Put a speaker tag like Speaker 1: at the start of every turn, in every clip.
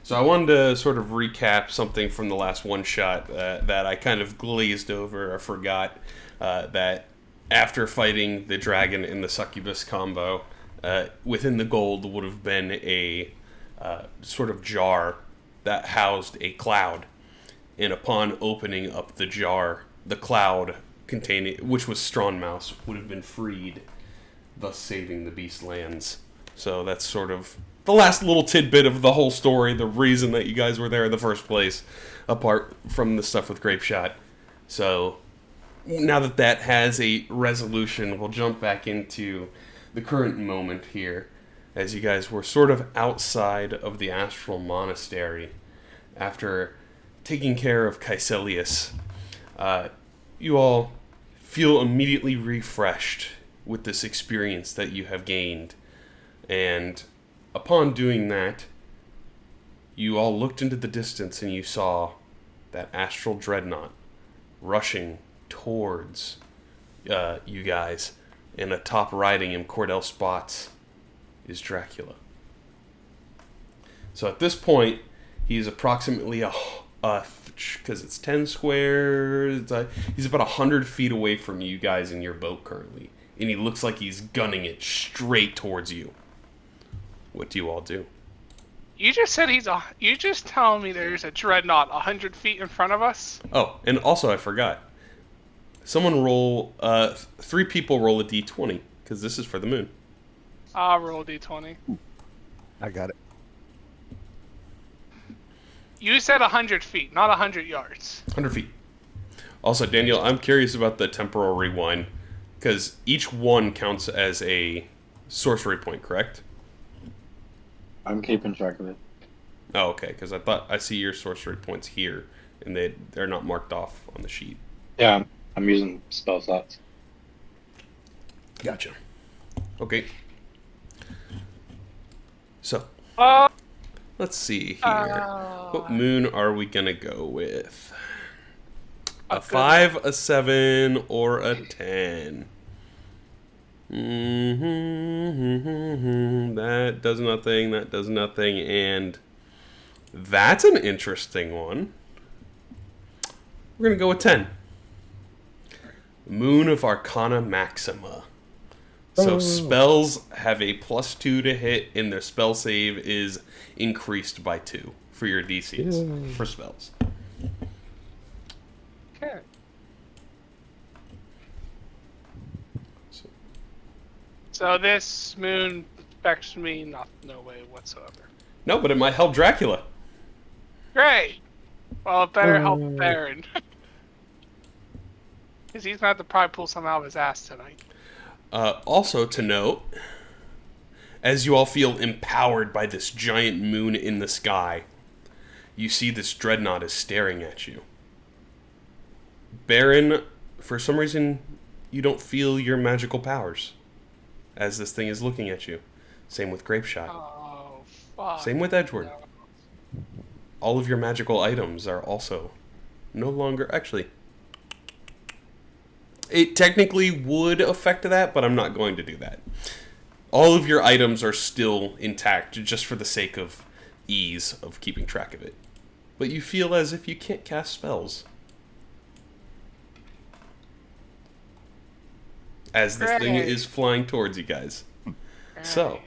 Speaker 1: So I wanted to sort of recap something from the last one shot that I kind of glazed over or forgot. That after fighting the dragon in the succubus combo, within the gold would have been a sort of jar that housed a cloud. And upon opening up the jar, the cloud containing, which was Strongmouse, would have been freed, thus saving the beast lands. So that's sort of the last little tidbit of the whole story, the reason that you guys were there in the first place, apart from the stuff with Grape Shot. So now that that has a resolution, we'll jump back into the current moment here, as you guys were sort of outside of the Astral Monastery after taking care of Caecilius. You all feel immediately refreshed with this experience that you have gained. And upon doing that, you all looked into the distance and you saw that Astral Dreadnaught rushing towards you guys. And atop riding him, Cordell spots, is Dracula. So at this point, he's approximately because it's 10 squares, he's about 100 feet away from you guys in your boat currently. And he looks like he's gunning it straight towards you. What do you all do?
Speaker 2: You just said you just telling me there's a dreadnought 100 feet in front of us?
Speaker 1: Oh, and also I forgot. Someone roll, 3 people roll a d20, because this is for the moon.
Speaker 2: I'll roll a d20.
Speaker 3: I got it.
Speaker 2: You said 100 feet, not 100 yards.
Speaker 1: 100 feet. Also, Daniel, I'm curious about the temporal rewind, because each one counts as a sorcery point, correct?
Speaker 4: I'm keeping track of it.
Speaker 1: Oh, okay, because I thought I see your sorcery points here, and they're not marked off on the sheet.
Speaker 4: Yeah, I'm using spell slots.
Speaker 1: Gotcha. Okay. So, let's see here. What moon are we going to go with? A 5, a 7, or a 10? That does nothing, that does nothing, and that's an interesting one. We're going to go with 10. Moon of Arcana Maxima. So spells have a +2 to hit, and their spell save is increased by 2 for your DCs for spells.
Speaker 2: Okay. So this moon affects me no way whatsoever.
Speaker 1: No, but it might help Dracula.
Speaker 2: Great! Well, it better help Baron. Because he's going to have to probably pull something out of his ass tonight.
Speaker 1: Also to note, as you all feel empowered by this giant moon in the sky, you see this dreadnought is staring at you. Baron, for some reason, you don't feel your magical powers as this thing is looking at you. Same with Grape Shot.
Speaker 2: Oh, fuck.
Speaker 1: Same with Edgeworth.
Speaker 2: No.
Speaker 1: All of your magical items are also no longer... Actually, it technically would affect that, but I'm not going to do that. All of your items are still intact, just for the sake of ease of keeping track of it. But you feel as if you can't cast spells. As this thing is flying towards you guys. So,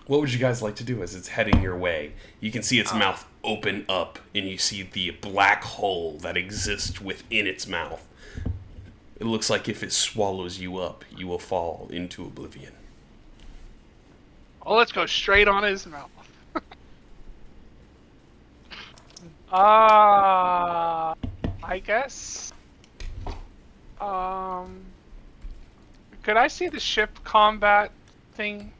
Speaker 1: what would you guys like to do as it's heading your way? You can see its mouth open up, and you see the black hole that exists within its mouth. It looks like if it swallows you up, you will fall into oblivion.
Speaker 2: Oh, let's go straight on his mouth. I guess. Could I see the ship combat thing?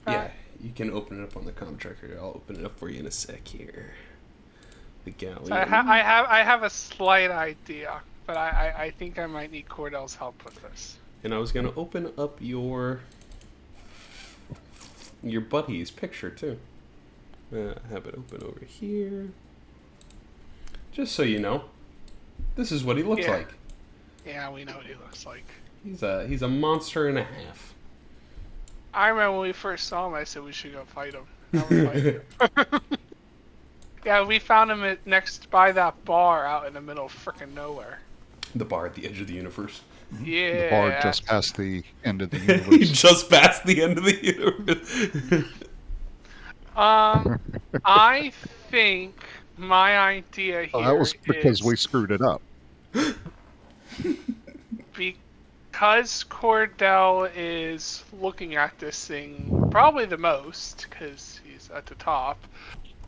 Speaker 1: Yeah, you can open it up on the comm tracker. I'll open it up for you in a sec here. The galleon.
Speaker 2: So I have a slight idea, but I think I might need Cordell's help with this.
Speaker 1: And I was gonna open up your buddy's picture too. Have it open over here. Just so you know, this is what he looks like.
Speaker 2: Yeah, we know what he looks like.
Speaker 1: He's a monster and a half.
Speaker 2: I remember when we first saw him, I said we should go fight him. Now we're fighting him. Yeah, we found him next by that bar out in the middle of frickin' nowhere.
Speaker 1: The bar at the edge of the universe.
Speaker 2: Yeah.
Speaker 3: The bar just past the end of the
Speaker 1: He
Speaker 3: universe.
Speaker 1: just passed the end of the universe.
Speaker 2: I think my idea here
Speaker 3: Oh, that was because
Speaker 2: is
Speaker 3: we screwed it up.
Speaker 2: because Cordell is looking at this thing probably the most because he's at the top.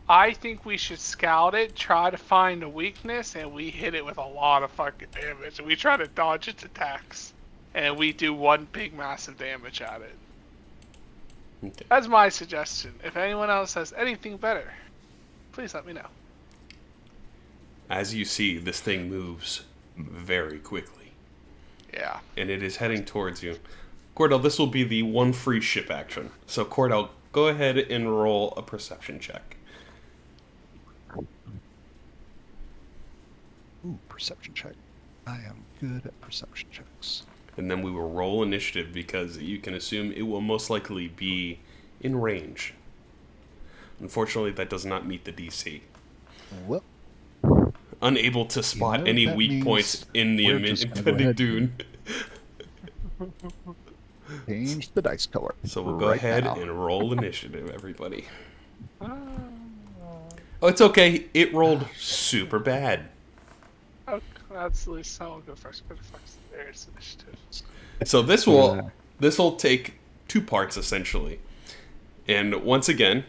Speaker 2: I think we should scout it, try to find a weakness, and we hit it with a lot of fucking damage. And we try to dodge its attacks, and we do one big massive damage at it.
Speaker 1: Okay.
Speaker 2: That's my suggestion. If anyone else has anything better, please let me know.
Speaker 1: As you see, this thing moves very quickly.
Speaker 2: Yeah.
Speaker 1: And it is heading towards you. Cordell, this will be the one free ship action. So, Cordell, go ahead and roll a perception check.
Speaker 3: Ooh, perception check. I am good at perception checks.
Speaker 1: And then we will roll initiative because you can assume it will most likely be in range. Unfortunately, that does not meet the DC.
Speaker 3: Well,
Speaker 1: Unable to spot
Speaker 3: know
Speaker 1: any
Speaker 3: that
Speaker 1: weak
Speaker 3: means
Speaker 1: points in the
Speaker 3: we're just gonna go
Speaker 1: impending
Speaker 3: ahead
Speaker 1: dune.
Speaker 3: change the dice color.
Speaker 1: So we'll go
Speaker 3: right
Speaker 1: ahead
Speaker 3: now.
Speaker 1: and roll initiative, everybody. Oh, it's okay. It rolled super bad.
Speaker 2: Oh, that's at least I'll go first. Go first. There's initiative.
Speaker 1: So this will take two parts essentially, and once again,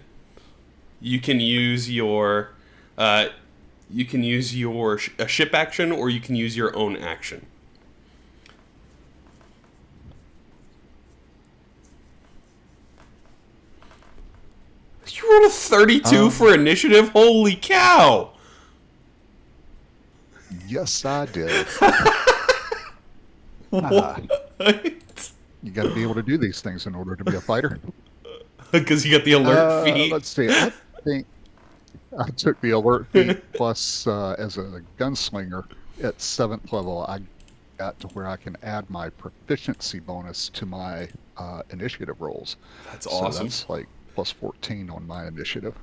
Speaker 1: you can use your a ship action or you can use your own action. You rolled a 32 for initiative. Holy cow!
Speaker 3: Yes, I did.
Speaker 1: What?
Speaker 3: You got to be able to do these things in order to be a fighter.
Speaker 1: Because you got the alert feat.
Speaker 3: Let's see. I think I took the alert feat plus as a gunslinger at 7th level. I got to where I can add my proficiency bonus to my initiative rolls.
Speaker 1: That's
Speaker 3: So
Speaker 1: awesome.
Speaker 3: that's like plus 14 on my initiative.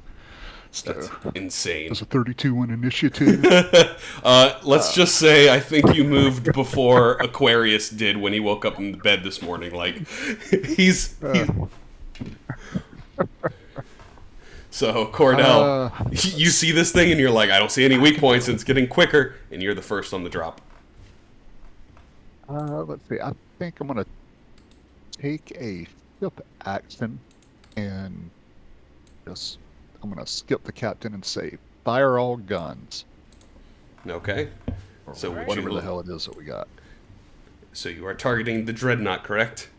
Speaker 3: So
Speaker 1: That's insane.
Speaker 3: there's a 32 on initiative.
Speaker 1: Let's just say I think you moved before Aquarius did when he woke up in bed this morning. Like, he's So, Cordell, you see this thing and you're like, I don't see any weak points, and it's getting quicker, and you're the first on the drop.
Speaker 3: Let's see. I think I'm going to take a ship action and just, I'm going to skip the captain and say, fire all guns.
Speaker 1: Okay.
Speaker 3: Or
Speaker 1: So would
Speaker 3: whatever
Speaker 1: you-
Speaker 3: the hell it is that we got.
Speaker 1: So you are targeting the Dreadnought, correct?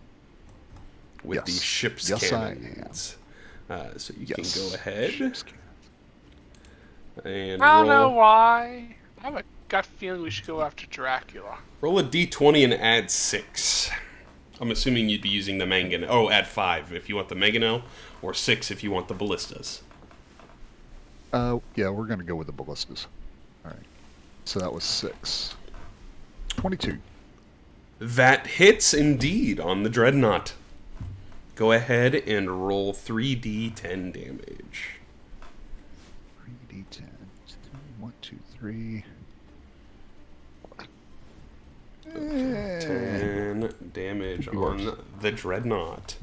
Speaker 1: With the
Speaker 3: Yes.
Speaker 1: ship's
Speaker 3: Yes, I
Speaker 1: cannons. So you
Speaker 3: Yes.
Speaker 1: can go ahead
Speaker 3: Ship's cannon.
Speaker 1: and
Speaker 2: I don't know
Speaker 1: roll,
Speaker 2: why. I have a gut feeling we should go after Dracula.
Speaker 1: roll a d20 and add 6. I'm assuming you'd be using the mangonel. Oh, add 5 if you want the mangonel, or 6 if you want the ballistas.
Speaker 3: Yeah, we're going to go with the ballistas. All right. So that was 6. 22.
Speaker 1: That hits indeed on the Dreadnought. Go ahead and roll 3d10 damage.
Speaker 3: 3d10. 1, 2, 3.
Speaker 1: 10 damage
Speaker 3: Could be worse.
Speaker 1: on the Dreadnought.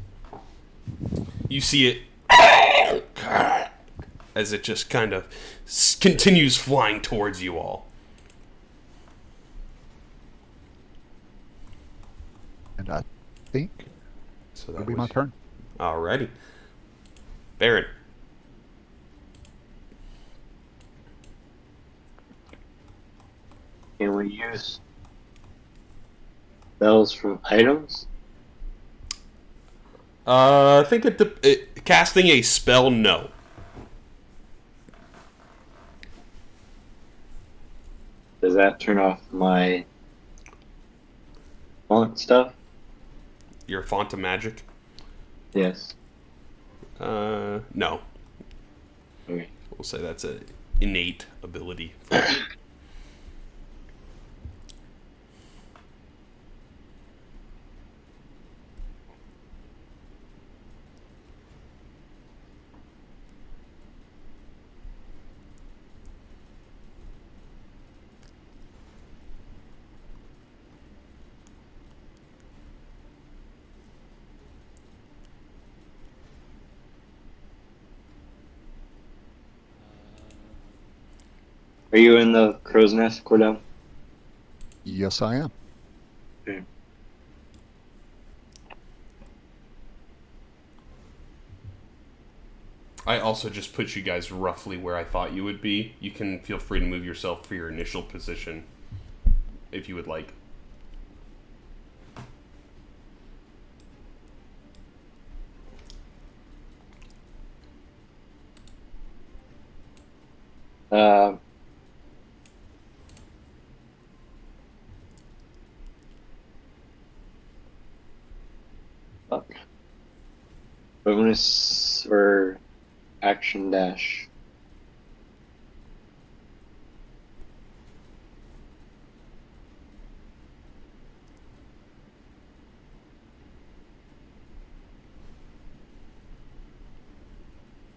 Speaker 1: You see it as it just kind of continues flying towards you all.
Speaker 3: And I think
Speaker 1: So
Speaker 3: that'll be my turn.
Speaker 1: Alrighty. Baron.
Speaker 4: Can we use spells from items?
Speaker 1: I think casting a spell, no.
Speaker 4: Does that turn off my font stuff?
Speaker 1: Your font of magic?
Speaker 4: Yes.
Speaker 1: No.
Speaker 4: Okay.
Speaker 1: We'll say that's an innate ability.
Speaker 4: Are you in the crow's nest, Cordell?
Speaker 3: Yes, I am.
Speaker 4: Okay.
Speaker 1: I also just put you guys roughly where I thought you would be. You can feel free to move yourself for your initial position if you would like.
Speaker 4: Uh, fuck. Bonus or action dash?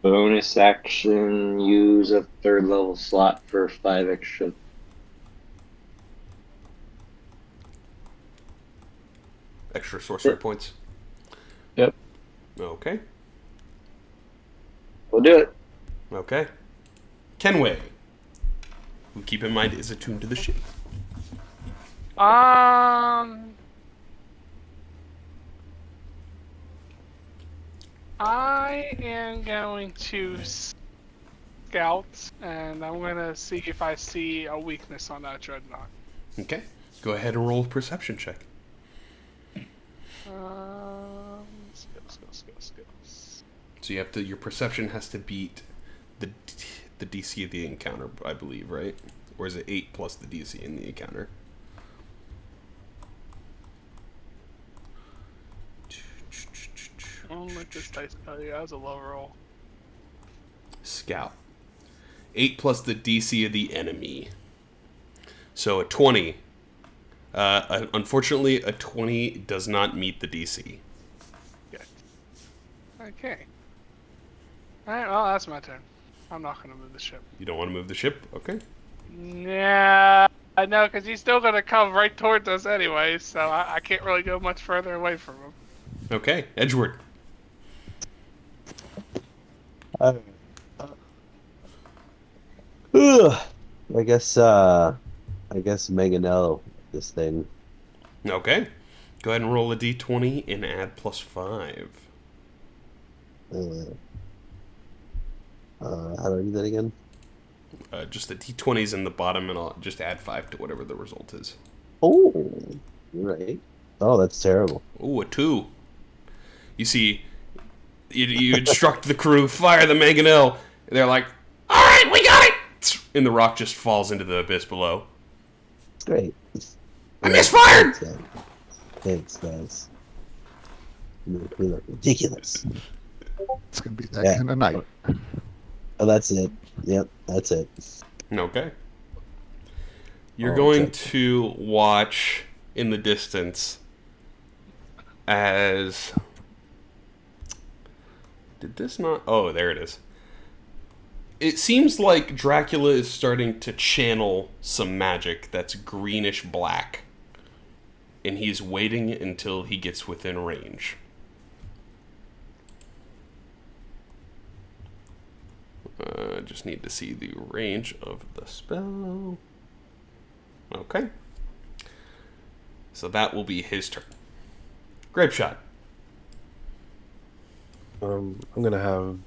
Speaker 4: Bonus action, use a 3rd level slot for 5 extra.
Speaker 1: Extra sorcery points.
Speaker 4: Yep,
Speaker 1: Okay.
Speaker 4: we'll do it.
Speaker 1: Okay. Kenway, who keep in mind is attuned to the ship.
Speaker 2: I am going to scout, and I'm gonna see if I see a weakness on that dreadnought.
Speaker 1: Okay. Go ahead and roll a perception check.
Speaker 2: Skills.
Speaker 1: So you have to. Your perception has to beat the DC of the encounter, I believe, right? Or is it 8 plus the DC in the encounter?
Speaker 2: I'll let this dice tell you. That was a low roll.
Speaker 1: Scout. 8 plus the DC of the enemy. So a 20. Unfortunately, a 20 does not meet the DC.
Speaker 2: Good. Okay. Alright, well, that's my turn. I'm not gonna move the ship.
Speaker 1: You don't want to move the ship? Okay.
Speaker 2: Nah, I know, because he's still gonna come right towards us anyway, so I can't really go much further away from him.
Speaker 1: Okay. Edgeworth.
Speaker 5: I guess Manganello, this thing.
Speaker 1: Okay. Go ahead and roll a d20 and add +5.
Speaker 5: How do I do that again?
Speaker 1: Just the d20's in the bottom, and I'll just add 5 to whatever the result is.
Speaker 5: Oh, right. Oh, that's terrible.
Speaker 1: Ooh, a 2. You see, you instruct the crew, fire the mangonel. They're like, all right, we got it! And the rock just falls into the abyss below.
Speaker 5: It's great.
Speaker 1: I misfired!
Speaker 5: Thanks, guys. We look ridiculous.
Speaker 3: It's going to be that kind of night.
Speaker 5: Oh, that's it. Yep, that's it.
Speaker 1: Okay. You're
Speaker 5: Oh,
Speaker 1: going
Speaker 5: check.
Speaker 1: to watch in the distance as... Did this not... Oh, there it is. It seems like Dracula is starting to channel some magic that's greenish black. And he's waiting until he gets within range. Just need to see the range of the spell. Okay. So that will be his turn. Grape shot.
Speaker 6: I'm gonna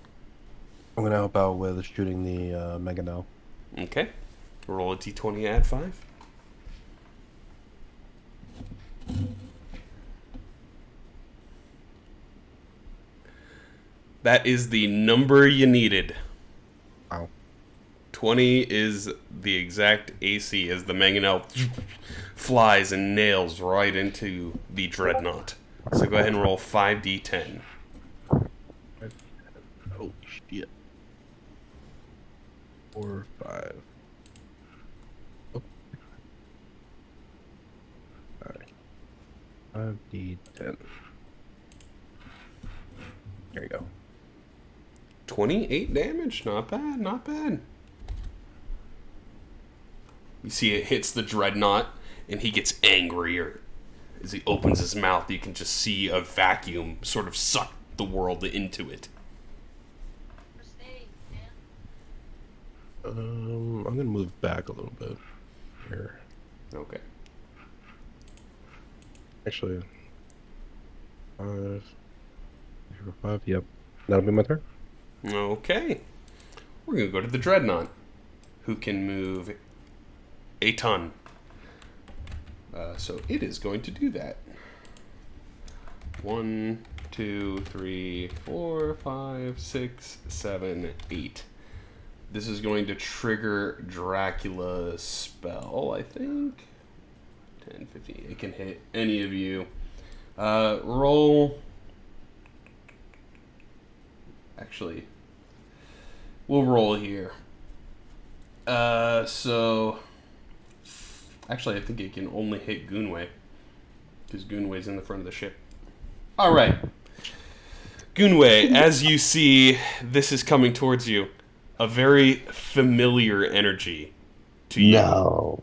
Speaker 6: help out with shooting the Mangonel.
Speaker 1: Okay. Roll a d20, add 5. That is the number you needed.
Speaker 6: Wow.
Speaker 1: 20 is the exact AC as the mangonel flies and nails right into the dreadnought. So go ahead and roll 5d10.
Speaker 6: Oh shit. 4, 5. Oh. Alright. 5d10. There you go.
Speaker 1: 28 damage? Not bad, not bad. You see it hits the dreadnought, and he gets angrier. As he opens his mouth, you can just see a vacuum sort of suck the world into it.
Speaker 6: I'm gonna move back a little bit here.
Speaker 1: Okay.
Speaker 6: Actually, 5, 5. Yep, that'll be my turn.
Speaker 1: Okay. We're going to go to the Dreadnought, who can move a ton. So it is going to do that. 1, 2, 3, 4, 5, 6, 7, 8. This is going to trigger Dracula's spell, I think. 10, 15. It can hit any of you. Roll. Actually, we'll roll here. So actually, I think it can only hit Goonway, because Goonway's in the front of the ship. All right, Goonway, as you see, this is coming towards you. A very familiar energy to you.
Speaker 5: No.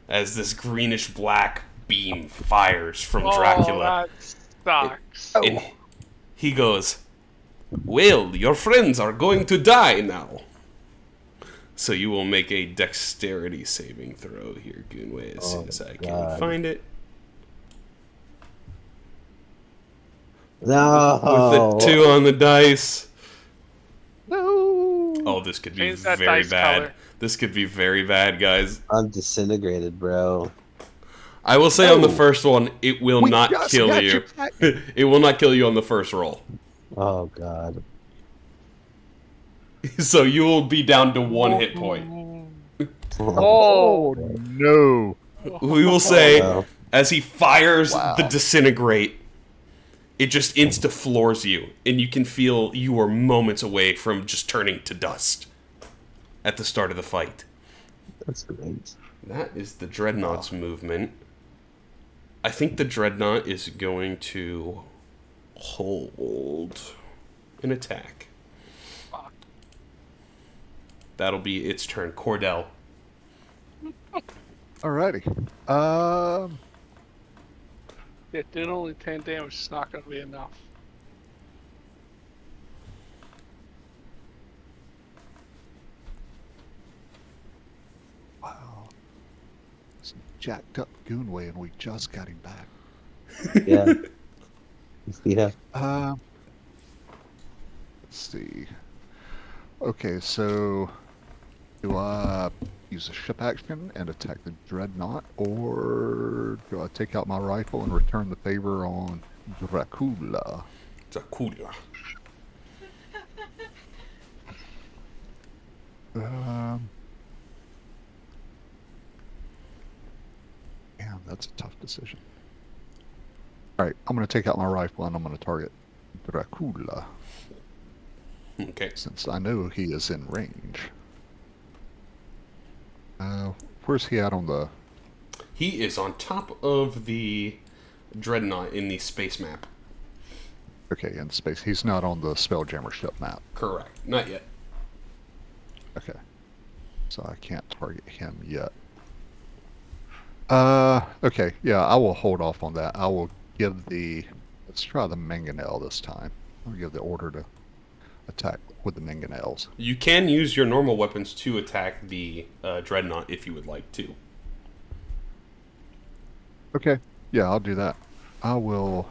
Speaker 1: As this greenish-black beam fires from
Speaker 2: Oh,
Speaker 1: Dracula.
Speaker 2: that sucks.
Speaker 1: And he goes, "Well, your friends are going to die now." So you will make a dexterity saving throw here, Goonway, as soon as I can
Speaker 5: God.
Speaker 1: find it.
Speaker 5: No.
Speaker 1: With the 2 on the dice.
Speaker 3: No.
Speaker 1: Oh, this could be
Speaker 2: Change that
Speaker 1: very
Speaker 2: dice
Speaker 1: bad.
Speaker 2: color.
Speaker 1: This could be very bad, guys.
Speaker 5: I'm disintegrated, bro.
Speaker 1: I will say on the
Speaker 3: No.
Speaker 1: first one, it will
Speaker 3: We
Speaker 1: not
Speaker 3: just
Speaker 1: kill
Speaker 3: got
Speaker 1: you.
Speaker 3: you back.
Speaker 1: It will not kill you on the first roll.
Speaker 5: Oh god.
Speaker 1: So you will be down to 1 hit point.
Speaker 2: Oh,
Speaker 3: No.
Speaker 1: We will say,
Speaker 5: no.
Speaker 1: as he fires
Speaker 3: Wow.
Speaker 1: the disintegrate, it just insta-floors you, and you can feel you are moments away from just turning to dust at the start of the fight.
Speaker 5: That's great.
Speaker 1: That is the Dreadnought's movement. I think the Dreadnought is going to hold an attack. That'll be its turn. Cordell.
Speaker 3: Alrighty.
Speaker 2: yeah, doing only 10 damage is not going to be enough.
Speaker 3: Wow. It's jacked up Goonway, and we just got him back.
Speaker 5: Yeah. Yeah.
Speaker 3: Let's see. Okay, so do I use a ship action and attack the Dreadnought, or do I take out my rifle and return the favor on Dracula?
Speaker 1: Dracula.
Speaker 3: Damn, that's a tough decision. Alright, I'm going to take out my rifle and I'm going to target Dracula,
Speaker 1: Okay.
Speaker 3: since I know he is in range. Where's he at on the...
Speaker 1: He is on top of the Dreadnought in the space map.
Speaker 3: Okay, in space. He's not on the Spelljammer ship map.
Speaker 1: Correct. Not yet.
Speaker 3: Okay. So I can't target him yet. Okay, yeah, I will hold off on that. I will give the... Let's try the mangonel this time. I'll give the order to attack with the mangonels.
Speaker 1: You can use your normal weapons to attack the Dreadnought if you would like to.
Speaker 3: Okay, yeah, I'll do that. I will...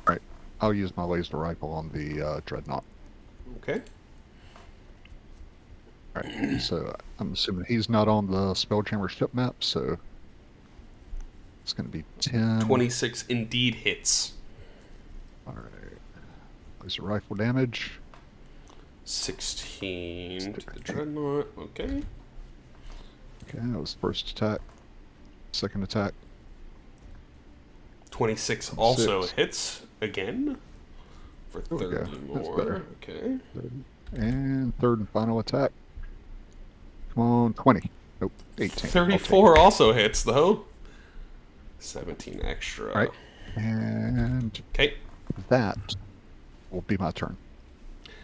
Speaker 3: Alright, I'll use my laser rifle on the Dreadnought.
Speaker 1: Okay.
Speaker 3: Alright, so I'm assuming he's not on the Spelljammer ship map, so... It's going to be 10...
Speaker 1: 26 indeed hits.
Speaker 3: Alright. Laser rifle damage.
Speaker 1: 16 to the Dreadnought. Okay.
Speaker 3: Okay, that was first attack. Second attack.
Speaker 1: 26 also
Speaker 3: 26.
Speaker 1: hits again for
Speaker 3: There we
Speaker 1: 30
Speaker 3: go. That's
Speaker 1: more.
Speaker 3: better.
Speaker 1: Okay.
Speaker 3: And third and final attack. Come on, 20. Nope, 18. I'll take
Speaker 1: 34 also hits though. 17 extra.
Speaker 3: it. Right. And
Speaker 1: Okay.
Speaker 3: that will be my turn.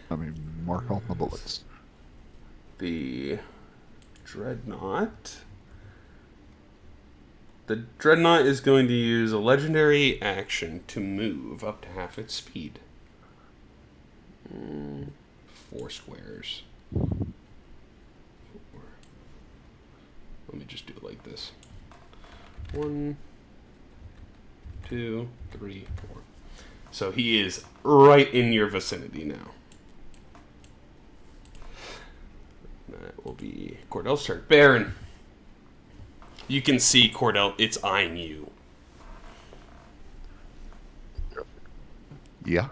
Speaker 3: Let me mark off my bullets.
Speaker 1: The Dreadnought. The Dreadnought is going to use a legendary action to move up to half its speed. 4 squares. 4, at this. 1, 2, 3, 4. So he is right in your vicinity now. That will be Cordell's turn. Baron. You can see Cordell, it's eyeing you.
Speaker 3: Yeah.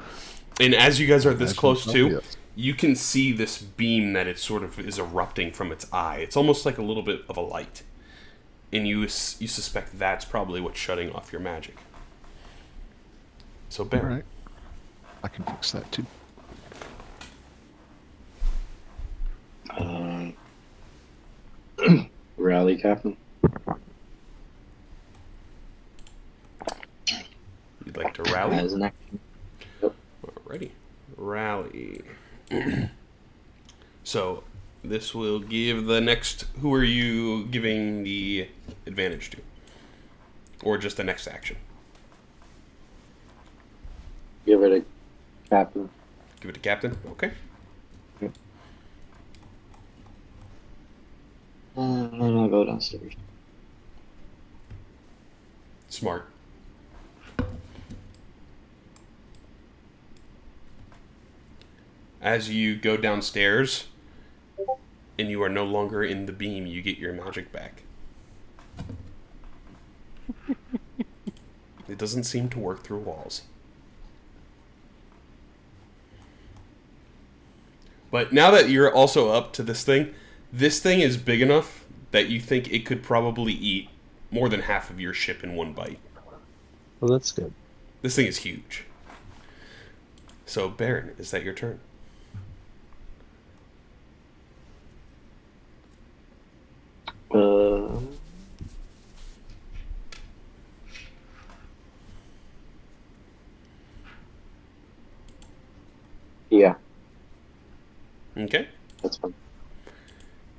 Speaker 1: And as you guys are this close
Speaker 3: so,
Speaker 1: too,
Speaker 3: yes.
Speaker 1: you can see this beam that it sort of is erupting from its eye. It's almost like a little bit of a light. And you suspect that's probably what's shutting off your magic. So, Baron.
Speaker 3: All right. I can fix that too.
Speaker 4: Rally, Captain.
Speaker 1: You'd like to rally?
Speaker 4: As an action.
Speaker 1: Alrighty. Rally. So, this will give the next... Who are you giving the advantage to? Or just the next action?
Speaker 4: Give it a Captain.
Speaker 1: Give it to Captain? Okay.
Speaker 4: And then I'll go downstairs.
Speaker 1: Smart. As you go downstairs, and you are no longer in the beam, you get your magic back. It doesn't seem to work through walls. But now that you're also up to this thing is big enough that you think it could probably eat more than half of your ship in one bite.
Speaker 5: Well, that's good.
Speaker 1: This thing is huge. So, Baron, is that your turn?
Speaker 4: Yeah,
Speaker 1: Okay.
Speaker 4: that's fine.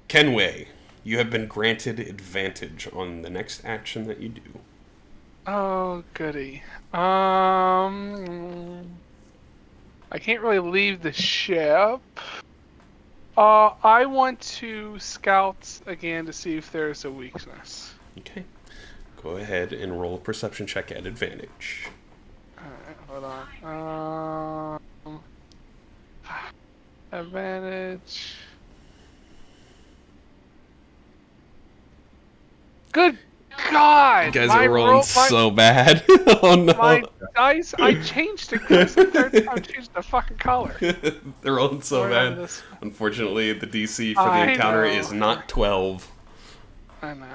Speaker 1: Kenway, you have been granted advantage on the next action that you do.
Speaker 2: Oh, goody. I can't really leave the ship. I want to scout again to see if there's a weakness.
Speaker 1: Okay. Go ahead and roll a perception check at advantage.
Speaker 2: Alright, hold on. Advantage. Good God!
Speaker 1: You guys
Speaker 2: my
Speaker 1: are rolling
Speaker 2: roll-
Speaker 1: so bad. Oh no.
Speaker 2: My dice, I changed it because the third time I changed the fucking color.
Speaker 1: They're rolling so
Speaker 2: We're on
Speaker 1: bad.
Speaker 2: this-
Speaker 1: Unfortunately, the DC for the
Speaker 2: I
Speaker 1: encounter
Speaker 2: know.
Speaker 1: is not 12.
Speaker 2: I know.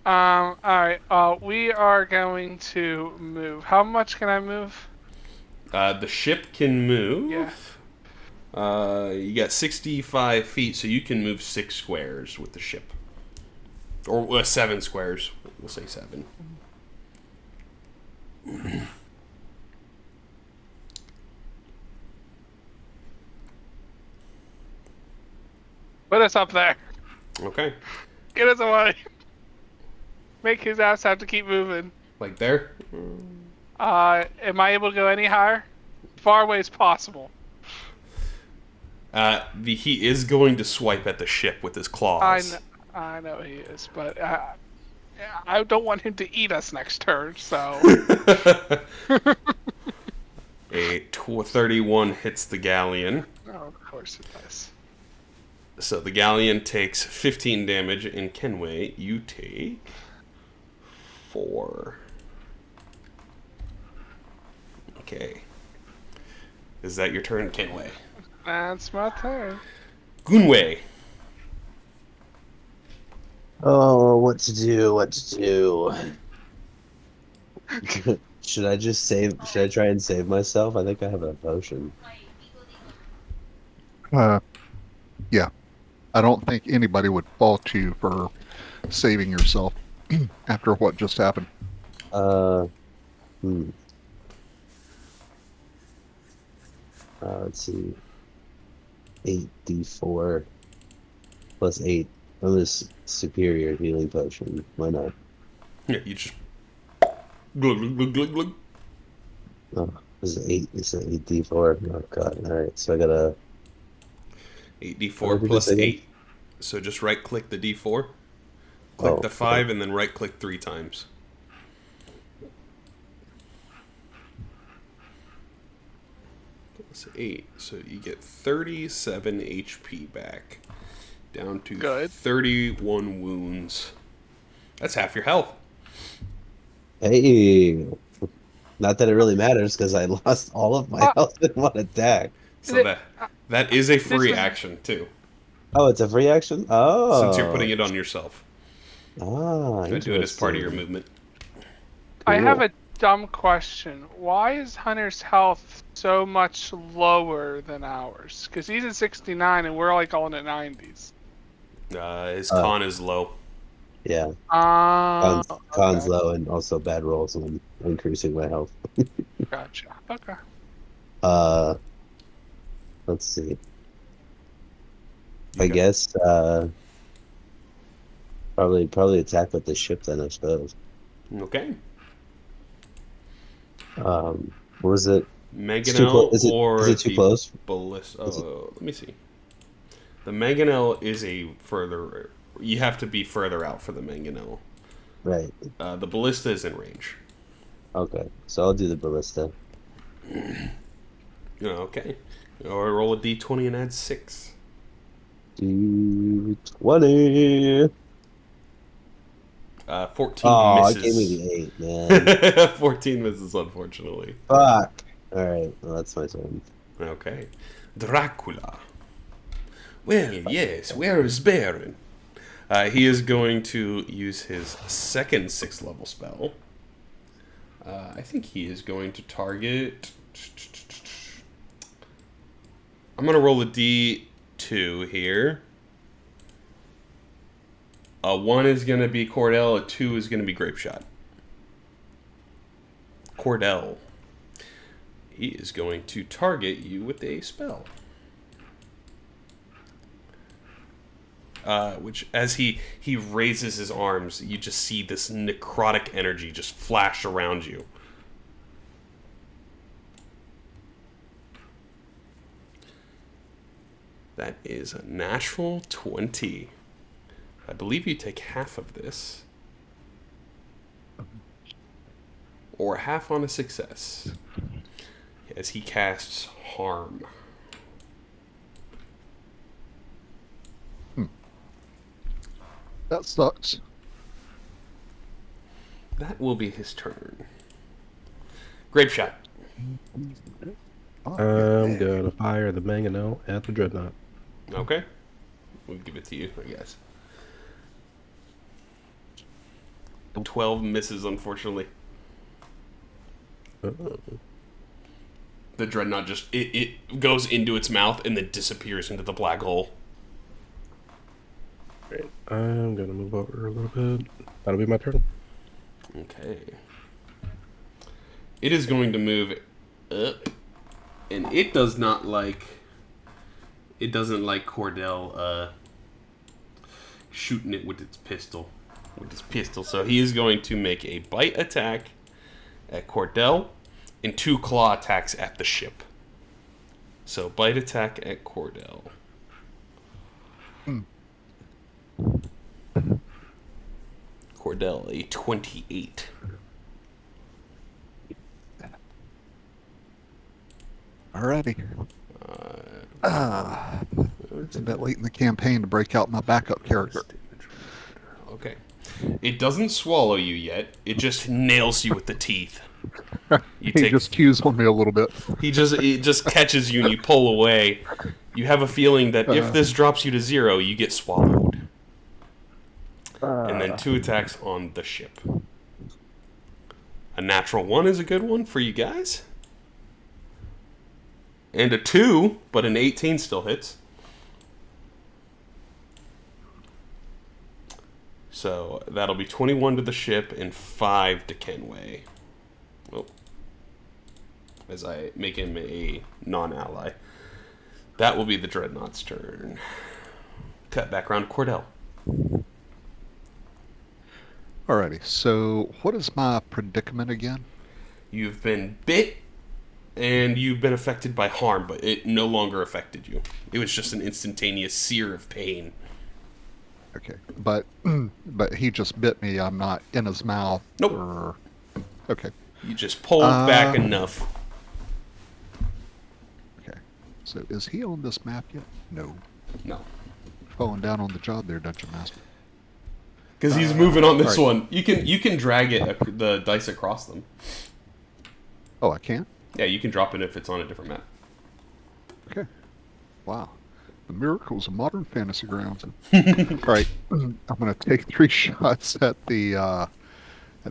Speaker 2: Alright, we are going to move. How much can I move?
Speaker 1: The ship can move.
Speaker 2: Yeah.
Speaker 1: You got 65 feet, so you can move 6 squares with the ship. Or 7 squares. We'll say 7.
Speaker 2: Put us up there.
Speaker 1: Okay.
Speaker 2: Get us away. Make his ass have to keep moving.
Speaker 1: Like there?
Speaker 2: Am I able to go any higher? Far away as possible.
Speaker 1: He is going to swipe at the ship with his claws.
Speaker 2: I know he is, but I don't want him to eat us next turn, so...
Speaker 1: A 31 hits the galleon.
Speaker 2: Oh, of course it does.
Speaker 1: So the galleon takes 15 damage, and Kenway, you take 4. Okay. Is that your turn, Kenway?
Speaker 2: That's my turn.
Speaker 1: Gunway.
Speaker 5: Oh, what to do? Should I try and save myself? I think I have a potion.
Speaker 3: Yeah. I don't think anybody would fault you for saving yourself after what just happened.
Speaker 5: Let's see. 8d4 plus 8 on this superior healing potion. Why not?
Speaker 1: Yeah, you just... Glug, glug, glug, glug, glug.
Speaker 5: Oh, this is 8. It's an 8d4. Oh, God. Alright, so I got a...
Speaker 1: 8d4
Speaker 5: What did
Speaker 1: plus
Speaker 5: you say
Speaker 1: 8. So just right-click the d4. Click the 5 and then right click 3 times. That's 8. So you get 37 HP back. Down to
Speaker 2: Good.
Speaker 1: 31 wounds. That's half your health.
Speaker 5: Hey, not that it really matters because I lost all of my health in one attack.
Speaker 1: So that is a free
Speaker 2: was-
Speaker 1: action too,
Speaker 5: Oh, it's a free action? Oh.
Speaker 1: since you're putting it on yourself.
Speaker 5: Ah,
Speaker 1: I do it as part of your
Speaker 5: interesting.
Speaker 1: movement.
Speaker 2: I have
Speaker 5: Cool.
Speaker 2: a dumb question. Why is Hunter's health so much lower than ours? Because he's at 69 and we're like all in the 90s.
Speaker 1: His con is low.
Speaker 5: Yeah.
Speaker 2: Ah,
Speaker 5: Con's
Speaker 2: okay.
Speaker 5: low and also bad rolls and increasing my health.
Speaker 2: Gotcha. Okay.
Speaker 5: Let's see.
Speaker 1: You
Speaker 5: I
Speaker 1: got-
Speaker 5: guess probably attack with the ship then, I suppose.
Speaker 1: Okay.
Speaker 5: What was it?
Speaker 1: Mangonel or
Speaker 5: is it too
Speaker 1: the
Speaker 5: close?
Speaker 1: ballista? Let me see. The Mangonel is a further. You have to be further out for the Mangonel.
Speaker 5: Right.
Speaker 1: The ballista is in range.
Speaker 5: Okay. So I'll do the ballista.
Speaker 1: Okay. Or roll a d20 and add 6.
Speaker 5: D20.
Speaker 1: 14
Speaker 5: Oh,
Speaker 1: misses.
Speaker 5: it gave me the 8, man.
Speaker 1: 14 misses, unfortunately.
Speaker 5: Fuck. Alright, well, that's my turn.
Speaker 1: Okay. Dracula. Well, yes, where is Baron? He is going to use his second 6th level spell. I think he is going to target... I'm going to roll a d2 here. A 1 is going to be Cordell, a 2 is going to be Grapeshot. Cordell. He is going to target you with a spell. Which, as he raises his arms, you just see this necrotic energy just flash around you. That is a natural 20. I believe you take half of this. Or half on a success. As he casts Harm.
Speaker 3: That sucks.
Speaker 1: That will be his turn. Grape shot.
Speaker 6: I'm gonna fire the Mangonel at the Dreadnought.
Speaker 1: Okay. We'll give it to you, I guess. 12 misses, unfortunately.
Speaker 6: Oh.
Speaker 1: The Dreadnought just... It goes into its mouth and then disappears into the black hole.
Speaker 6: Great. I'm gonna move over a little bit. That'll be my turn.
Speaker 1: Okay. It is going to move up. And it does not like... It doesn't like Cordell shooting it with its pistol. So he is going to make a bite attack at Cordell and 2 claw attacks at the ship. So bite attack at Cordell. Cordell, a 28.
Speaker 3: Alrighty. It's a bit late in the campaign to break out my backup character.
Speaker 1: Okay. It doesn't swallow you yet. It just nails you with the teeth. You
Speaker 3: He just cues on me a little bit.
Speaker 1: It just catches you and you pull away. You have a feeling that if this drops you to 0, you get swallowed. And then 2 attacks on the ship. A natural 1 is a good one for you guys. And a 2, but an 18 still hits. So that'll be 21 to the ship and 5 to Kenway. Oh. As I make him a non-ally. That will be the Dreadnought's turn. Cut back around to Cordell.
Speaker 3: Alrighty, so what is my predicament again?
Speaker 1: You've been bit and you've been affected by harm, but it no longer affected you. It was just an instantaneous sear of pain.
Speaker 3: Okay, but he just bit me. I'm not in his mouth.
Speaker 1: Nope.
Speaker 3: Or... Okay.
Speaker 1: You just pulled back enough.
Speaker 3: Okay. So is he on this map yet? No.
Speaker 1: No.
Speaker 3: Falling down on the job there, Dungeon Master.
Speaker 1: Because he's moving on this
Speaker 3: right.
Speaker 1: one. You can drag the dice across them.
Speaker 3: Oh, I can't?
Speaker 1: Yeah, you can drop it if it's on a different map.
Speaker 3: Okay. Wow. The miracles of modern fantasy grounds. All right. I'm going to take 3 shots at the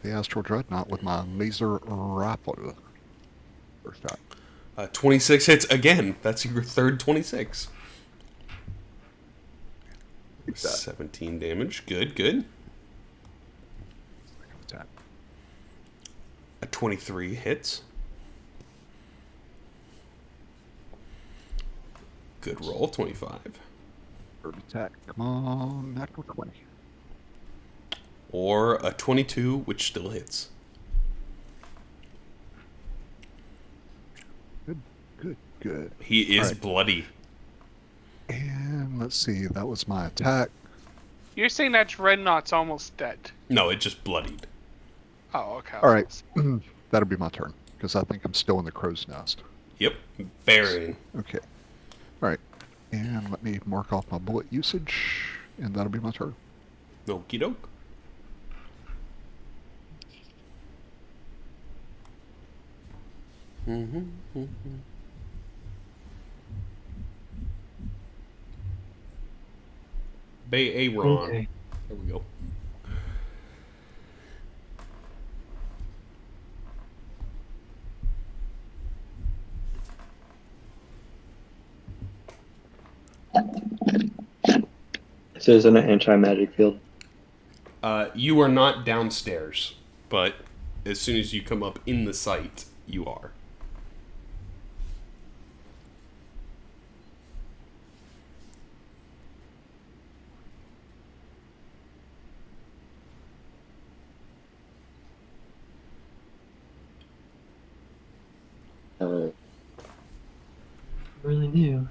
Speaker 3: Astral Dreadnaught with my laser rifle. First shot.
Speaker 1: 26 hits again. That's your third 26. 17 damage. Good, good.
Speaker 3: Attack.
Speaker 1: A 23 hits. Good roll, 25.
Speaker 3: Third attack. Come on, natural 20.
Speaker 1: Or a 22, which still hits.
Speaker 3: Good, good, good.
Speaker 1: He is
Speaker 3: right.
Speaker 1: bloody.
Speaker 3: And let's see, that was my attack.
Speaker 2: You're saying that Dreadnaught's almost dead.
Speaker 1: No, it just bloodied.
Speaker 2: Oh, okay.
Speaker 3: All right. That'll be my turn, because I think I'm still in the crow's nest.
Speaker 1: Yep, burying.
Speaker 3: Okay. All right. And let me mark off my bullet usage, and that'll be my turn.
Speaker 1: Okie doke. Bay Aaron.
Speaker 4: Okay.
Speaker 1: There we go.
Speaker 4: So is it an anti-magic field?
Speaker 1: You are not downstairs, but as soon as you come up in the site, you are.
Speaker 4: Really new.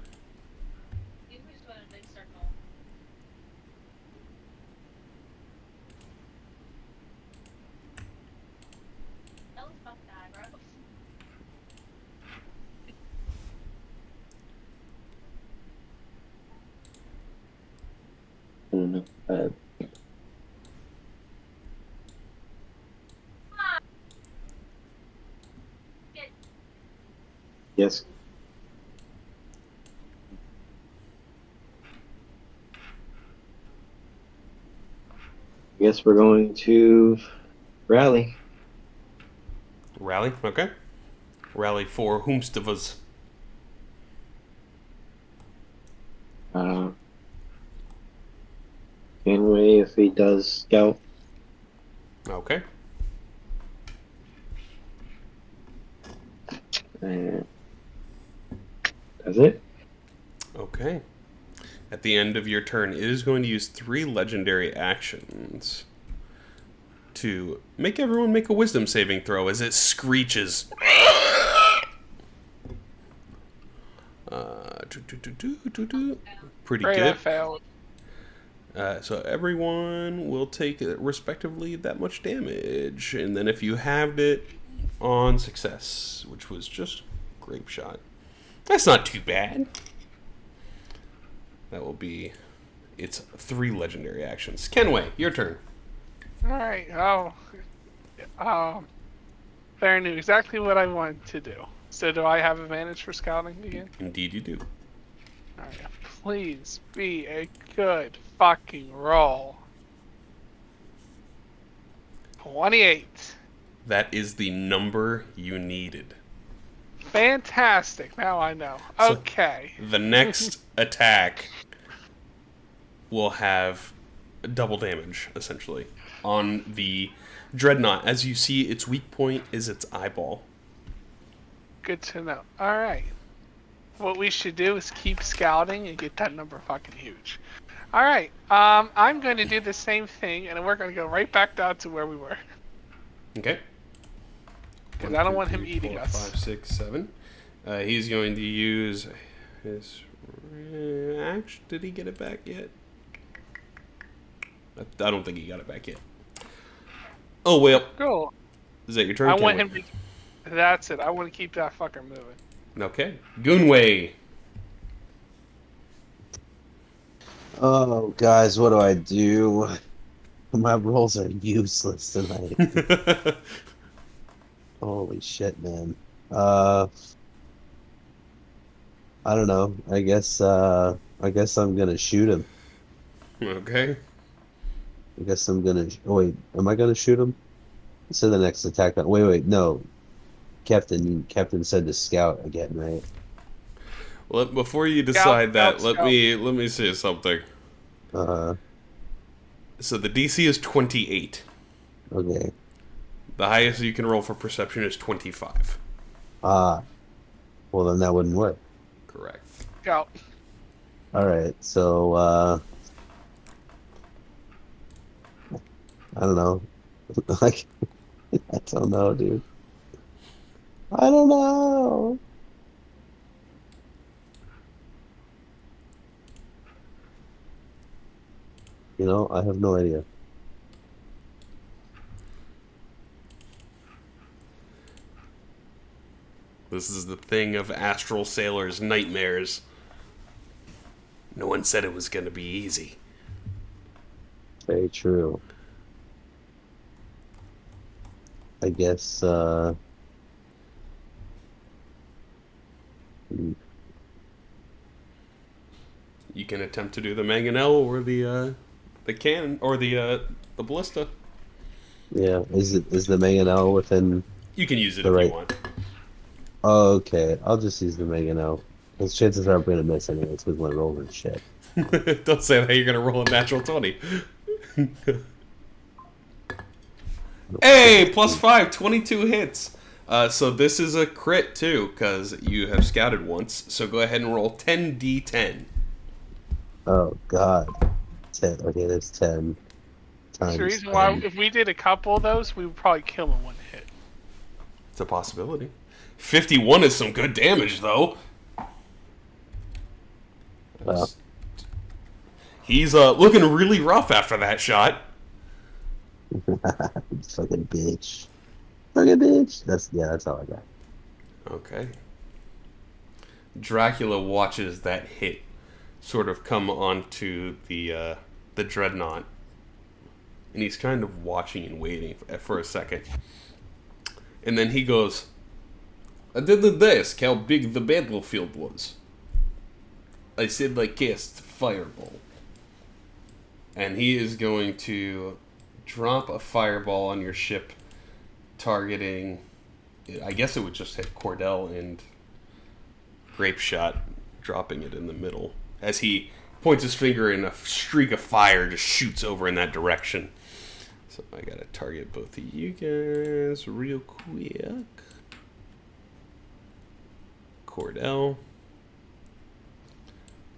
Speaker 4: I don't know. Yes. I guess we're going to rally.
Speaker 1: Rally, okay. Rally for whomst of us.
Speaker 4: Anyway, if he does scout,
Speaker 1: Okay.
Speaker 4: and that's it.
Speaker 1: Okay. At the end of your turn, it is going to use 3 legendary actions to make everyone make a wisdom saving throw as it screeches. Pretty
Speaker 2: Great, I
Speaker 1: good.
Speaker 2: failed.
Speaker 1: So everyone will take respectively that much damage, and then if you halved it on success, which was just grape shot, that's not too bad. That will be its 3 legendary actions. Kenway, your turn.
Speaker 2: Alright, Fair knew exactly what I wanted to do. So do I have advantage for scouting again?
Speaker 1: Indeed, you do.
Speaker 2: Alright, please be a good fucking roll. 28.
Speaker 1: That is the number you needed.
Speaker 2: Fantastic, now I know.
Speaker 1: So-
Speaker 2: Okay.
Speaker 1: The next attack will have double damage, essentially, on the Dreadnought. As you see, its weak point is its eyeball.
Speaker 2: Good to know. Alright. What we should do is keep scouting and get that number fucking huge. Alright, I'm going to do the same thing, and we're going to go right back down to where we were.
Speaker 1: Okay.
Speaker 2: Because I don't want him eating us.
Speaker 1: 5, 6, 7. He's going to use his action. Did he get it back yet? I don't think he got it back yet. Oh, well.
Speaker 2: Cool.
Speaker 1: Is that your turn?
Speaker 2: I want him to. That's it. I want to keep that fucker moving.
Speaker 1: Okay. Goonway.
Speaker 5: Oh, guys, what do I do? My rolls are useless tonight. Holy shit, man. I don't know. I guess I'm gonna shoot him.
Speaker 1: Okay.
Speaker 5: I guess I'm gonna. Oh, wait, am I gonna shoot him? So the next attack. Wait, no. Captain said to scout again, right?
Speaker 1: Well, before you decide
Speaker 2: Scout,
Speaker 1: that,
Speaker 2: scout.
Speaker 1: let me say something.
Speaker 5: Uh,
Speaker 1: So the DC is 28.
Speaker 5: okay.
Speaker 1: The highest you can roll for perception is 25.
Speaker 5: Ah, well then that wouldn't work.
Speaker 1: Correct.
Speaker 2: Scout.
Speaker 5: All right, so I don't know. Like, I don't know, dude. I don't know. You know, I have no idea.
Speaker 1: This is the thing of Astral Sailor's nightmares. No one said it was going to be easy.
Speaker 5: Very true. I guess.
Speaker 1: You can attempt to do the mangonel or the cannon or the ballista.
Speaker 5: Yeah. Is the Mangonel within
Speaker 1: You can use it
Speaker 5: the
Speaker 1: if
Speaker 5: right?
Speaker 1: you want.
Speaker 5: Oh, okay. I'll just use the Mangonel. Because chances are I'm gonna miss anyways with my roll and shit.
Speaker 1: Don't say that you're going to roll a natural 20. Hey, plus 5, 22 hits. So this is a crit too, because you have scouted once. So go ahead and roll 10d10.
Speaker 5: Oh God. 10. Okay, that's 10
Speaker 2: That's
Speaker 5: times.
Speaker 2: the reason why,
Speaker 5: 10.
Speaker 2: if we did a couple of those, we would probably kill him one hit.
Speaker 1: It's a possibility. 51 is some good damage, though.
Speaker 5: Well.
Speaker 1: He's looking really rough after that shot.
Speaker 5: Fucking bitch. Fucking bitch. That's all I got.
Speaker 1: Okay. Dracula watches that hit sort of come onto the dreadnought, and he's kind of watching and waiting for a second. And then he goes, "I didn't ask how big the battlefield was. I said I cast fireball." And he is going to drop a fireball on your ship, targeting, I guess it would just hit Cordell and Grape Shot, dropping it in the middle. As he points his finger and a streak of fire just shoots over in that direction. So I gotta target both of you guys real quick. Cordell.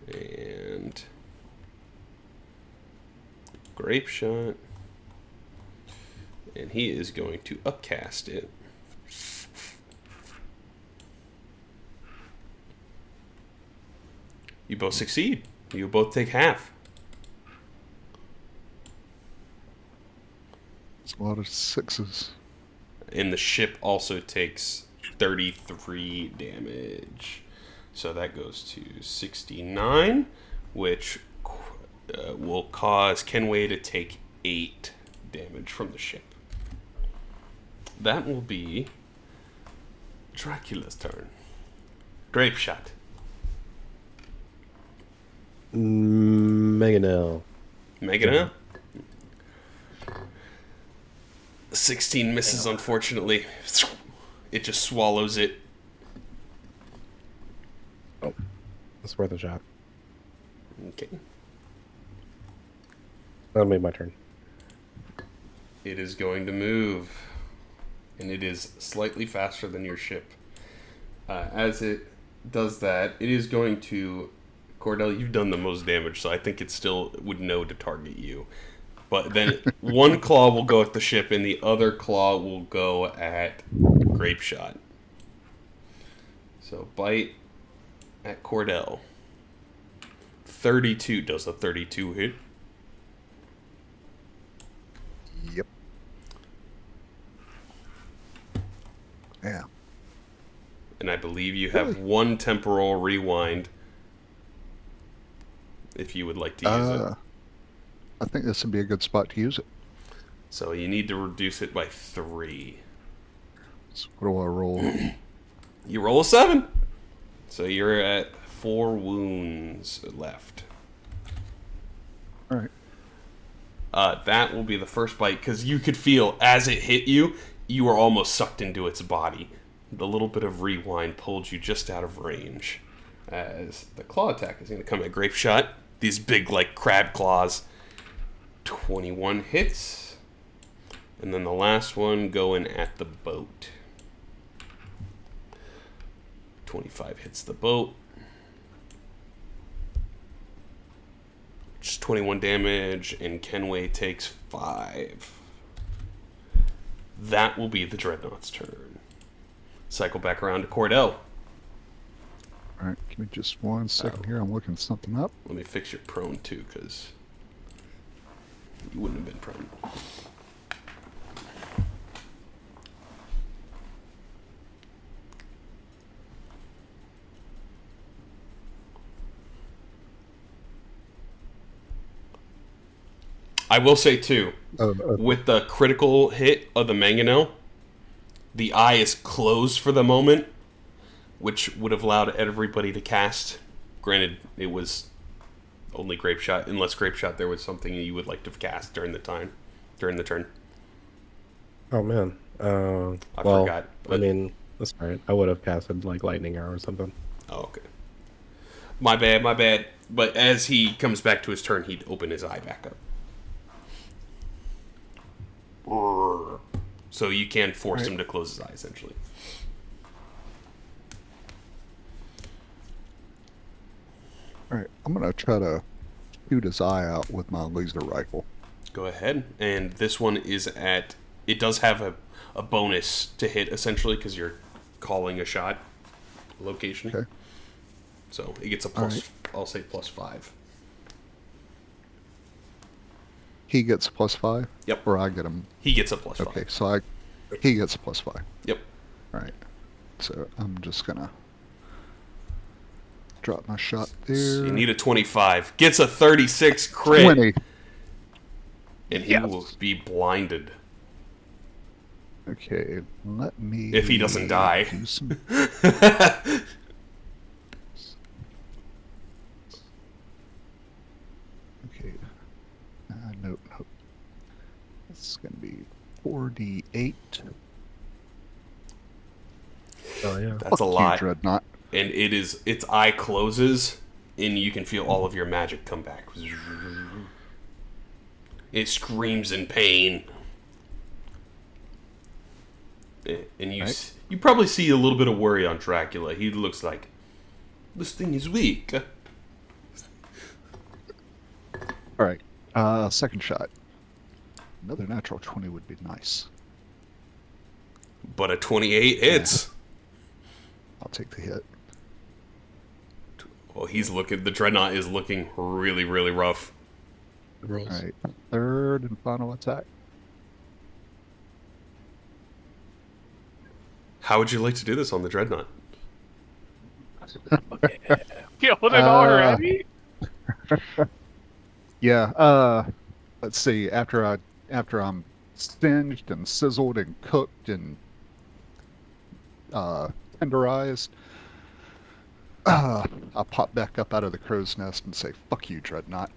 Speaker 1: And Grape Shot. And he is going to upcast it. You both succeed. You both take half.
Speaker 3: It's a lot of sixes.
Speaker 1: And the ship also takes 33 damage. So that goes to 69, which will cause Kenway to take 8 damage from the ship. That will be Dracula's turn. Grape Shot.
Speaker 6: Mangonel.
Speaker 1: Megan, 16 misses, unfortunately. It just swallows it.
Speaker 6: That's worth a shot.
Speaker 1: Okay.
Speaker 6: That'll be my turn.
Speaker 1: It is going to move. And it is slightly faster than your ship. As it does that, it is going to... Cordell, you've done the most damage, so I think it still would know to target you. But then one claw will go at the ship, and the other claw will go at Grape Shot. So bite at Cordell. 32. Does a 32 hit?
Speaker 3: Yeah.
Speaker 1: And I believe you have
Speaker 3: Really?
Speaker 1: one temporal rewind if you would like to use it.
Speaker 3: I think this would be a good spot to use it.
Speaker 1: So you need to reduce it by 3.
Speaker 3: So what do I roll?
Speaker 1: You roll a 7. So you're at 4 wounds left.
Speaker 3: All right.
Speaker 1: That will be the first bite, because you could feel as it hit you, you were almost sucked into its body. The little bit of rewind pulled you just out of range. As the claw attack is going to come at Grape Shot. These big, like, crab claws. 21 hits. And then the last one going at the boat. 25 hits the boat. Just 21 damage, and Kenway takes 5. That will be the Dreadnaught's turn. Cycle back around to Cordell.
Speaker 3: All right. Give me just 1 second here. I'm looking something up.
Speaker 1: Let me fix your prone too, because you wouldn't have been prone. I will say too, with the critical hit of the Mangonel, the eye is closed for the moment, which would have allowed everybody to cast. Granted, it was only Grape Shot, unless Grape Shot there was something you would like to cast during the turn.
Speaker 6: Oh man.
Speaker 1: I forgot.
Speaker 6: I mean, that's alright. I would have casted like lightning arrow or something.
Speaker 1: Oh, okay. My bad. But as he comes back to his turn, he'd open his eye back up. So you can force him to close his eye, essentially.
Speaker 3: All right. I'm going to try to shoot his eye out with my laser rifle.
Speaker 1: Go ahead. And this one is at... It does have a bonus to hit, essentially, because you're calling a shot location.
Speaker 3: Okay.
Speaker 1: So it gets a plus...
Speaker 3: Right.
Speaker 1: I'll say +5.
Speaker 3: He gets +5?
Speaker 1: Yep.
Speaker 3: Or I get him?
Speaker 1: He gets a +5.
Speaker 3: Okay, so he gets a +5.
Speaker 1: Yep.
Speaker 3: All right. So I'm just going to drop my shot there.
Speaker 1: So you need a 25. Gets a 36 crit.
Speaker 3: 20.
Speaker 1: And he will be blinded.
Speaker 3: Okay, let me...
Speaker 1: If he doesn't die.
Speaker 3: do some- Okay. Nope. It's going to be 4d8.
Speaker 6: Oh yeah.
Speaker 1: That's a
Speaker 3: Fuck you,
Speaker 1: lot.
Speaker 3: Dreadnought.
Speaker 1: And its eye closes, and you can feel all of your magic come back. It screams in pain. And you probably see a little bit of worry on Dracula. He looks like, this thing is weak.
Speaker 3: All right. Second shot. Another natural 20 would be nice.
Speaker 1: But a 28 hits.
Speaker 3: I'll take the hit.
Speaker 1: Well, the Dreadnought is looking really, really rough.
Speaker 3: All right. Third and final attack.
Speaker 1: How would you like to do this on the Dreadnought?
Speaker 2: Killed it already?
Speaker 3: Yeah. Let's see. After I'm singed and sizzled and cooked and tenderized, I pop back up out of the crow's nest and say, "Fuck you, Dreadnought."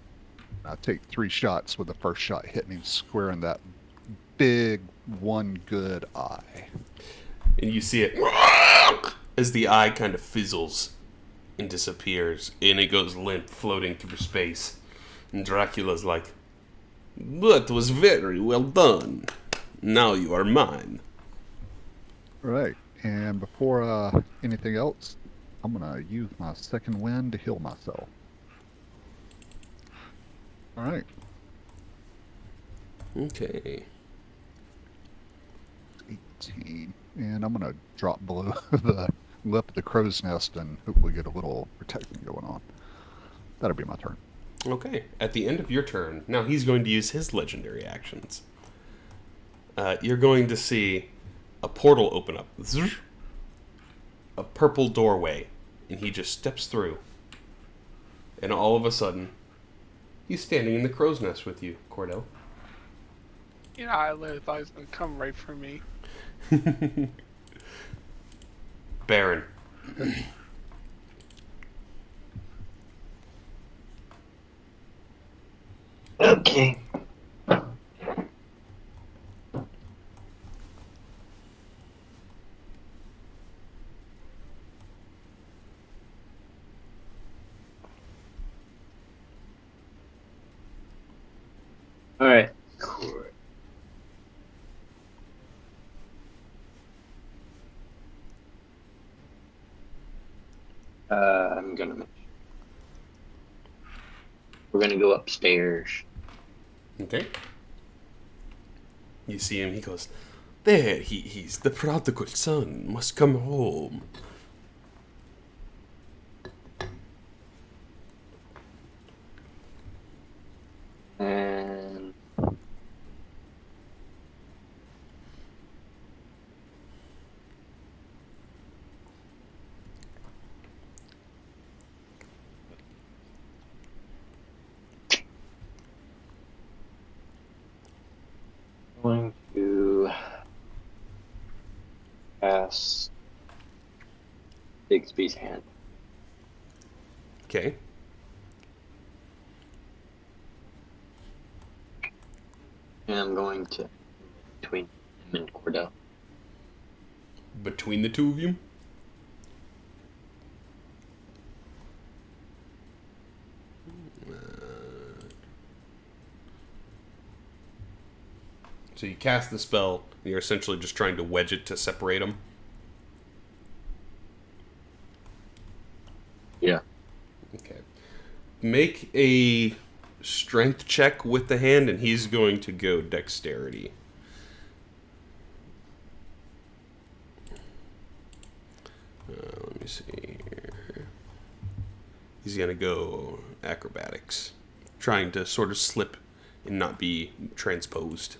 Speaker 3: I take 3 shots, with the first shot hitting him square in that big one good eye.
Speaker 1: And you see it as the eye kind of fizzles and disappears, and it goes limp, floating through space. And Dracula's like, "That was very well done. Now you are mine."
Speaker 3: Right. And before anything else, I'm going to use my second wind to heal myself. All right.
Speaker 1: Okay.
Speaker 3: 18. And I'm going to drop below the lip of the crow's nest and hopefully get a little protection going on. That'll be my turn.
Speaker 1: Okay. At the end of your turn, now he's going to use his legendary actions. You're going to see a portal open up. A purple doorway. And he just steps through. And all of a sudden, he's standing in the crow's nest with you, Cordell.
Speaker 2: Yeah, I literally thought he was gonna come right for me.
Speaker 1: Baron.
Speaker 4: Okay. All right. I'm gonna. We're gonna go upstairs.
Speaker 1: Okay. You see him, he goes, there, he's the prodigal son, must come home.
Speaker 4: And going to pass Bixby's hand.
Speaker 1: Okay.
Speaker 4: And I'm going to between him and Cordell.
Speaker 1: Between the two of you? So you cast the spell, and you're essentially just trying to wedge it to separate them?
Speaker 4: Yeah.
Speaker 1: Okay. Make a strength check with the hand, and he's going to go dexterity. Let me see here. He's going to go acrobatics, trying to sort of slip and not be transposed.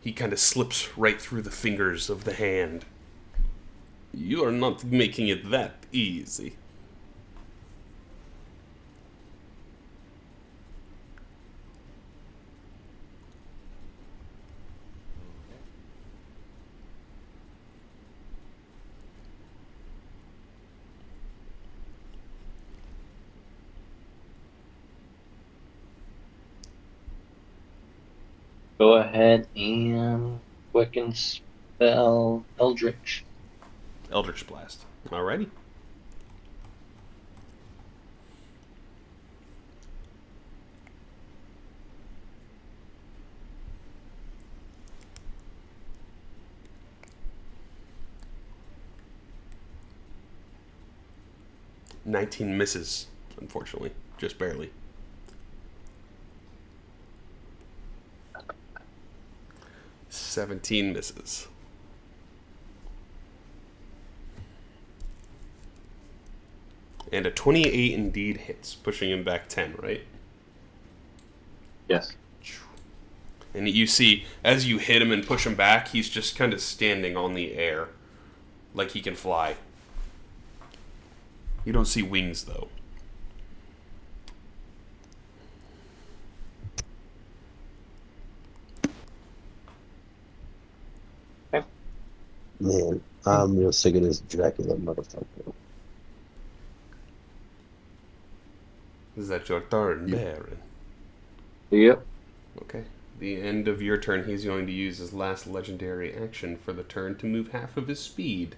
Speaker 1: He kind of slips right through the fingers of the hand. You are not making it that easy.
Speaker 4: Go ahead and quicken spell Eldritch.
Speaker 1: Eldritch Blast. Alrighty. "19 misses, unfortunately. Just barely. "17 misses. And a 28 indeed hits, pushing him back 10, right?
Speaker 4: Yes.
Speaker 1: And you see, as you hit him and push him back, he's just kind of standing on the air, like he can fly. You don't see wings, though.
Speaker 5: Man, I'm real sick of this Dracula motherfucker.
Speaker 1: Is that your turn, Baron?
Speaker 4: Yep.
Speaker 1: Okay. The end of your turn, he's going to use his last legendary action for the turn to move half of his speed.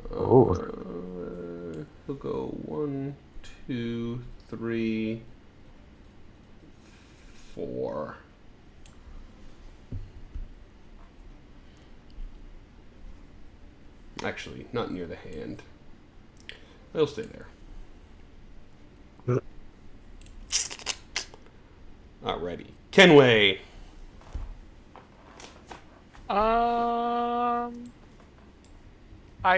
Speaker 1: He'll go 1, 2, 3, 4. Actually, not near the hand. They'll stay there. Alrighty. Kenway!
Speaker 2: I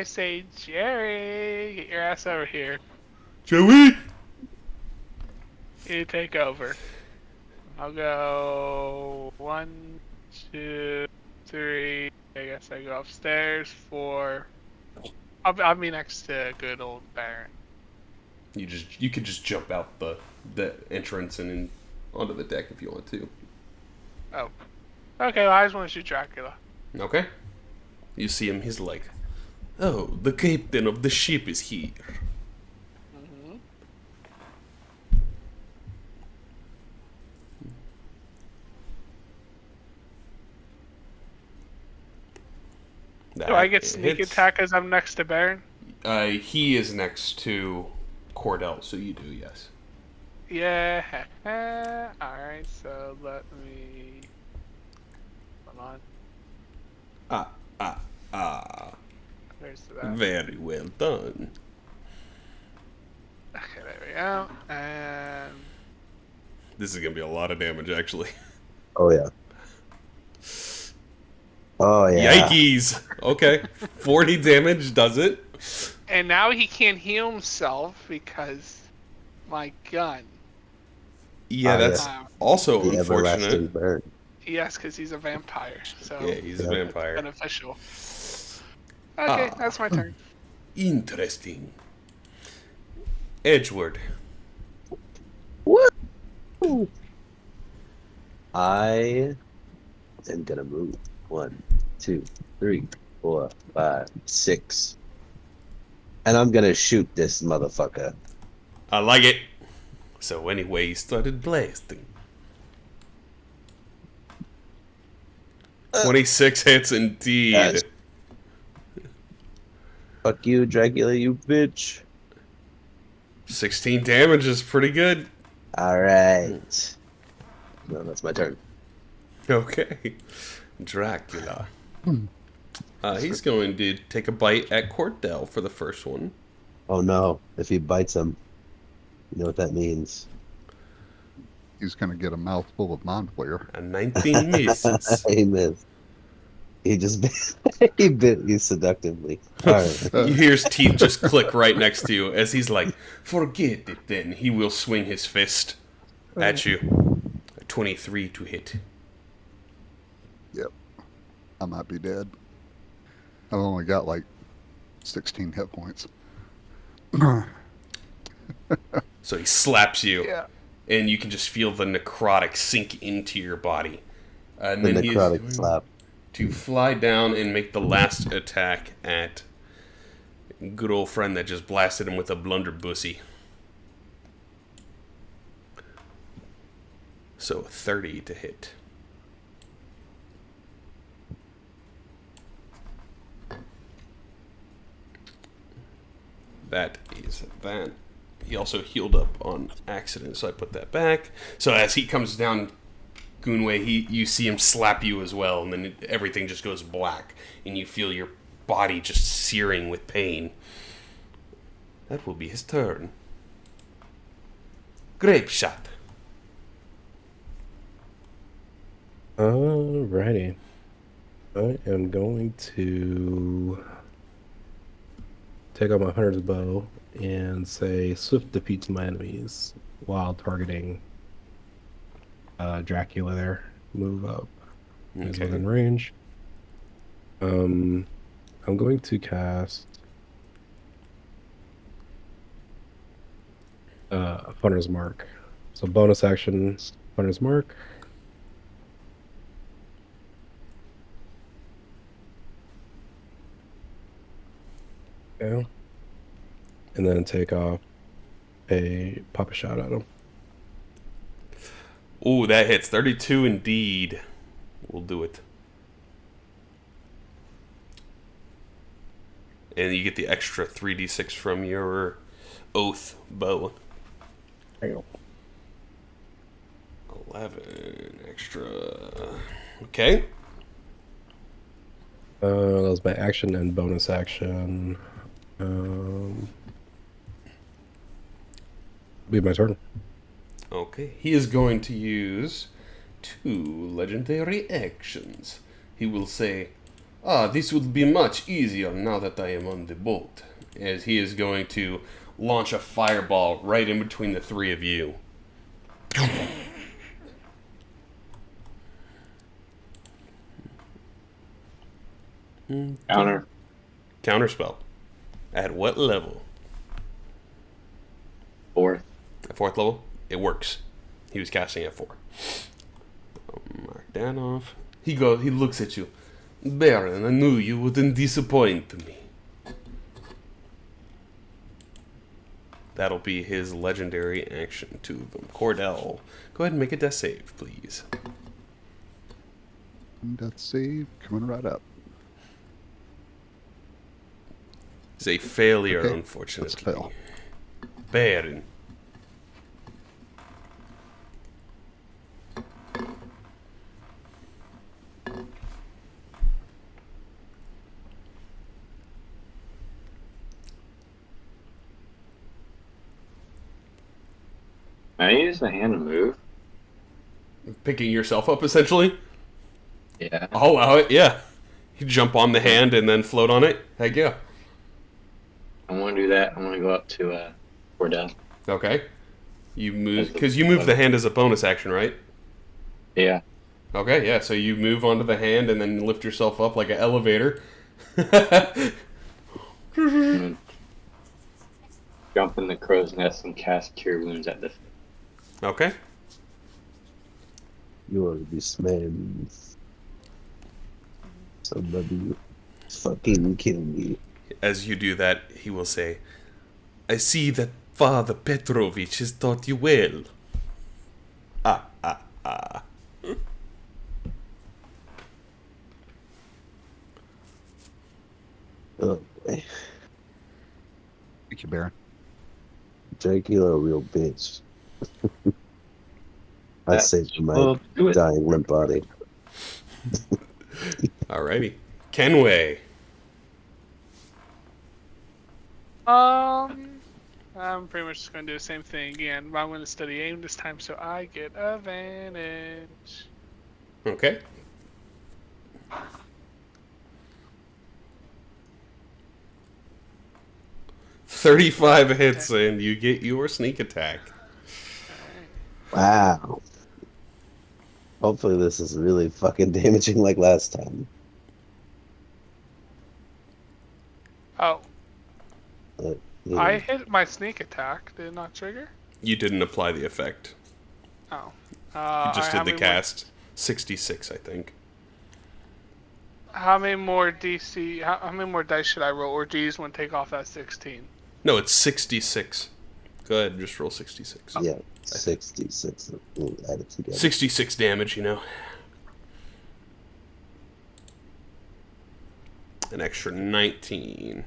Speaker 2: say, Jerry, get your ass over here.
Speaker 1: Joey!
Speaker 2: You take over. I'll go 1, 2, 3. I guess I go upstairs for. I'll be next to good old Baron.
Speaker 1: You could just jump out the entrance and onto the deck if you want to.
Speaker 2: Oh. Okay, well, I just want to shoot Dracula.
Speaker 1: Okay. You see him. He's like, "Oh, the captain of the ship is here."
Speaker 2: Mm-hmm. Do I get sneak attack as I'm next to Baron?
Speaker 1: He is next to Cordell, so you do, yes.
Speaker 2: Yeah. Alright, so let me. Hold on. Where's that?
Speaker 1: Very well done.
Speaker 2: Okay, there we go. And.
Speaker 1: This is gonna be a lot of damage, actually.
Speaker 5: Oh yeah. Oh yeah.
Speaker 1: Yikes! Okay, 40 damage does it.
Speaker 2: And now he can't heal himself because my gun.
Speaker 1: Yeah, that's
Speaker 2: yeah.
Speaker 1: also
Speaker 5: The everlasting
Speaker 1: unfortunate.
Speaker 5: burn.
Speaker 2: Yes, because he's a vampire. So
Speaker 1: Yeah, he's a vampire.
Speaker 2: beneficial. Okay, that's my turn.
Speaker 1: Interesting. Edgewood.
Speaker 5: What? I am gonna move 1, 2, 3, 4, 5, 6, and I'm gonna shoot this motherfucker.
Speaker 1: I like it. So anyway, he started blasting. 26 hits indeed.
Speaker 5: Yes. Fuck you, Dracula, you bitch.
Speaker 1: 16 damage is pretty good.
Speaker 5: All right. No, that's my turn.
Speaker 1: Okay. Dracula. He's going to take a bite at Cordell for the first one.
Speaker 5: Oh no! If he bites him, you know what that means.
Speaker 3: He's going to get a mouthful of Mind Flayer.
Speaker 1: A 19 misses.
Speaker 5: He missed. He just he bit you seductively. All right.
Speaker 1: You hear his teeth just click right next to you as he's like, "Forget it then." He will swing his fist at you. 23 to hit.
Speaker 3: Yep. I might be dead. I've only got like 16 hit points.
Speaker 1: So he slaps you,
Speaker 2: Yeah.
Speaker 1: and you can just feel the necrotic sink into your body. And
Speaker 5: The
Speaker 1: then he's
Speaker 5: necrotic
Speaker 1: going
Speaker 5: slap.
Speaker 1: to fly down and make the last attack at good old friend that just blasted him with a blunderbussy. So 30 to hit. That is that. He also healed up on accident, so I put that back. So as he comes down Goonway, you see him slap you as well, and then everything just goes black, and you feel your body just searing with pain. That will be his turn. Grape shot.
Speaker 6: Alrighty. I am going to take out my hunter's bow and say swift defeats my enemies while targeting Dracula there. Move up. He's
Speaker 1: Okay.
Speaker 6: within range. I'm going to cast Hunter's Mark. So bonus action, Hunter's Mark. Okay. And then take off pop a shot at him.
Speaker 1: Ooh, that hits. 32 indeed. We'll do it. And you get the extra 3d6 from your oath bow.
Speaker 6: There you go.
Speaker 1: 11 extra. Okay.
Speaker 6: That was my action and bonus action. Be my turn.
Speaker 1: Okay. He is going to use 2 legendary actions. He will say, this will be much easier now that I am on the boat. As he is going to launch a fireball right in between the 3 of you.
Speaker 4: Counter.
Speaker 1: Counterspell. At what level?
Speaker 4: 4th.
Speaker 1: At 4th level? It works. He was casting at 4. I'll mark that off. He looks at you. Baron, I knew you wouldn't disappoint me. That'll be his legendary action to them. Cordell, go ahead and make a death save, please.
Speaker 3: Death save coming right up.
Speaker 1: It's a failure,
Speaker 3: Okay,
Speaker 1: unfortunately.
Speaker 3: let's fail.
Speaker 1: Baron.
Speaker 4: Can I use the hand to move?
Speaker 1: Picking yourself up, essentially?
Speaker 4: Yeah.
Speaker 1: I'll allow it, yeah. You jump on the hand and then float on it? Heck yeah.
Speaker 4: I want to do that. I want to go up to Cordell.
Speaker 1: Okay. You move, because you move the hand as a bonus action, right?
Speaker 4: Yeah.
Speaker 1: Okay, yeah, so you move onto the hand and then lift yourself up like an elevator.
Speaker 4: And jump in the crow's nest and cast Cure Wounds at the...
Speaker 1: Okay.
Speaker 5: You are this man. Somebody fucking kill me.
Speaker 1: As you do that, he will say, I see that Father Petrovich has taught you well. Ah, ah, ah.
Speaker 5: Oh boy.
Speaker 3: Thank you, Baron.
Speaker 5: Dracula, a real bitch. I
Speaker 4: That's
Speaker 5: saved my
Speaker 4: well, do it.
Speaker 5: dying limp body.
Speaker 1: Alrighty. Kenway.
Speaker 2: I'm pretty much just gonna do the same thing again, but I'm gonna study aim this time so I get advantage.
Speaker 1: Okay. $35 hits and you get your sneak attack.
Speaker 5: Wow. Hopefully this is really fucking damaging like last time.
Speaker 2: Oh,
Speaker 5: But, you
Speaker 2: I
Speaker 5: know,
Speaker 2: hit my sneak attack. Did it not trigger?
Speaker 1: You didn't apply the effect.
Speaker 2: Oh.
Speaker 1: You just
Speaker 2: how
Speaker 1: did the
Speaker 2: many
Speaker 1: cast. 66, I think.
Speaker 2: How many more DC? How many more dice should I roll, or do you just want to take off that 16?
Speaker 1: No, it's 66. Go ahead, just roll 66.
Speaker 5: yeah, 66. We'll add it together.
Speaker 1: 66 damage, you know. An extra 19.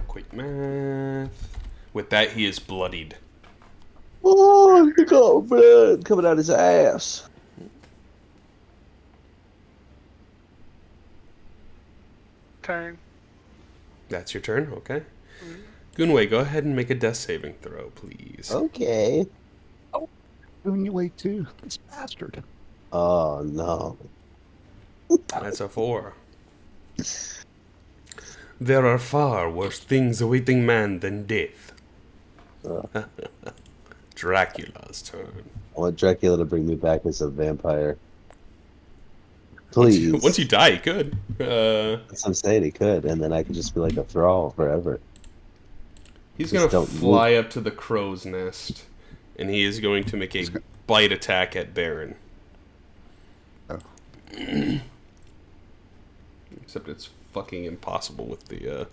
Speaker 1: Quick math. With that, he is bloodied.
Speaker 5: Oh, he got blood coming out his ass.
Speaker 2: Turn.
Speaker 1: That's your turn, okay. Gunway, go ahead and make a death saving throw, please.
Speaker 5: Okay.
Speaker 3: Doing you way too, this bastard.
Speaker 5: Oh no.
Speaker 1: That's a 4. There are far worse things awaiting man than death. Dracula's turn.
Speaker 5: I want Dracula to bring me back as a vampire. Please.
Speaker 1: Once you die, you could.
Speaker 5: That's what I'm saying, he could, and then I could just be like a thrall forever.
Speaker 1: He's
Speaker 5: Just
Speaker 1: going to
Speaker 5: don't
Speaker 1: fly up to the crow's nest, and he is going to make a bite attack at Baron.
Speaker 3: Oh.
Speaker 1: Except it's fucking impossible with the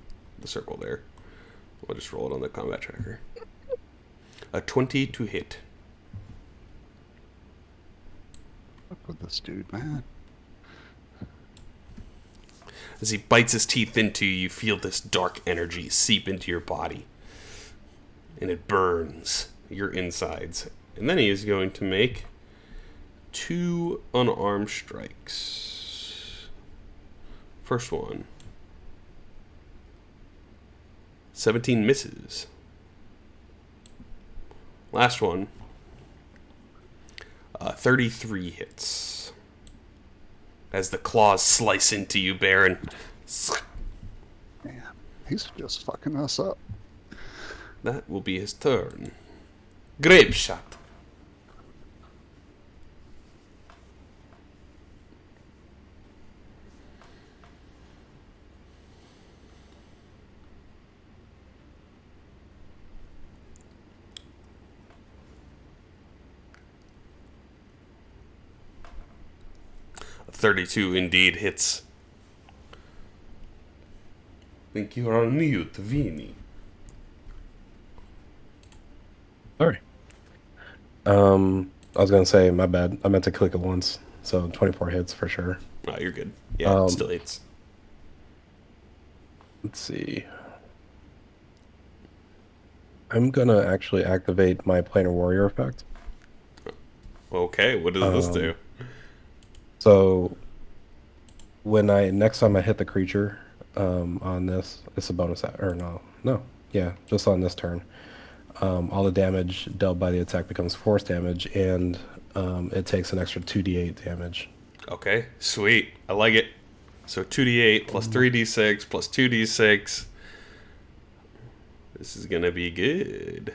Speaker 1: circle there. I'll just roll it on the combat tracker. A 20 to hit.
Speaker 3: Fuck with this dude, man.
Speaker 1: As he bites his teeth into you, you feel this dark energy seep into your body. And it burns your insides. And then he is going to make 2 unarmed strikes. First one. 17 misses. Last one. 33 hits. As the claws slice into you, Baron.
Speaker 3: Man, he's just fucking us up.
Speaker 1: That will be his turn. Grape shot. 32 indeed hits. Think you're on mute, Vini.
Speaker 6: Sorry. I was gonna say, my bad. I meant to click it once. So 24 hits for sure.
Speaker 1: Oh, you're good. Yeah, it still hits.
Speaker 6: Let's see. I'm gonna actually activate my Planar Warrior effect.
Speaker 1: Okay, what does this do?
Speaker 6: So next time I hit the creature on this, it's a bonus just on this turn. All the damage dealt by the attack becomes force damage, and it takes an extra 2d8 damage.
Speaker 1: Okay, sweet. I like it. So 2d8 plus 3d6 plus 2d6. This is gonna be good.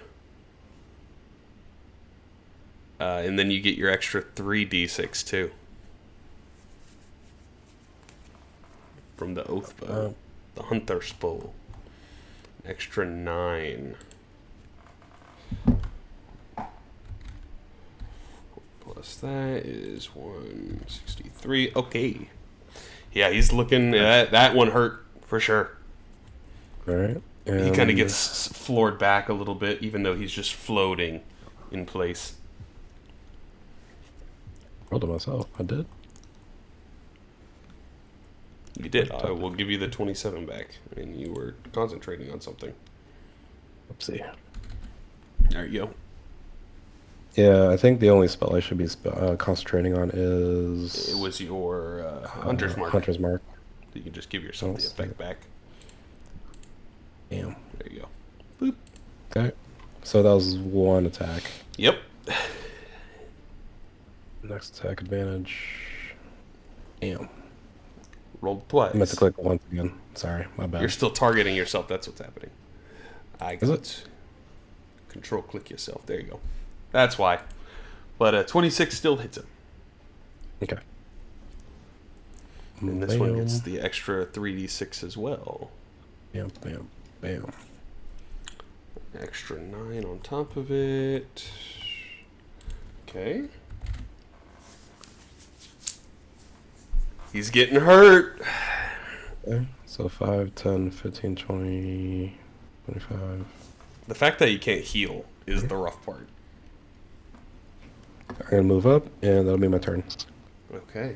Speaker 1: And then you get your extra 3d6 too. From the Oath Bow. The Hunter's Bow. Extra 9. Plus that is 163. Okay. Yeah, he's looking at that one hurt for sure.
Speaker 6: Alright.
Speaker 1: He kind of gets floored back a little bit, even though he's just floating in place.
Speaker 6: Rolled it myself. I did.
Speaker 1: You did. I will give you the 27 back. And you were concentrating on something.
Speaker 6: Oopsie.
Speaker 1: There you go.
Speaker 6: Yeah, I think the only spell I should be concentrating on is...
Speaker 1: It was your Hunter's Mark.
Speaker 6: Hunter's Mark.
Speaker 1: You can just give yourself the effect back.
Speaker 6: Damn.
Speaker 1: There you go. Boop.
Speaker 6: Okay. So that was one attack.
Speaker 1: Yep.
Speaker 6: Next attack advantage. Damn.
Speaker 1: Rolled twice.
Speaker 6: I meant to click once again. Sorry, my bad.
Speaker 1: You're still targeting yourself. That's what's happening. I got
Speaker 6: Is
Speaker 1: it. Control click yourself. There you go. That's why. But 26 still hits him.
Speaker 6: Okay.
Speaker 1: And this one gets the extra 3d6 as well.
Speaker 6: Bam, bam, bam.
Speaker 1: Extra 9 on top of it. Okay. He's getting hurt.
Speaker 6: Okay. So 5, 10, 15, 20, 25.
Speaker 1: The fact that you can't heal is the rough part.
Speaker 6: I'm going to move up, and that'll be my turn.
Speaker 1: Okay.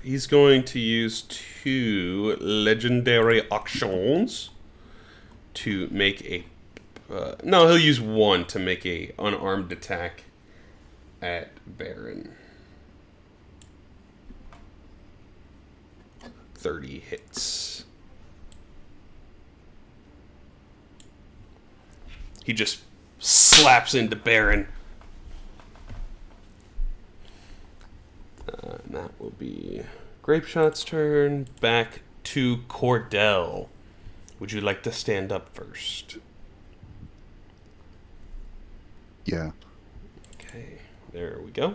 Speaker 1: He's going to use 2 legendary actions to make a... no, he'll use 1 to make a unarmed attack at Baron. 30 hits. He just slaps into Baron. And that will be Grapeshot's turn. Back to Cordell. Would you like to stand up first?
Speaker 3: Yeah.
Speaker 1: Okay, there we go.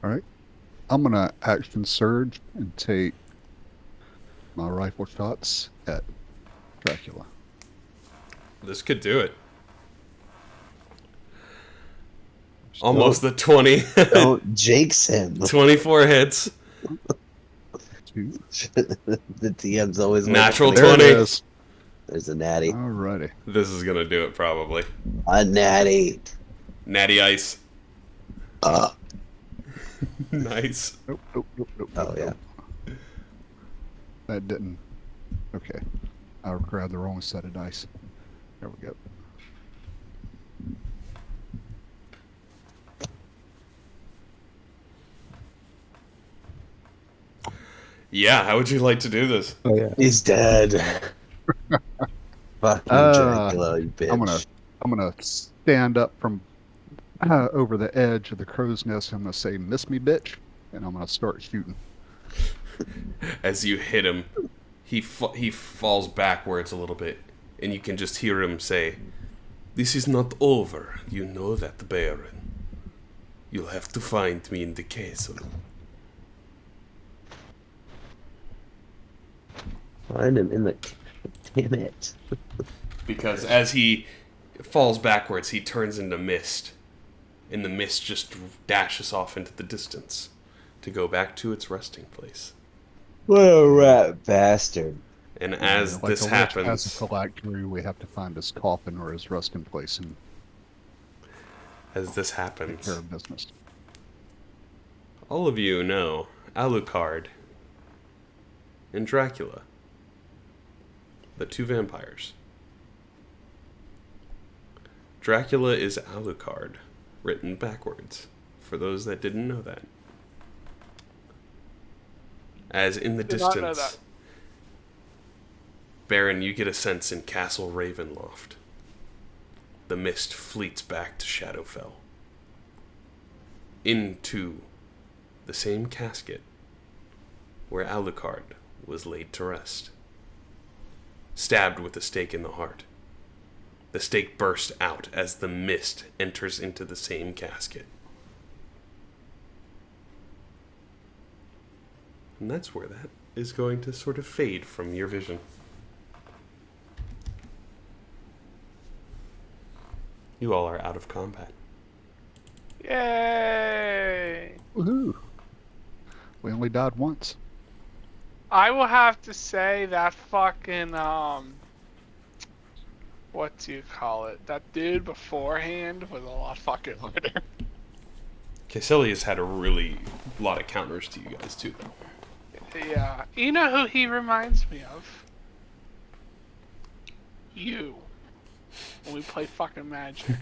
Speaker 3: All right. I'm going to action surge and take my rifle shots at Dracula.
Speaker 1: This could do it. Almost the 20.
Speaker 5: Don't jinx him.
Speaker 1: 24 hits.
Speaker 3: 2.
Speaker 5: The TM's always
Speaker 1: Natural
Speaker 5: waiting.
Speaker 3: There
Speaker 1: 20.
Speaker 3: it is.
Speaker 5: There's a natty.
Speaker 3: Alrighty.
Speaker 1: This is going to do it probably.
Speaker 5: A natty.
Speaker 1: Natty Ice.
Speaker 5: Uh,
Speaker 1: Nice.
Speaker 3: Nope, nope, nope, nope.
Speaker 5: Oh,
Speaker 3: nope,
Speaker 5: yeah.
Speaker 3: nope. That didn't. Okay. I grabbed the wrong set of dice. There we go.
Speaker 1: Yeah, how would you like to do this?
Speaker 6: Oh, yeah.
Speaker 5: he's dead. Fucking Dracula, you bitch.
Speaker 3: I'm gonna stand up from over the edge of the crow's nest. I'm gonna say, "Miss me, bitch," and I'm gonna start shooting.
Speaker 1: As you hit him, he falls backwards a little bit, and you can just hear him say, "This is not over. You know that, Baron. You'll have to find me in the castle."
Speaker 5: Find him in the... Damn it.
Speaker 1: Because as he falls backwards. He turns into mist, and the mist just dashes off into the distance to go back to its resting place.
Speaker 5: What a rat bastard.
Speaker 1: And as
Speaker 3: Like
Speaker 1: this
Speaker 3: a witch has
Speaker 1: happens,
Speaker 3: a phylactery, we have to find his coffin or his resting place and take care of business.
Speaker 1: all of you know Alucard and Dracula, the two vampires. Dracula is Alucard, written backwards, for those that didn't know that. As in the
Speaker 2: Did not know
Speaker 1: distance,
Speaker 2: that.
Speaker 1: Baron, you get a sense in Castle Ravenloft. The mist fleets back to Shadowfell. Into the same casket where Alucard was laid to rest. Stabbed with a stake in the heart. The stake burst out as the mist enters into the same casket. And that's where that is going to sort of fade from your vision. You all are out of combat.
Speaker 2: Yay!
Speaker 3: Woohoo! We only died once.
Speaker 2: I will have to say that fucking what do you call it? That dude beforehand was a lot fucking harder.
Speaker 1: Caecilius had a really lot of counters to you guys too, though.
Speaker 2: Yeah. You know who he reminds me of? You. When we play fucking Magic.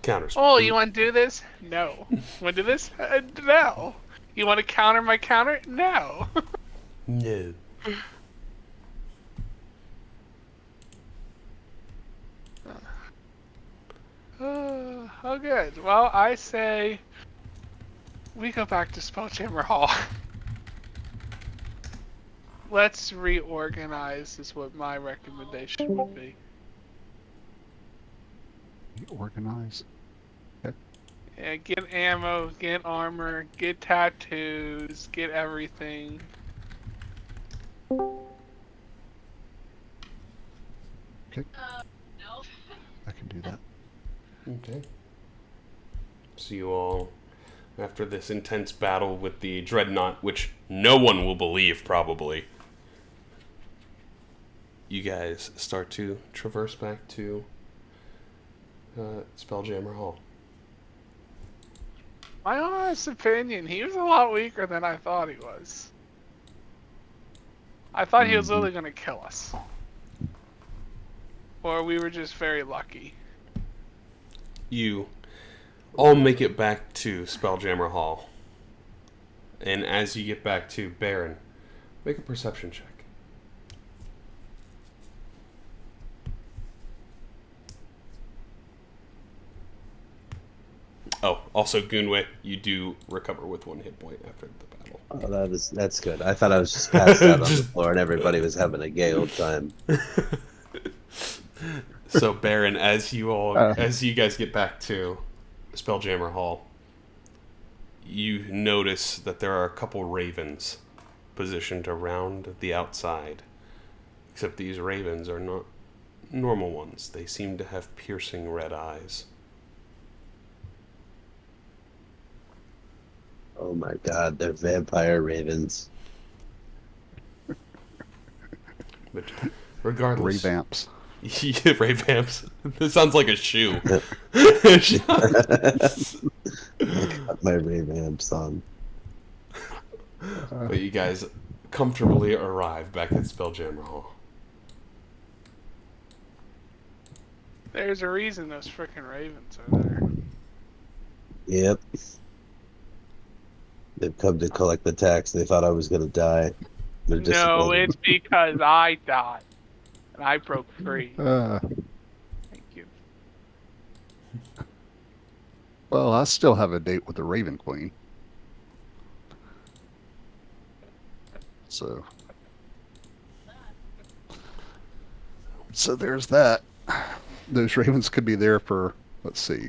Speaker 1: Counters.
Speaker 2: Oh, you want to do this? No. Want to do this? No. You want to counter my counter? No.
Speaker 1: No.
Speaker 2: Oh, good. Well, I say we go back to Spelljammer Hall. Let's reorganize is what my recommendation would be.
Speaker 3: Organize.
Speaker 2: Yeah, get ammo, get armor, get tattoos, get everything.
Speaker 3: Okay. I can do that.
Speaker 1: Okay. So you all, after this intense battle with the Dreadnought, which no one will believe probably, you guys start to traverse back to Spelljammer Hall.
Speaker 2: My honest opinion, he was a lot weaker than I thought he was. I thought he was literally going to kill us. Or we were just very lucky.
Speaker 1: You all make it back to Spelljammer Hall. And as you get back to Baron, make a perception check. Oh, also Gunwe, you do recover with 1 hit point after the battle.
Speaker 5: Oh, that's good. I thought I was just passed out on the floor and everybody was having a gay old time.
Speaker 1: So Baron, as you guys get back to Spelljammer Hall, you notice that there are a couple ravens positioned around the outside. Except these ravens are not normal ones. They seem to have piercing red eyes.
Speaker 5: Oh my god, they're vampire ravens.
Speaker 1: But regardless...
Speaker 3: Revamps.
Speaker 1: Yeah, Ray-Vamps. This sounds like a shoe.
Speaker 5: I got my revamps on.
Speaker 1: But you guys comfortably arrive back at Spelljammer Hall.
Speaker 2: There's a reason those frickin' ravens are there.
Speaker 5: Yep. They've come to collect the tax. They thought I was gonna die. They're
Speaker 2: No,
Speaker 5: disappointed.
Speaker 2: it's because I died. And I broke free. Thank you.
Speaker 3: Well, I still have a date with the Raven Queen. So there's that. Those ravens could be there for, let's see.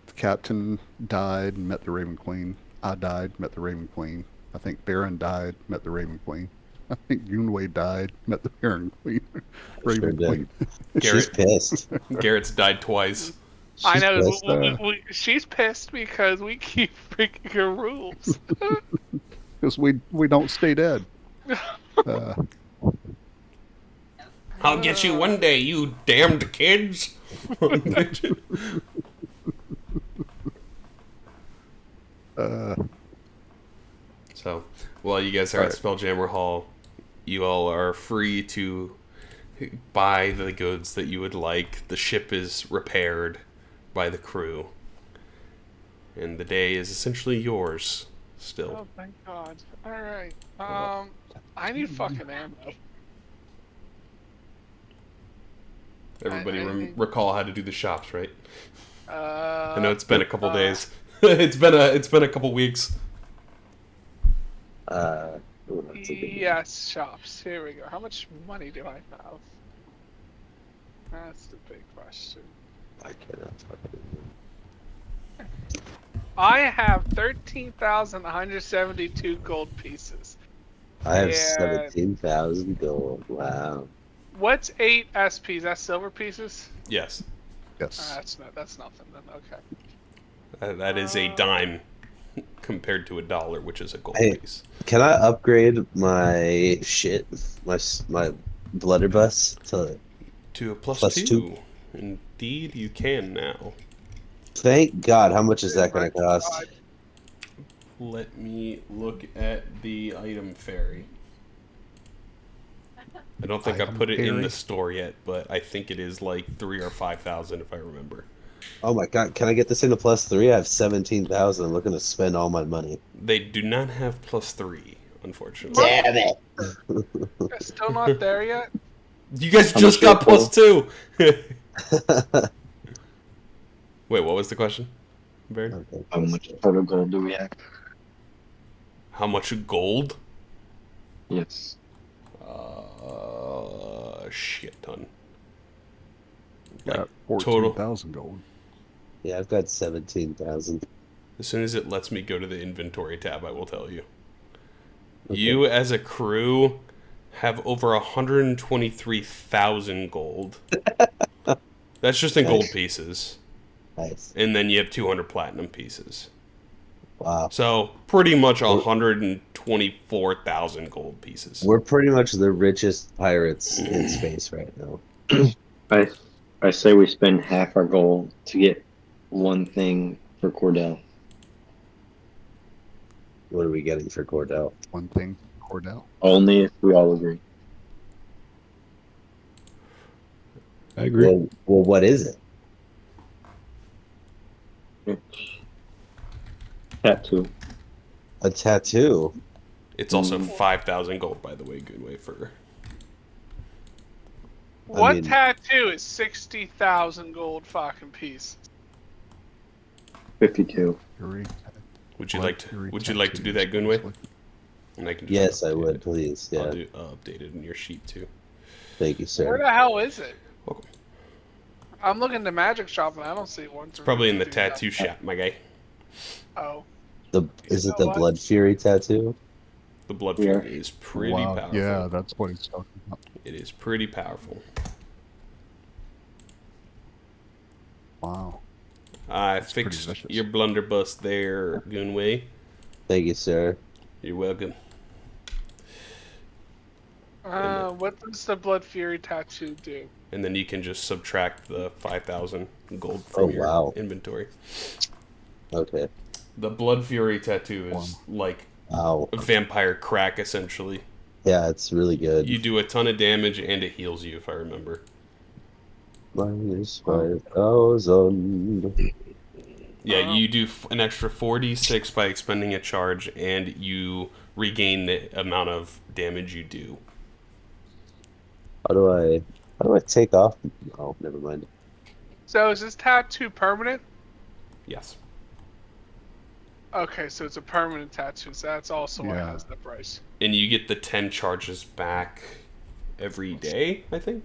Speaker 3: The captain died and met the Raven Queen. I died, met the Raven Queen. I think Baron died, met the Raven Queen. I think Gunway died, met the Baron Queen,
Speaker 5: Sure
Speaker 3: Raven
Speaker 5: did.
Speaker 3: Queen.
Speaker 5: She's
Speaker 1: Garrett
Speaker 5: pissed.
Speaker 1: Garrett's died twice.
Speaker 2: I
Speaker 5: She's
Speaker 2: know.
Speaker 5: pissed.
Speaker 2: She's pissed because we keep breaking her rules.
Speaker 3: Because we don't stay dead. Uh,
Speaker 1: I'll get you one day, you damned kids. So, while you guys are at Spelljammer Hall, you all are free to buy the goods that you would like. The ship is repaired by the crew. And the day is essentially yours still.
Speaker 2: Oh, thank God. Alright. I need fucking ammo.
Speaker 1: Everybody
Speaker 2: I-
Speaker 1: recall how to do the shops, right?
Speaker 2: I
Speaker 1: I know it's been a couple days. it's been a couple weeks.
Speaker 5: Ooh, that's a good one.
Speaker 2: Yes, shops. Here we go. How much money do I have? That's the big question.
Speaker 5: I cannot fucking.
Speaker 2: I have 13,172 gold pieces.
Speaker 5: I have
Speaker 2: Yeah.
Speaker 5: 17,000 gold. Wow.
Speaker 2: What's 8 SPs? That's silver pieces?
Speaker 1: Yes.
Speaker 3: yes.
Speaker 2: That's nothing then. Okay.
Speaker 1: That is a dime compared to $1, which is a gold
Speaker 5: Hey.
Speaker 1: piece.
Speaker 5: Can I upgrade my shit, my blunderbuss to?
Speaker 1: To a plus
Speaker 5: Plus
Speaker 1: 2.
Speaker 5: two.
Speaker 1: Indeed, you can now.
Speaker 5: Thank God. How much is that going to cost?
Speaker 2: God.
Speaker 1: Let me look at the item fairy. I don't think I
Speaker 3: Item
Speaker 1: put it in
Speaker 3: fairy?
Speaker 1: the store yet, but I think it is like 3,000 or 5,000 if I remember.
Speaker 5: Oh my God! Can I get this into plus 3? I have 17,000. I'm looking to spend all my money.
Speaker 1: They do not have plus 3, unfortunately.
Speaker 5: Damn it!
Speaker 2: It's still not there yet?
Speaker 1: You guys
Speaker 4: How
Speaker 1: just
Speaker 4: much
Speaker 1: got plus 2!
Speaker 5: Okay.
Speaker 1: Wait, what was the question, Baron?
Speaker 4: How much total gold do we have?
Speaker 1: How much gold?
Speaker 4: Yes.
Speaker 1: Shit ton.
Speaker 3: Got
Speaker 1: total.
Speaker 3: 14,000 gold.
Speaker 5: Yeah, I've got 17,000.
Speaker 1: As soon as it lets me go to the inventory tab, I will tell you.
Speaker 5: Okay.
Speaker 1: You, as a crew, have over 123,000 gold. That's just in gold
Speaker 5: Nice.
Speaker 1: pieces.
Speaker 5: Nice.
Speaker 1: And then you have 200 platinum pieces.
Speaker 5: Wow.
Speaker 1: So, pretty much 124,000 gold pieces.
Speaker 5: We're pretty much the richest pirates in space right now.
Speaker 4: I say we spend half our gold to get one thing for Cordell.
Speaker 5: What are we getting for Cordell?
Speaker 3: One thing, Cordell.
Speaker 4: Only if we all agree.
Speaker 6: I agree.
Speaker 5: Well, what is it?
Speaker 4: Tattoo.
Speaker 5: A tattoo.
Speaker 1: It's also 5,000 gold, by the way, good way for...
Speaker 2: What
Speaker 5: mean-
Speaker 2: tattoo is 60,000 gold fucking piece?
Speaker 4: 52.
Speaker 3: Fury,
Speaker 1: Would you
Speaker 3: Blood
Speaker 1: like to?
Speaker 3: Fury
Speaker 1: Would you like to do that,
Speaker 3: tattoos,
Speaker 1: Gunway?
Speaker 3: basically.
Speaker 1: And I can just
Speaker 5: Yes, I
Speaker 1: update
Speaker 5: would,
Speaker 1: it.
Speaker 5: please.
Speaker 1: I'll
Speaker 5: Yeah.
Speaker 1: do update it in your sheet too.
Speaker 5: Thank you,
Speaker 2: Where
Speaker 5: sir.
Speaker 2: the hell is it?
Speaker 1: Welcome.
Speaker 2: I'm looking to Magic Shop and I don't see one.
Speaker 1: It's probably in the tattoo shop, my guy.
Speaker 2: Oh.
Speaker 5: Is
Speaker 2: You
Speaker 5: it
Speaker 2: know
Speaker 5: the
Speaker 2: what?
Speaker 5: Blood Fury tattoo?
Speaker 1: The blood
Speaker 4: Yeah.
Speaker 1: fury is pretty
Speaker 3: Wow,
Speaker 1: powerful.
Speaker 3: yeah, that's what he's talking about.
Speaker 1: It is pretty powerful.
Speaker 3: Wow.
Speaker 1: I
Speaker 3: That's pretty
Speaker 1: fixed
Speaker 3: vicious.
Speaker 1: your blunderbuss there, Gunway.
Speaker 5: Thank you, sir.
Speaker 1: You're welcome.
Speaker 2: What does the Blood Fury tattoo do?
Speaker 1: And then you can just subtract the 5,000 gold
Speaker 5: Oh,
Speaker 1: from your
Speaker 5: wow.
Speaker 1: inventory.
Speaker 5: Okay.
Speaker 1: The blood fury tattoo is like
Speaker 5: Wow.
Speaker 1: a vampire crack, essentially.
Speaker 5: Yeah, it's really good.
Speaker 1: You do a ton of damage and it heals you, if I remember.
Speaker 5: Minus 5,000.
Speaker 1: Yeah, you do an extra 4d6 by expending a charge, and you regain the amount of damage you do.
Speaker 5: How do I take off? Oh, never mind.
Speaker 2: So is this tattoo permanent?
Speaker 1: Yes.
Speaker 2: Okay, so it's a permanent tattoo, so that's also why it
Speaker 3: Yeah.
Speaker 2: has the price.
Speaker 1: And you get the 10 charges back every day, I think.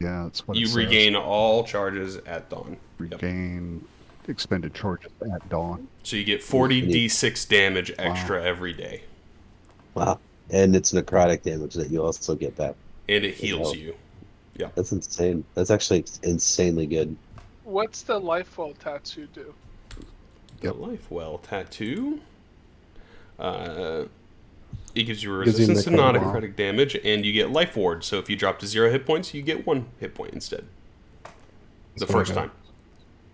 Speaker 3: Yeah, that's what it
Speaker 1: You
Speaker 3: says.
Speaker 1: regain all charges at dawn. Yep.
Speaker 3: Regain expended charges at dawn.
Speaker 1: So you get 40 d6 damage extra every day.
Speaker 5: Wow. And it's necrotic damage that you also get back.
Speaker 1: And it heals you. Yeah.
Speaker 5: That's insane. That's actually insanely good.
Speaker 2: What's the life well tattoo do?
Speaker 1: The Life Well tattoo. It gives you
Speaker 6: Gives you
Speaker 1: resistance to
Speaker 6: necrotic.
Speaker 1: non-necrotic damage, and you get Life Ward. So if you drop to 0 hit points, you get 1 hit point instead. The first time.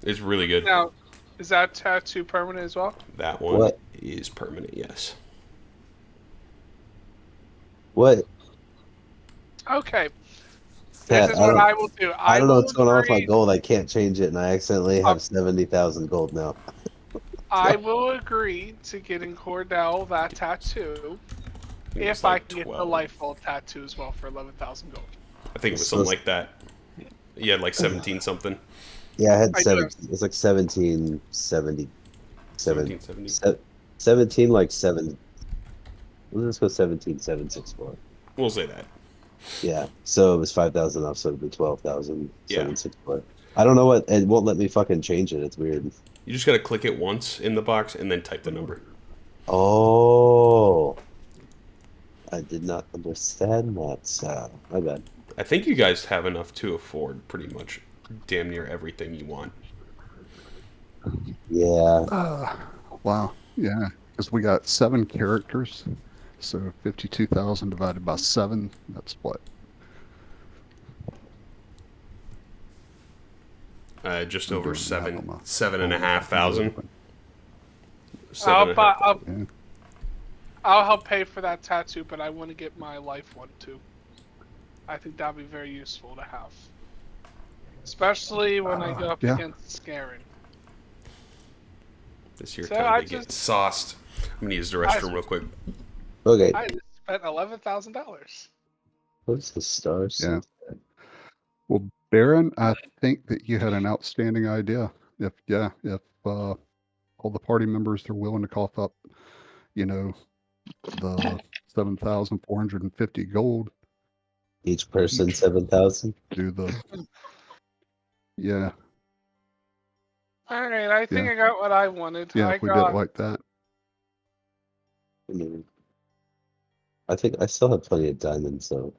Speaker 1: It's really good.
Speaker 2: Now, is that tattoo permanent as well?
Speaker 1: That one is permanent, yes.
Speaker 5: What?
Speaker 2: Okay.
Speaker 5: Pat,
Speaker 2: This is what I will do.
Speaker 5: I don't know
Speaker 2: will
Speaker 5: what's going on with my
Speaker 2: agree-
Speaker 5: gold. I can't change it, and I accidentally have 70,000 gold now.
Speaker 2: I will agree to getting Cordell that tattoo
Speaker 1: It was
Speaker 2: if I
Speaker 1: like
Speaker 2: can get the
Speaker 1: 12.
Speaker 2: life well tattoo as well for 11,000 gold.
Speaker 1: I think it was something like that. You had like 17 something.
Speaker 5: Yeah, I had
Speaker 2: I do
Speaker 5: 17. It's like 1770.
Speaker 1: 1770.
Speaker 5: 17 like 7. Let's go 17764.
Speaker 1: We'll say that.
Speaker 5: Yeah, so it was 5,000 off, so it'd be 12,764.
Speaker 1: Yeah.
Speaker 5: I don't know what, it won't let me fucking change it. It's weird.
Speaker 1: You just gotta click it once in the box and then type the number.
Speaker 5: Oh, I did not understand that. So my bad.
Speaker 1: I think you guys have enough to afford pretty much damn near everything you want.
Speaker 5: Yeah,
Speaker 3: Wow. Yeah. Because we got 7 characters. So 52,000 divided by 7. That's what?
Speaker 1: Just
Speaker 3: I'm
Speaker 1: over
Speaker 3: doing that on my
Speaker 1: 7,500.
Speaker 2: I'll help pay for that tattoo, but I want to get my life one too. I think that'd be very useful to have. Especially when I go up
Speaker 3: yeah.
Speaker 2: against Scarin.
Speaker 1: This year
Speaker 2: So
Speaker 1: time
Speaker 2: I
Speaker 1: to get
Speaker 2: just-
Speaker 1: sauced. I'm gonna use the restroom real quick.
Speaker 5: okay.
Speaker 2: I just spent $11,000.
Speaker 5: What's the stars?
Speaker 3: Yeah. Well, Baron, I think that you had an outstanding idea. If all the party members are willing to cough up, the 7,450 gold,
Speaker 5: Each person 7,000.
Speaker 3: do the yeah,
Speaker 2: Alright, I think
Speaker 3: Yeah.
Speaker 2: I got what I wanted.
Speaker 3: yeah.
Speaker 2: I
Speaker 3: If we did
Speaker 2: got
Speaker 3: it like that,
Speaker 5: I mean, I think I still have plenty of diamonds, so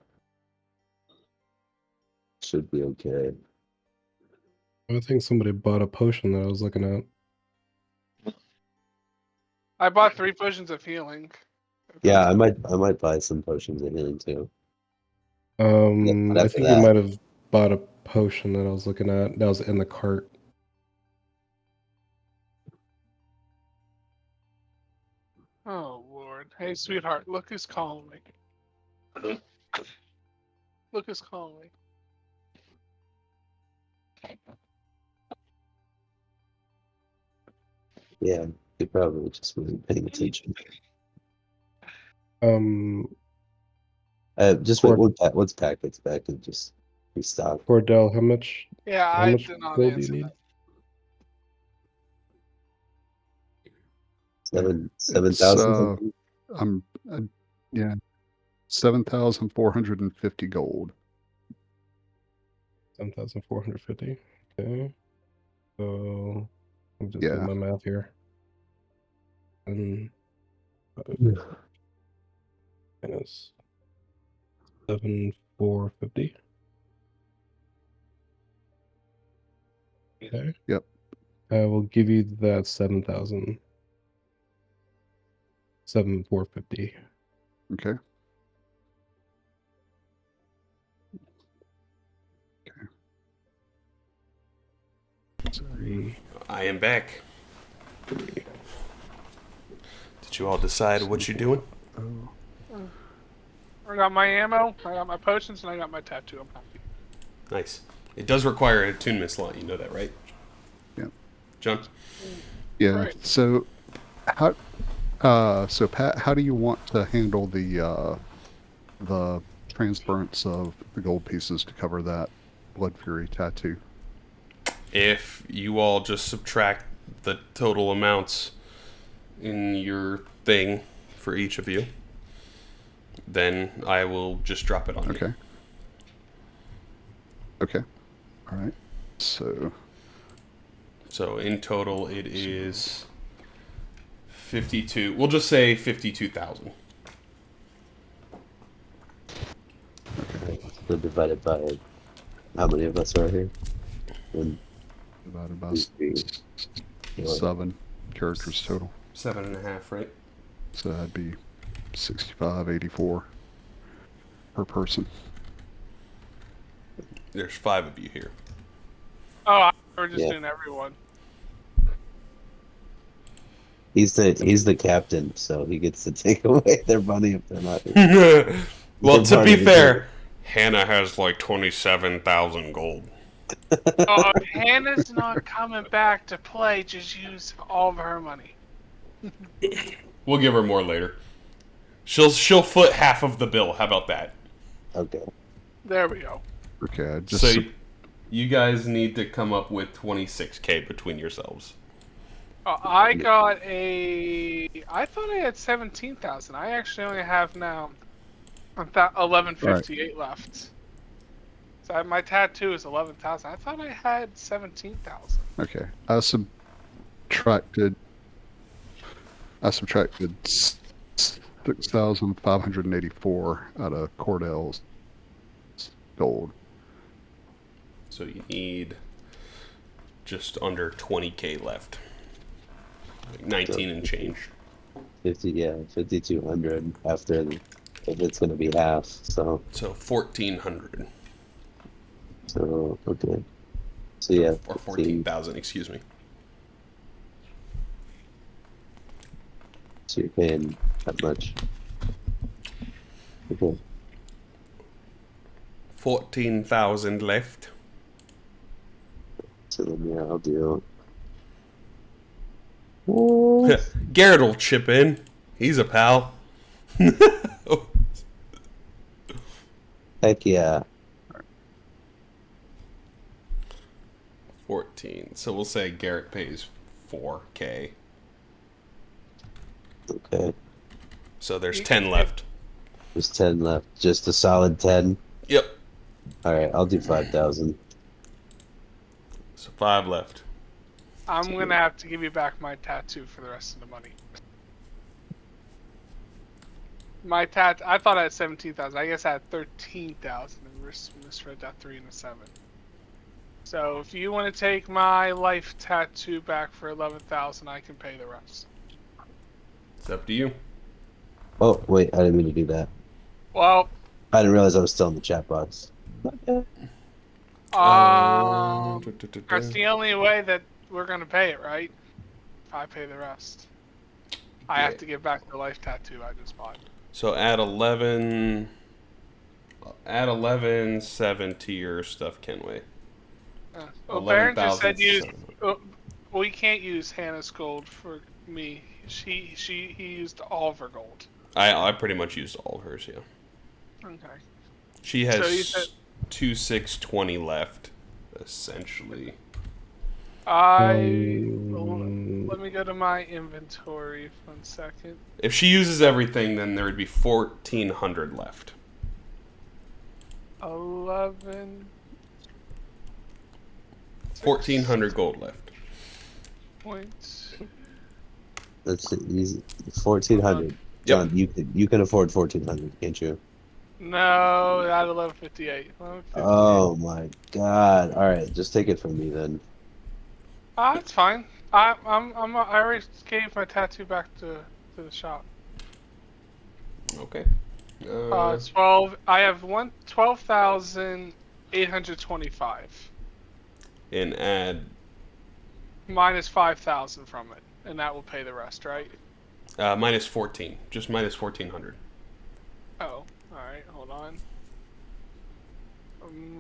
Speaker 5: should be okay.
Speaker 6: I think somebody bought a potion that I was looking at.
Speaker 2: I bought 3 potions of healing.
Speaker 5: Yeah, I might buy some potions of healing too. but
Speaker 6: I
Speaker 5: after
Speaker 6: think
Speaker 5: that-
Speaker 6: you might have bought a potion that I was looking at. That was in the cart.
Speaker 2: Oh lord. Hey sweetheart, look who's calling me. Look who's calling me.
Speaker 5: Yeah, you probably just wasn't paying attention. Just wait once pack gets back and just restock.
Speaker 6: Cordell, how much?
Speaker 2: Yeah,
Speaker 6: How
Speaker 2: I
Speaker 6: much
Speaker 2: did not
Speaker 6: gold do you
Speaker 2: answer
Speaker 6: need?
Speaker 2: that.
Speaker 5: Seven
Speaker 3: It's,
Speaker 5: thousand.
Speaker 3: I'm yeah, 7,450 gold.
Speaker 6: 7,450. Okay. So I'm just
Speaker 3: Yeah.
Speaker 6: doing my math here. And minus 7,450. Okay.
Speaker 3: Yep.
Speaker 6: I will give you that 7,000. 7,450.
Speaker 3: Okay.
Speaker 6: Sorry.
Speaker 1: I am back. Did you all decide what you're doing?
Speaker 2: I got my ammo, I got my potions, and I got my tattoo. I'm happy.
Speaker 1: Nice. It does require an attunement slot. You know that, right?
Speaker 3: Yeah.
Speaker 1: John?
Speaker 3: Yeah.
Speaker 2: Right.
Speaker 3: So how so Pat, how do you want to handle the transference of the gold pieces to cover that Blood Fury tattoo?
Speaker 1: If you all just subtract the total amounts in your thing for each of you, then I will just drop it on you.
Speaker 3: Okay. Okay. All right. So
Speaker 1: So in total, it is 52. We'll just say 52,000.
Speaker 5: So divided by how many of us are here? One,
Speaker 3: Divided by
Speaker 5: two, three, four.
Speaker 3: 7 characters total.
Speaker 1: 7.5, right?
Speaker 3: So that'd be 65.84 per person.
Speaker 1: There's 5 of you here.
Speaker 2: Oh, we're just
Speaker 5: Yeah.
Speaker 2: doing everyone.
Speaker 5: He's the captain, so he gets to take away their money if they're not here.
Speaker 1: Well, to
Speaker 5: part
Speaker 1: be
Speaker 5: of the
Speaker 1: fair, Hannah has like 27,000 gold.
Speaker 2: Oh, Hannah's not coming back to play. Just use all of her money.
Speaker 1: We'll give her more later. She'll foot half of the bill. How about that?
Speaker 5: Okay.
Speaker 2: There we go.
Speaker 3: Okay, I just
Speaker 1: So you guys need to come up with 26k between yourselves.
Speaker 2: I got a. I thought I had 17,000. I actually only have now 1158 left. So my tattoo is 11,000. I thought I had 17,000.
Speaker 3: okay. I subtracted 6,584 out of Cordell's gold.
Speaker 1: So you need just under 20k left. Like 19 and change.
Speaker 5: 5,200 after if it's gonna be half. So
Speaker 1: 1,400.
Speaker 5: Okay. So yeah,
Speaker 1: Or 14,000, excuse me.
Speaker 5: So you're paying that much. Okay.
Speaker 1: 14,000 left.
Speaker 5: So then yeah, I'll do.
Speaker 1: Garrett will chip in. He's a pal.
Speaker 5: Heck yeah.
Speaker 1: 14. So we'll say Garrett pays 4k.
Speaker 5: Okay.
Speaker 1: So there's 10 left.
Speaker 5: There's 10 left. Just a solid 10.
Speaker 1: Yep.
Speaker 5: All right, I'll do 5,000.
Speaker 1: So 5 left.
Speaker 2: I'm gonna have to give you back my tattoo for the rest of the money. My I thought I had 17,000. I guess I had 13,000 and misread that 3 and a 7. So if you want to take my life tattoo back for 11,000, I can pay the rest.
Speaker 1: It's up to you.
Speaker 5: Oh wait, I didn't mean to do that.
Speaker 2: Well,
Speaker 5: I didn't realize I was still in the chat box.
Speaker 2: that's the only way that we're gonna pay it, right? If I pay the rest, I have to give back the life tattoo I just bought.
Speaker 1: So add 7 to your stuff, Kenway.
Speaker 2: Well, Baron just said
Speaker 1: 11,000.
Speaker 2: we can't use Hannah's gold for me. He used all of her gold.
Speaker 1: I pretty much used all of hers, yeah.
Speaker 2: Okay.
Speaker 1: She
Speaker 2: So you
Speaker 1: has
Speaker 2: said-
Speaker 1: 2,620 left, essentially.
Speaker 2: Let me go to my inventory for 1 second.
Speaker 1: If she uses everything, then there would be 1,400 left.
Speaker 2: 11.
Speaker 1: 1,400 gold left.
Speaker 2: Points.
Speaker 5: That's easy. 1,400.
Speaker 1: Yep.
Speaker 5: John, you can afford 1,400, can't you?
Speaker 2: No, at 1158.
Speaker 5: Oh my god! All right, just take it from me then.
Speaker 2: That's fine. I already gave my tattoo back to the shop.
Speaker 1: Okay.
Speaker 2: 12. I have 12,825
Speaker 1: And add...
Speaker 2: minus 5,000 from it, and that will pay the rest, right?
Speaker 1: minus 14. Just minus 1,400.
Speaker 2: Oh, all right. Hold on.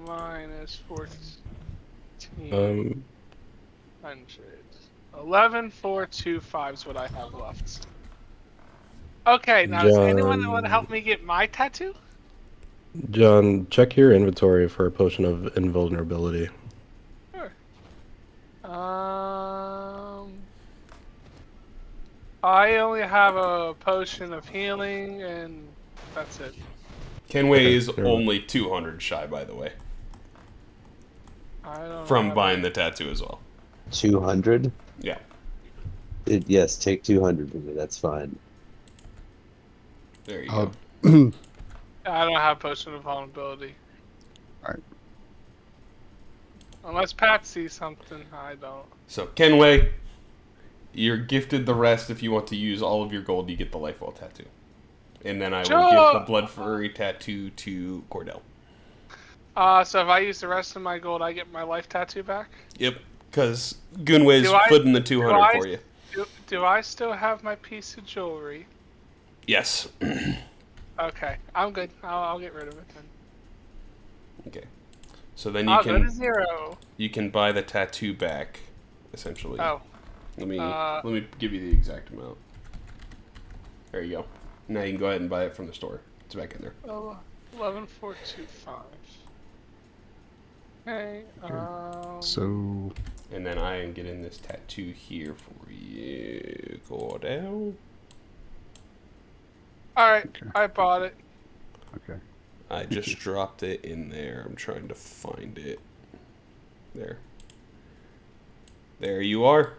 Speaker 2: Minus 14. 11,425 is what I have left. Okay, now does anyone
Speaker 6: John-
Speaker 2: want to help me get my tattoo?
Speaker 6: John, check your inventory for a potion of invulnerability.
Speaker 2: Sure. I only have a potion of healing, and that's it.
Speaker 1: Kenway is
Speaker 6: sure.
Speaker 1: only 200 shy, by the way.
Speaker 2: I don't
Speaker 1: From
Speaker 2: have
Speaker 1: buying the tattoo as well.
Speaker 5: 200?
Speaker 1: Yeah.
Speaker 5: Yes, take 200 from me. That's fine.
Speaker 1: There you
Speaker 3: Uh,
Speaker 1: go.
Speaker 2: I don't have potion of vulnerability.
Speaker 3: Alright.
Speaker 2: Unless Pat sees something, I don't.
Speaker 1: So Kenway, you're gifted the rest. If you want to use all of your gold, you get the Lifewell tattoo. And then I will give the Blood Fury tattoo to Cordell.
Speaker 2: So if I use the rest of my gold, I get my life tattoo back?
Speaker 1: Yep, because Gunway's footing the 200 for you.
Speaker 2: Do I still have my piece of jewelry?
Speaker 1: Yes.
Speaker 2: Okay, I'm good. I'll get rid of it then.
Speaker 1: Okay. So then
Speaker 2: I'll go to 0.
Speaker 1: you can buy the tattoo back, essentially.
Speaker 2: Oh.
Speaker 1: Let me give you the exact amount. There you go. Now you can go ahead and buy it from the store. It's back in there.
Speaker 2: 11425. Okay.
Speaker 3: So
Speaker 1: And then I am getting this tattoo here for you. Go down.
Speaker 2: Alright,
Speaker 3: Okay.
Speaker 2: I bought it.
Speaker 3: okay.
Speaker 1: I just dropped it in there. I'm trying to find it. There. There you are.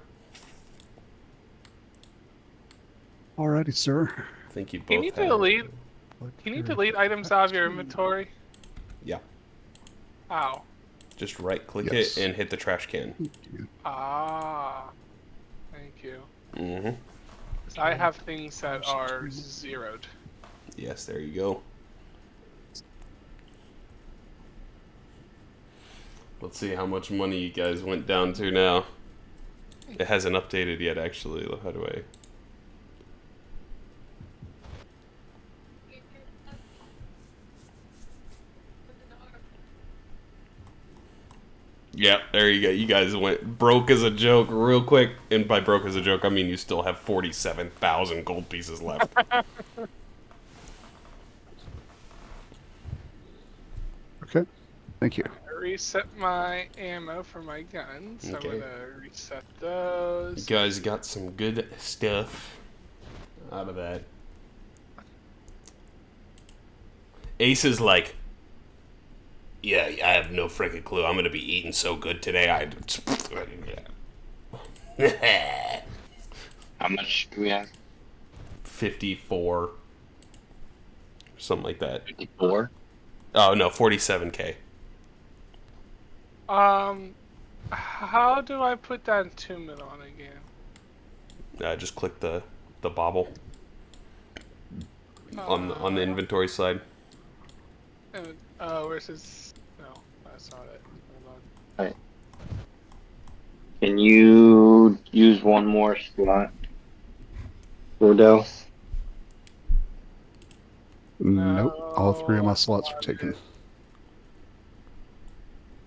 Speaker 3: Alrighty, sir.
Speaker 1: I think you both
Speaker 2: Can you
Speaker 1: have
Speaker 2: delete?
Speaker 3: What
Speaker 2: Can you
Speaker 3: your
Speaker 2: delete items out of your
Speaker 3: tattoo?
Speaker 2: inventory?
Speaker 1: Yeah.
Speaker 2: Ow.
Speaker 1: Just right click
Speaker 3: Yes.
Speaker 1: it and hit the trash can.
Speaker 3: Thank you.
Speaker 2: Ah. Thank you.
Speaker 1: Mm-hmm.
Speaker 2: 'Cause I have things that are zeroed.
Speaker 1: Yes, there you go. Let's see how much money you guys went down to now. It hasn't updated yet, actually. How do I... Yeah, there you go. You guys went broke as a joke real quick. And by broke as a joke, I mean you still have 47,000 gold pieces left.
Speaker 3: Okay. Thank you.
Speaker 2: I reset my ammo for my guns.
Speaker 1: Okay.
Speaker 2: I'm gonna reset those.
Speaker 1: You guys got some good stuff out of that. Ace is like, yeah, I have no freaking clue. I'm gonna be eating so good today.
Speaker 4: How much do we have?
Speaker 1: 54, something like that.
Speaker 4: 54?
Speaker 1: Oh no, 47k.
Speaker 2: How do I put that entombment on again?
Speaker 1: Just click the bobble on the inventory side.
Speaker 2: Where's his? No, that's not it. Hold on.
Speaker 4: Can you use one more slot, Rodell?
Speaker 3: Nope. All 3 of my
Speaker 2: No,
Speaker 3: slots were taken.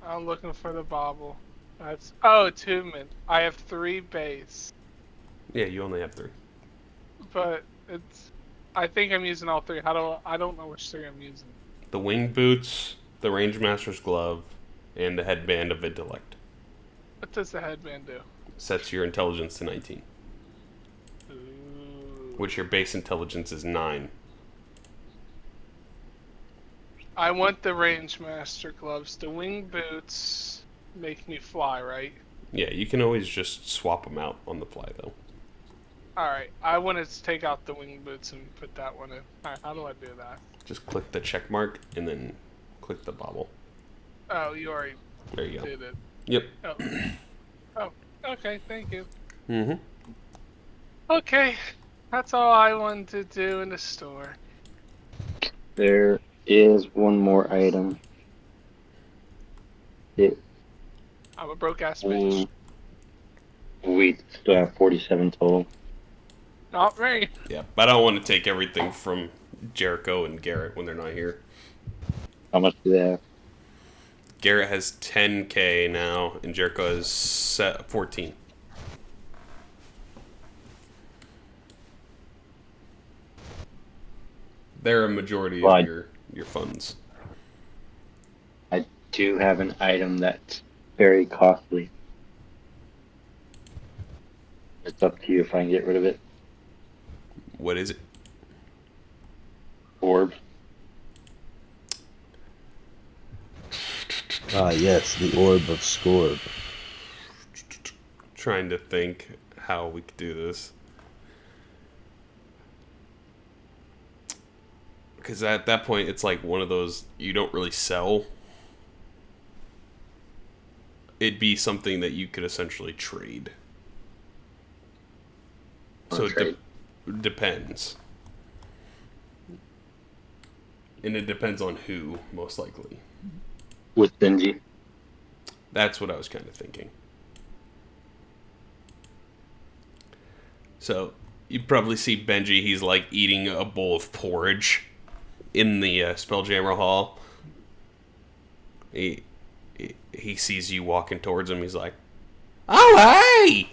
Speaker 2: I'm looking for the bobble. That's attunement. I have 3 base,
Speaker 1: Yeah, you only have 3.
Speaker 2: but it's. I think I'm using all 3. I don't know which 3 I'm using.
Speaker 1: The winged boots, the Rangemaster's glove, and the headband of intellect.
Speaker 2: What does the headband do?
Speaker 1: Sets your intelligence to 19,
Speaker 2: Ooh.
Speaker 1: which your base intelligence is 9.
Speaker 2: I want the range master gloves. The wing boots make me fly, right?
Speaker 1: Yeah, you can always just swap them out on the fly, though.
Speaker 2: Alright, I want to take out the wing boots and put that one in. Alright, how do I do that?
Speaker 1: Just click the check mark and then click the bobble.
Speaker 2: Oh, you already
Speaker 1: There you go.
Speaker 2: did it.
Speaker 1: Yep.
Speaker 2: Oh, okay, thank you.
Speaker 1: Mm-hmm.
Speaker 2: Okay, that's all I wanted to do in the store.
Speaker 4: There is one more item.
Speaker 2: I'm a broke ass bitch.
Speaker 4: We still have 47 total.
Speaker 2: Not me.
Speaker 1: Yeah, but I don't want to take everything from Jericho and Garrett when they're not here.
Speaker 4: How much do they have?
Speaker 1: Garrett has 10k now, and Jericho has 14. They're a majority
Speaker 4: Well,
Speaker 1: of your funds.
Speaker 4: I do have an item that's very costly. It's up to you if I can get rid of it.
Speaker 1: What is it?
Speaker 4: Orb.
Speaker 5: Ah, yes, the Orb of Scorb.
Speaker 1: trying to think how we could do this. Because at that point, it's like one of those you don't really sell. It'd be something that you could essentially trade. So it depends. And it depends on who, most likely.
Speaker 4: With Benji.
Speaker 1: That's what I was kind of thinking. So, you probably see Benji, he's like eating a bowl of porridge in the Spelljammer Hall. He sees you walking towards him, he's like, "Oh, hey!"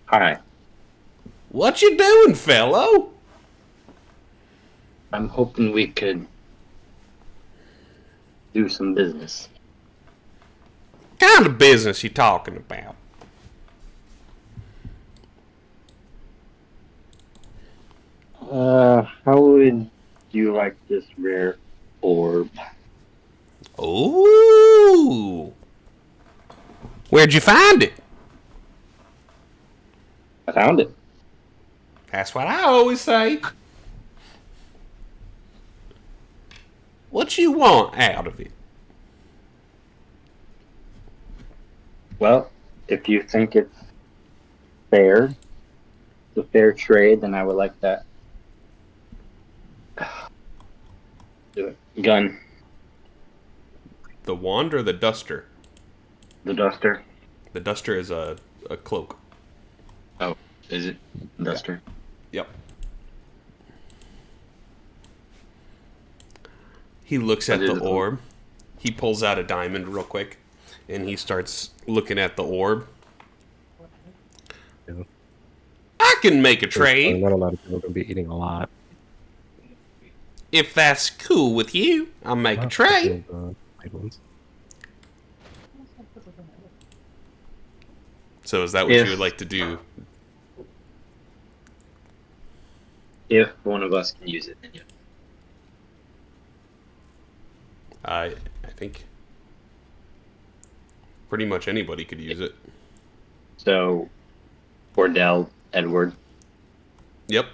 Speaker 4: Hi.
Speaker 1: "What you doing, fellow?"
Speaker 4: I'm hoping we could do some business.
Speaker 1: Kind of business you talking about?
Speaker 4: How would you like this rare orb?
Speaker 1: Ooh. Where'd you find it?
Speaker 4: I found it.
Speaker 1: That's what I always say. What you want out of it?
Speaker 4: Well, if you think it's fair, the fair trade, then I would like that. Do it. Gun.
Speaker 1: The wand or the duster?
Speaker 4: The duster.
Speaker 1: The duster is a cloak.
Speaker 4: Oh, is it? Duster.
Speaker 1: Yep. He looks at the orb. He pulls out a diamond real quick, and he starts looking at the orb.
Speaker 6: Yeah.
Speaker 1: I can make a trade.
Speaker 6: Not a lot of people are going to be eating a lot.
Speaker 1: If that's cool with you, I'll make a trade. So is that what you would like to do?
Speaker 4: If one of us can use it, then yeah.
Speaker 1: I think pretty much anybody could use it.
Speaker 4: So, Cordell, Edward,
Speaker 1: Yep.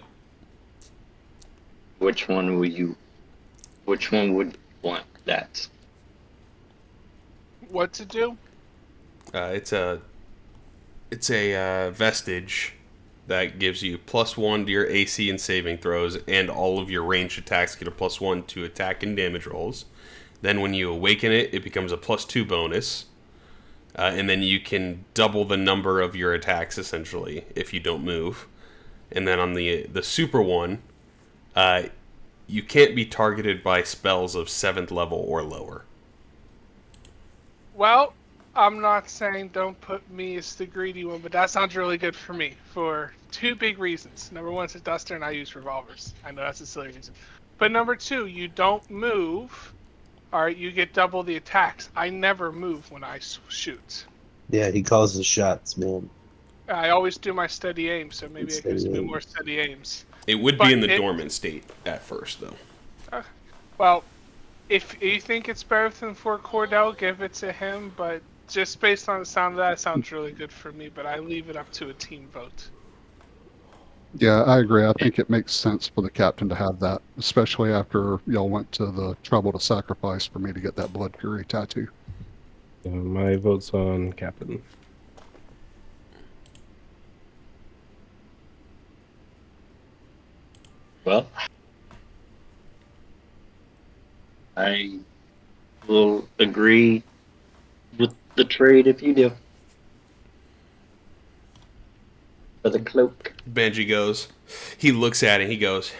Speaker 4: which one would want that?
Speaker 2: What to do?
Speaker 1: It's a vestige that gives you +1 to your AC and saving throws, and all of your ranged attacks get a +1 to attack and damage rolls. Then when you awaken it, it becomes a +2 bonus. And then you can double the number of your attacks, essentially, if you don't move. And then on the super one, you can't be targeted by spells of 7th level or lower.
Speaker 2: Well, I'm not saying don't put me as the greedy one, but that sounds really good for me for two big reasons. Number one, it's a duster and I use revolvers. I know that's a silly reason. But number two, you don't move. Alright, you get double the attacks. I never move when I shoot.
Speaker 5: Yeah, he calls the shots, man.
Speaker 2: I always do my steady aim, so maybe it gives me more steady aims.
Speaker 1: It would be in the dormant state at first, though.
Speaker 2: Well, if you think it's better than for Cordell, give it to him, but just based on the sound of that, it sounds really good for me, but I leave it up to a team vote.
Speaker 3: Yeah, I agree. I think it makes sense for the captain to have that, especially after y'all went to the trouble to sacrifice for me to get that Blood Fury tattoo.
Speaker 6: My vote's on captain.
Speaker 4: Well, I will agree with the trade if you do. For the cloak.
Speaker 1: Benji goes, he looks at it, he goes,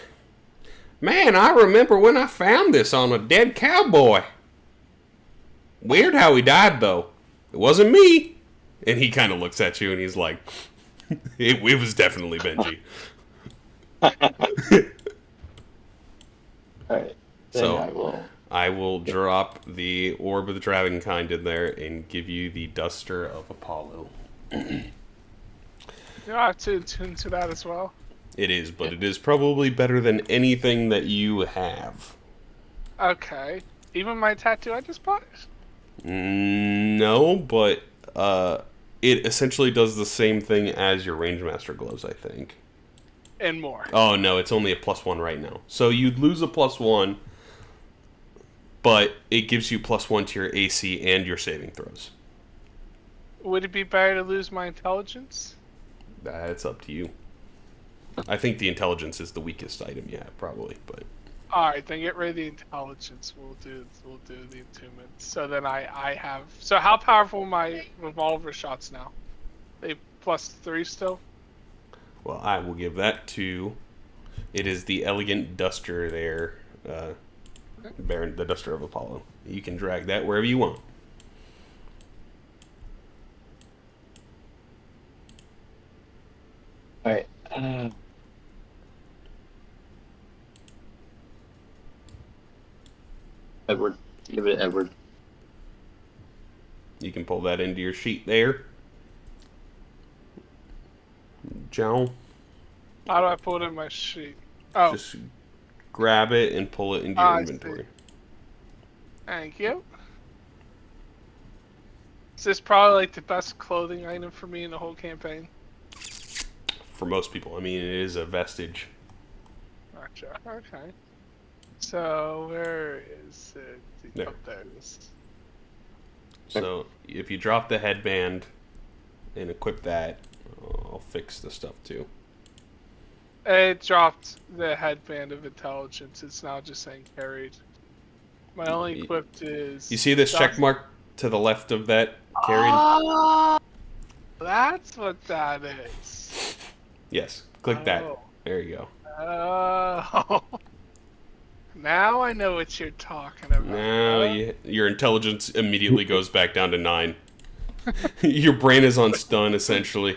Speaker 1: "Man, I remember when I found this on a dead cowboy. Weird how he died, though. It wasn't me." And he kind of looks at you and he's like, it was definitely Benji.
Speaker 4: Alright.
Speaker 1: So I will drop the Orb of the Dragonkind in there and give you the Duster of Apollo.
Speaker 2: You know, I have to tune to that as well.
Speaker 1: It is, but it is probably better than anything that you have.
Speaker 2: Okay. Even my tattoo I just bought?
Speaker 1: No, but it essentially does the same thing as your Rangemaster gloves, I think.
Speaker 2: And more.
Speaker 1: Oh, no, it's only a +1 right now. So you'd lose a +1, but it gives you +1 to your AC and your saving throws.
Speaker 2: Would it be better to lose my intelligence?
Speaker 1: That's up to you. I think the intelligence is the weakest item you have, probably, but...
Speaker 2: Alright, then get rid of the intelligence. We'll do the attunement. So then I have... So how powerful are my revolver shots now? They +3 still?
Speaker 1: Well, I will give that to... It is the Elegant Duster there. Baron, the Duster of Apollo. You can drag that wherever you want.
Speaker 4: Alright. Edward. Give it Edward.
Speaker 1: You can pull that into your sheet there. Joe,
Speaker 2: How do I put it in my sheet? Oh,
Speaker 1: just grab it and pull it into your
Speaker 2: I see.
Speaker 1: inventory.
Speaker 2: Thank you. Is this probably like the best clothing item for me in the whole campaign?
Speaker 1: For most people, I mean, it is a vestige.
Speaker 2: Gotcha. Okay. So where is it?
Speaker 1: There.
Speaker 2: Oh, there it is.
Speaker 1: So if you drop the headband and equip that, I'll fix the stuff too.
Speaker 2: It dropped the headband of intelligence. It's now just saying carried. My only equipped is.
Speaker 1: You see this check mark to the left of that carried?
Speaker 2: Oh, that's what that is.
Speaker 1: Yes. Click that.
Speaker 2: Oh.
Speaker 1: There you go.
Speaker 2: Oh. Now I know what you're talking about.
Speaker 1: Now your intelligence immediately goes back down to 9. Your brain is on stun, essentially.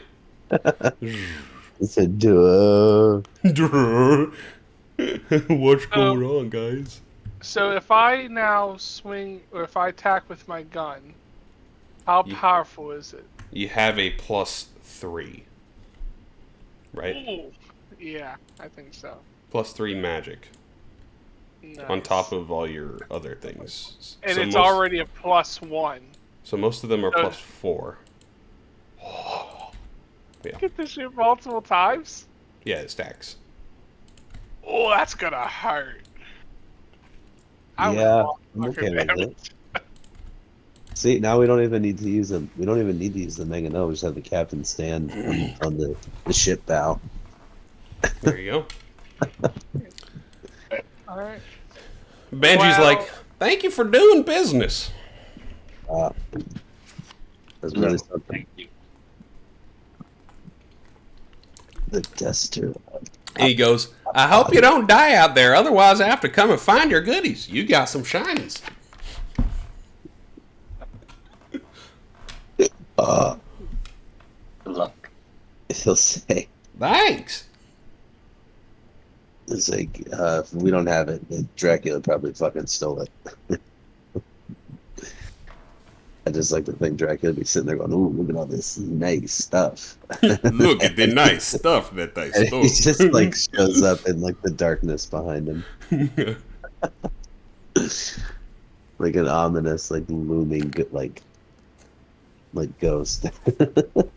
Speaker 5: It's a duo.
Speaker 1: What's going on, guys?
Speaker 2: So if I now swing, or if I attack with my gun, how powerful is it?
Speaker 1: You have a +3. Right?
Speaker 2: Ooh. Yeah, I think so.
Speaker 1: +3 magic.
Speaker 2: Nice.
Speaker 1: On top of all your other things.
Speaker 2: And
Speaker 1: So
Speaker 2: it's
Speaker 1: most-
Speaker 2: already a +1.
Speaker 1: So most of them are
Speaker 2: So-
Speaker 1: +4. Yeah.
Speaker 2: Get this shit multiple times?
Speaker 1: Yeah, it stacks.
Speaker 2: Oh, that's gonna hurt. I would
Speaker 5: Yeah,
Speaker 2: want
Speaker 5: I'm okay
Speaker 2: fucking
Speaker 5: with
Speaker 2: damage.
Speaker 5: it. See, now we don't even need to use them. We don't even need to use the Mega No. We just have the captain stand on the ship bow.
Speaker 1: There you go.
Speaker 2: Alright.
Speaker 1: Benji's
Speaker 2: Well-
Speaker 1: like, thank you for doing business.
Speaker 5: That's really something. The duster.
Speaker 1: He goes, I hope you don't die out there, otherwise I have to come and find your goodies. You got some shinies.
Speaker 4: Good luck.
Speaker 5: He'll say,
Speaker 1: Thanks.
Speaker 5: it's like, if we don't have it, Dracula probably fucking stole it. I just like to think Dracula be sitting there going, ooh, look at all this nice stuff.
Speaker 1: Look at the nice stuff that they
Speaker 5: And
Speaker 1: stole.
Speaker 5: he just like shows up in like the darkness behind him. Like an ominous, like looming, like ghost.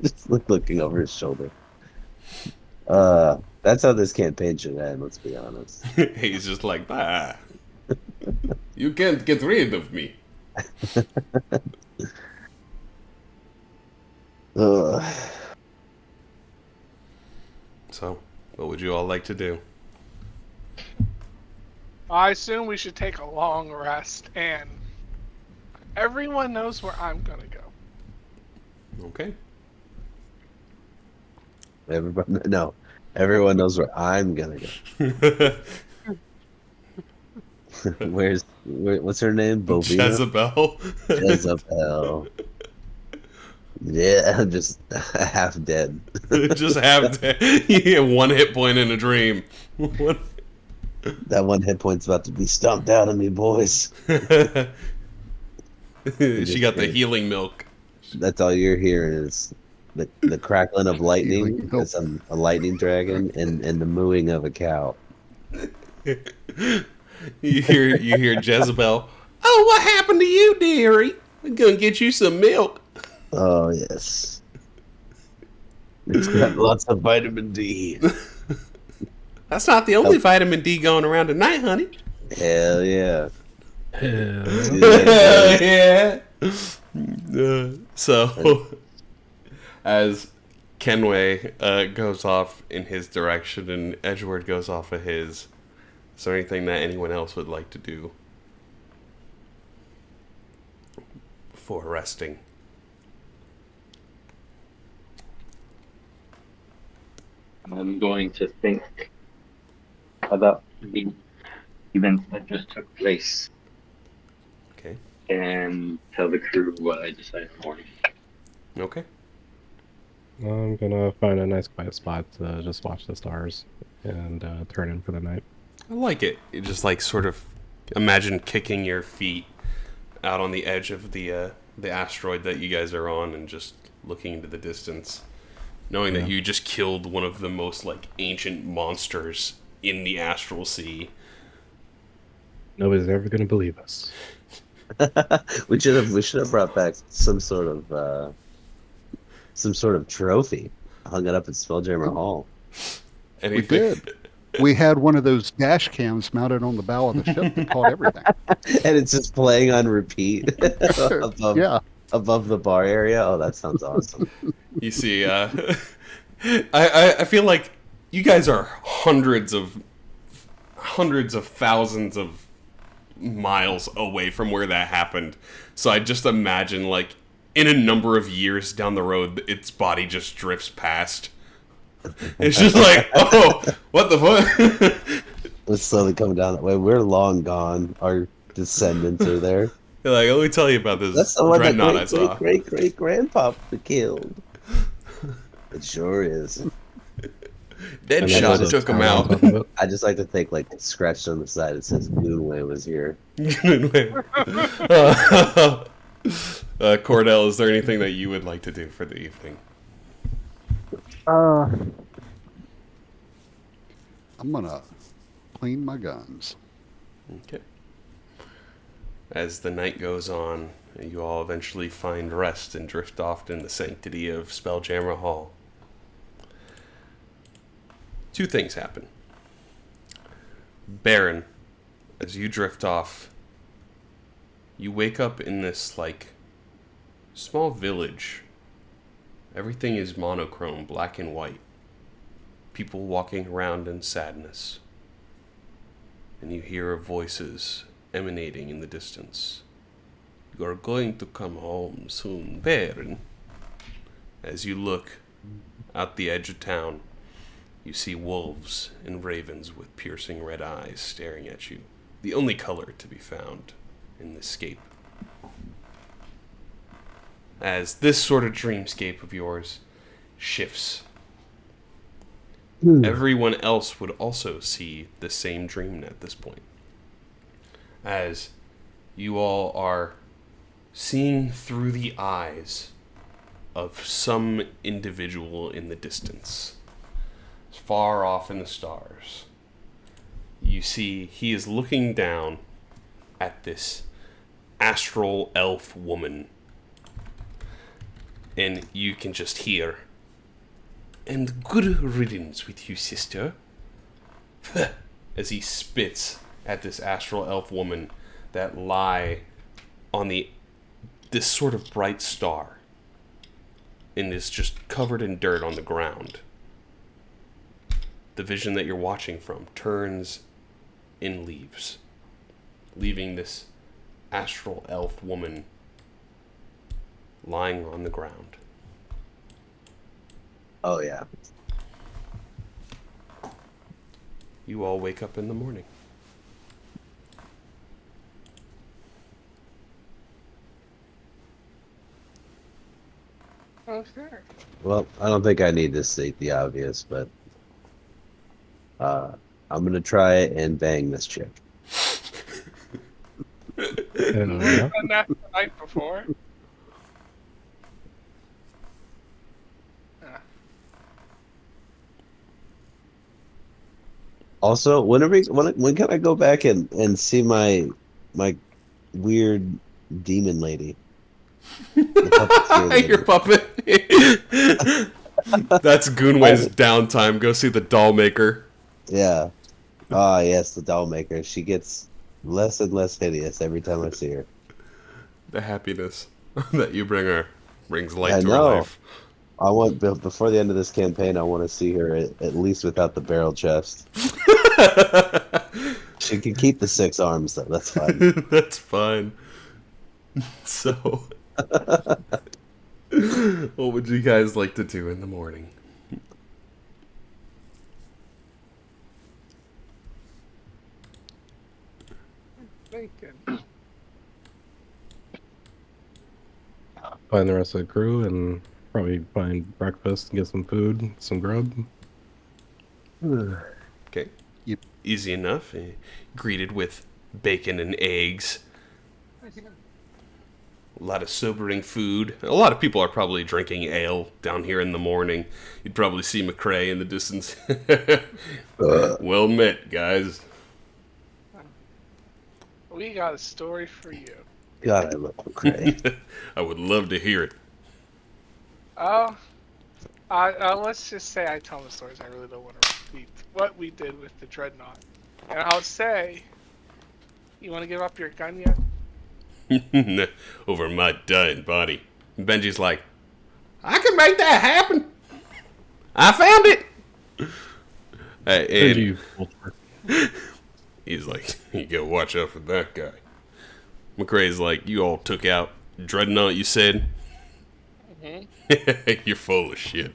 Speaker 5: Just like looking over his shoulder. That's how this campaign should end, let's be honest.
Speaker 1: He's just like, ah, you can't get rid of me.
Speaker 5: Ugh.
Speaker 1: So, what would you all like to do?
Speaker 2: I assume we should take a long rest, and everyone knows where I'm gonna go.
Speaker 1: Okay.
Speaker 5: Everyone knows where I'm gonna go. What's her name? Bovina?
Speaker 1: Jezebel.
Speaker 5: Jezebel. Yeah, I'm just half dead.
Speaker 1: Just have one hit point in a dream. What?
Speaker 5: That one hit point's about to be stomped out of me, boys.
Speaker 1: She got the healing milk.
Speaker 5: That's all you're hearing is the crackling of lightning,
Speaker 3: Healing milk.
Speaker 5: because I'm a lightning dragon, and the mooing of a cow.
Speaker 1: You hear Jezebel. Oh, what happened to you, dearie? I'm gonna get you some milk.
Speaker 5: Oh yes. It's got lots of vitamin D.
Speaker 1: That's not the only vitamin D going around tonight, honey.
Speaker 5: Hell yeah.
Speaker 1: Yeah. So, as Kenway goes off in his direction and Edgeworth goes off of his, is there anything that anyone else would like to do before resting?
Speaker 4: I'm going to think about the events that just took place
Speaker 1: Okay.
Speaker 4: and tell the crew what I decided in the morning.
Speaker 1: Okay.
Speaker 6: I'm gonna find a nice quiet spot to just watch the stars and turn in for the night.
Speaker 1: I like it. You just like sort of imagine kicking your feet out on the edge of the asteroid that you guys are on and just looking into the distance, knowing that you just killed one of the most like ancient monsters in the astral sea.
Speaker 6: Nobody's ever gonna believe us.
Speaker 5: we should have brought back some sort of trophy, hung it up in Spelljammer Hall.
Speaker 1: Anything?
Speaker 3: We did. We had one of those dash cams mounted on the bow of the ship that caught everything.
Speaker 5: And it's just playing on repeat above the bar area. Oh, that sounds awesome.
Speaker 1: You see, I feel like you guys are hundreds of thousands of miles away from where that happened. So I just imagine, like, in a number of years down the road, its body just drifts past. It's just like, oh, what the fuck?
Speaker 5: It's slowly coming down that way. We're long gone. Our descendants are there.
Speaker 1: You're like, let me tell you about this
Speaker 5: That's the one that
Speaker 1: dreadnought I saw.
Speaker 5: great grandpapa killed. It sure is.
Speaker 1: Deadshot took him out.
Speaker 5: I just like to think, like, scratched on the side it says Goonway was here.
Speaker 1: Cordell, is there anything that you would like to do for the evening?
Speaker 3: I'm gonna clean my guns.
Speaker 1: Okay. As the night goes on, you all eventually find rest and drift off in the sanctity of Spelljammer Hall. Two things happen. Baron, as you drift off, you wake up in this, like, small village. Everything is monochrome, black and white. People walking around in sadness. And you hear voices emanating in the distance. You're going to come home soon, Baron. As you look out the edge of town, you see wolves and ravens with piercing red eyes staring at you. The only color to be found in this scape. As this sort of dreamscape of yours shifts, everyone else would also see the same dream at this point. As you all are seeing through the eyes of some individual in the distance, far off in the stars. You see he is looking down at this astral elf woman. And you can just hear, "And good riddance with you, sister," as he spits at this astral elf woman that lie on this sort of bright star and is just covered in dirt on the ground. The vision that you're watching from turns and leaves, leaving this astral elf woman lying on the ground.
Speaker 5: Oh, yeah.
Speaker 1: You all wake up in the morning.
Speaker 2: Oh, sure.
Speaker 5: Well, I don't think I need to state the obvious, but I'm going to try and bang this chick.
Speaker 2: I've done that the night before.
Speaker 5: Also, when can I go back and see my weird demon lady. The puppeteer lady.
Speaker 1: Your puppet. That's Goonway's downtime. Go see the doll maker.
Speaker 5: Yeah. Ah, yes, the doll maker. She gets less and less hideous every time I see her.
Speaker 1: The happiness that you bring her brings light
Speaker 5: I
Speaker 1: to
Speaker 5: know.
Speaker 1: her life.
Speaker 5: I want before the end of this campaign. I want to see her at least without the barrel chest. She can keep the 6 arms though. That's fine.
Speaker 1: That's fine. So, what would you guys like to do in the morning?
Speaker 2: Thinking.
Speaker 6: Find the rest of the crew and probably find breakfast and get some food, some grub.
Speaker 1: Okay.
Speaker 3: Yep.
Speaker 1: Easy enough. Greeted with bacon and eggs. A lot of sobering food. A lot of people are probably drinking ale down here in the morning. You'd probably see McCrae in the distance. Well met, guys.
Speaker 2: We got a story for you.
Speaker 5: God, I love McCrae.
Speaker 1: I would love to hear it.
Speaker 2: Oh, let's just say I tell the stories. I really don't want to repeat what we did with the Dreadnought. And I'll say, you want to give up your gun yet?
Speaker 1: Over my dying body. Benji's like, I can make that happen. I found it. And he's like, you gotta watch out for that guy. McCrae's like, you all took out Dreadnought, you said? Mm-hmm. You're full of shit.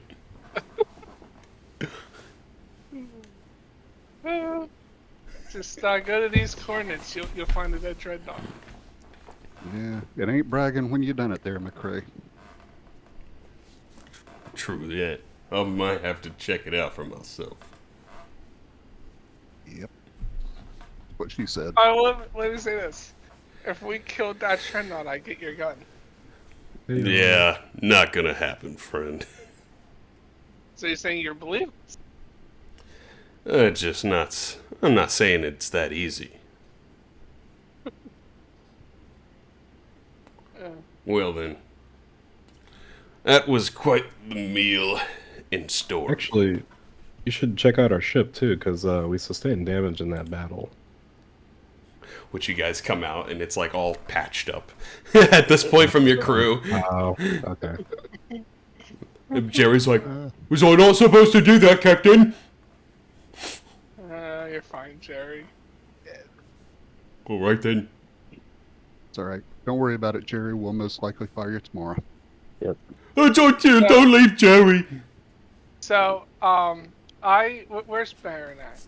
Speaker 2: Just go to these coordinates. You'll find a dead Dreadnought.
Speaker 3: Yeah, it ain't bragging when you done it there, McCrae.
Speaker 1: True that. I might have to check it out for myself.
Speaker 3: Yep. What she said.
Speaker 2: Let me say this. If we killed that Dreadnought, I get your gun.
Speaker 1: Yeah, not gonna happen, friend.
Speaker 2: So you're saying you're believing?
Speaker 1: Just not. I'm not saying it's that easy. Well then, that was quite the meal in store.
Speaker 6: Actually, you should check out our ship too, because we sustained damage in that battle.
Speaker 1: Which you guys come out and it's like all patched up at this point from your crew.
Speaker 6: Oh, okay.
Speaker 1: Jerry's like, was I not supposed to do that, Captain?
Speaker 2: You're fine, Jerry.
Speaker 1: All right then.
Speaker 3: It's alright. Don't worry about it, Jerry. We'll most likely fire you tomorrow.
Speaker 5: Yep.
Speaker 1: Oh, don't leave Jerry.
Speaker 2: So, where's Baron at?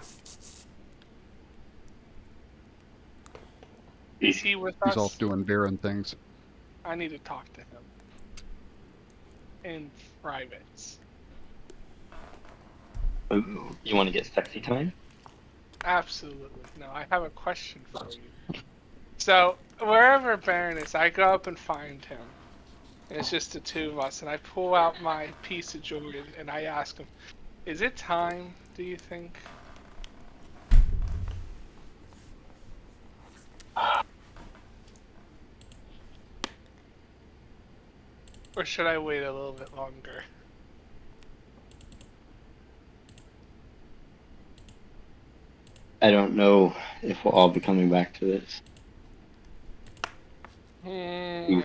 Speaker 2: Is he with us?
Speaker 3: He's off doing Baron things.
Speaker 2: I need to talk to him. In private.
Speaker 4: Ooh, you want to get sexy time?
Speaker 2: Absolutely. No, I have a question for you. So, wherever Baron is, I go up and find him. And it's just the two of us, and I pull out my piece of jewelry and I ask him, is it time, do you think? Or should I wait a little bit longer?
Speaker 4: I don't know if we'll all be coming back to this.
Speaker 2: Hmm.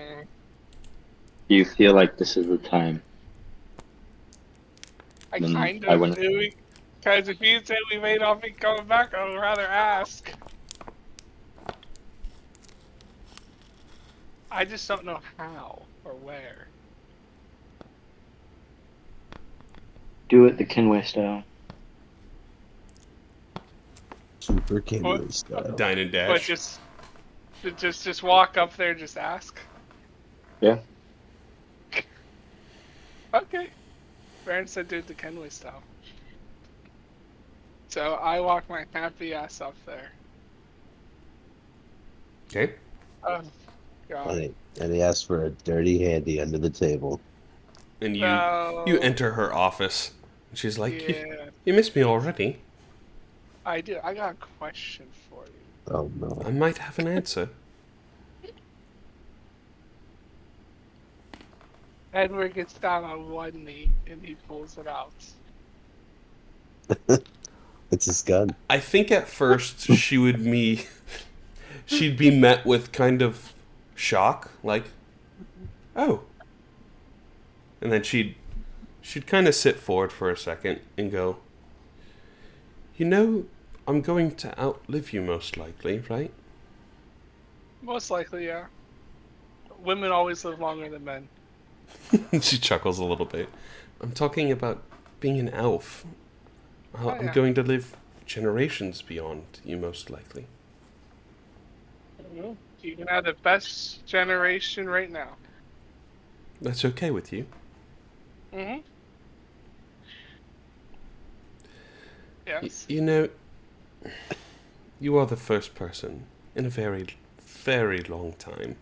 Speaker 4: Do you feel like this is the time?
Speaker 2: I
Speaker 4: Then
Speaker 2: kind
Speaker 4: I
Speaker 2: of
Speaker 4: wouldn't-
Speaker 2: do. Because if you say we may not be coming back, I would rather ask. I just don't know how or where.
Speaker 4: Do it the Kenway style.
Speaker 5: Super Kenway
Speaker 2: What?
Speaker 5: style.
Speaker 1: Dine and
Speaker 2: But
Speaker 1: dash.
Speaker 2: just walk up there and just ask.
Speaker 4: Yeah.
Speaker 2: Okay. Baron said do it the Kenway style. So I walk my happy ass up there.
Speaker 1: Okay.
Speaker 2: Oh, God.
Speaker 5: And he asked for a dirty handy under the table.
Speaker 1: And you
Speaker 2: No.
Speaker 1: you enter her office. And she's like,
Speaker 2: Yeah,
Speaker 1: you missed me already.
Speaker 2: I do. I got a question for you.
Speaker 5: Oh no.
Speaker 1: I might have an answer.
Speaker 2: Edward gets down on one knee and he pulls it out.
Speaker 5: It's his gun.
Speaker 1: I think at first she'd be met with kind of shock, like, oh. And then she'd kind of sit forward for a second and go, you know, I'm going to outlive you most likely, right?
Speaker 2: Most likely, yeah. Women always live longer than men.
Speaker 1: She chuckles a little bit. I'm talking about being an elf. I'm
Speaker 2: yeah.
Speaker 1: going to live generations beyond you most likely.
Speaker 2: You can have the best generation right now.
Speaker 1: That's okay with you?
Speaker 2: Mm-hmm. Yes.
Speaker 1: You know, you are the first person in a very, very long time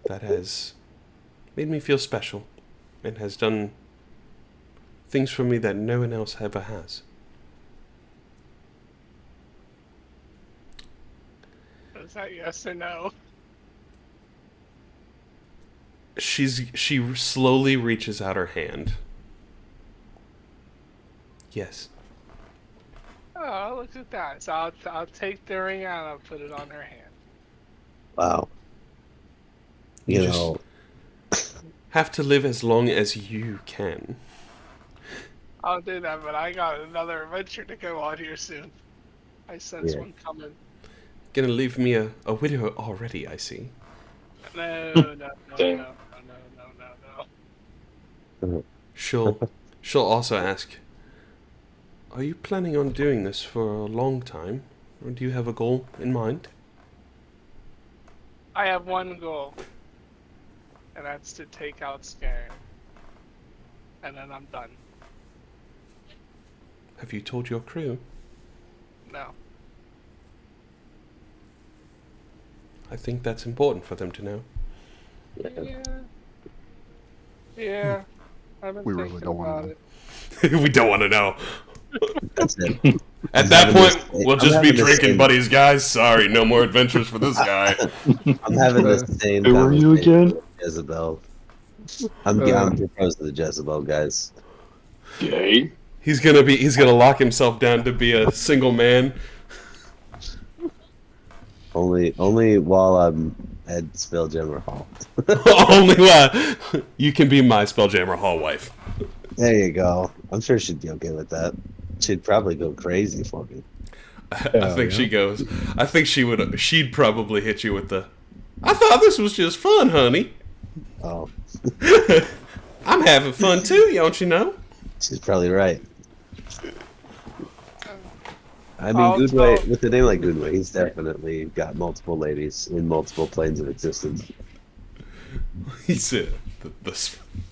Speaker 1: that has made me feel special and has done things for me that no one else ever has.
Speaker 2: Is that yes or no?
Speaker 1: She slowly reaches out her hand. Yes.
Speaker 2: Oh, look at that. So I'll take the ring out and I'll put it on her hand.
Speaker 5: Wow.
Speaker 1: You
Speaker 5: You
Speaker 1: just
Speaker 5: know,
Speaker 1: have to live as long as you can.
Speaker 2: I'll do that, but I got another adventure to go on here soon. I sense
Speaker 5: Yeah.
Speaker 2: one coming.
Speaker 1: Gonna leave me a widow already, I see.
Speaker 2: No, no.
Speaker 1: She'll also ask, are you planning on doing this for a long time? Or do you have a goal in mind?
Speaker 2: I have one goal, and that's to take out Scarin. And then I'm done.
Speaker 1: Have you told your crew?
Speaker 2: No.
Speaker 1: I think that's important for them to know.
Speaker 2: Yeah. I've been
Speaker 3: We
Speaker 2: thinking
Speaker 3: really don't
Speaker 2: about
Speaker 3: want
Speaker 2: it.
Speaker 1: We don't want to know.
Speaker 5: that's it.
Speaker 1: At that point, we'll
Speaker 5: I'm
Speaker 1: just be
Speaker 5: having the
Speaker 1: drinking
Speaker 5: same-
Speaker 1: buddies, guys. Sorry, no more adventures for this guy.
Speaker 5: I'm having the same
Speaker 4: Who were you
Speaker 5: conversation
Speaker 4: again?
Speaker 5: with Jezebel. I'm proposing to Jezebel, guys.
Speaker 4: Gay?
Speaker 1: He's gonna lock himself down to be a single man.
Speaker 5: Only while I'm at Spelljammer Hall.
Speaker 1: Only you can be my Spelljammer Hall wife.
Speaker 5: There you go. I'm sure she'd be okay with that. She'd probably go crazy for me.
Speaker 1: I think she goes. I think she would. She'd probably hit you with the. I thought this was just fun, honey.
Speaker 5: Oh,
Speaker 1: I'm having fun too, don't you know?
Speaker 5: she's probably right. I mean,
Speaker 2: I'll
Speaker 5: Goodway,
Speaker 2: tell-
Speaker 5: with a name like Goodway, he's definitely got multiple ladies in multiple planes of existence.
Speaker 1: He said the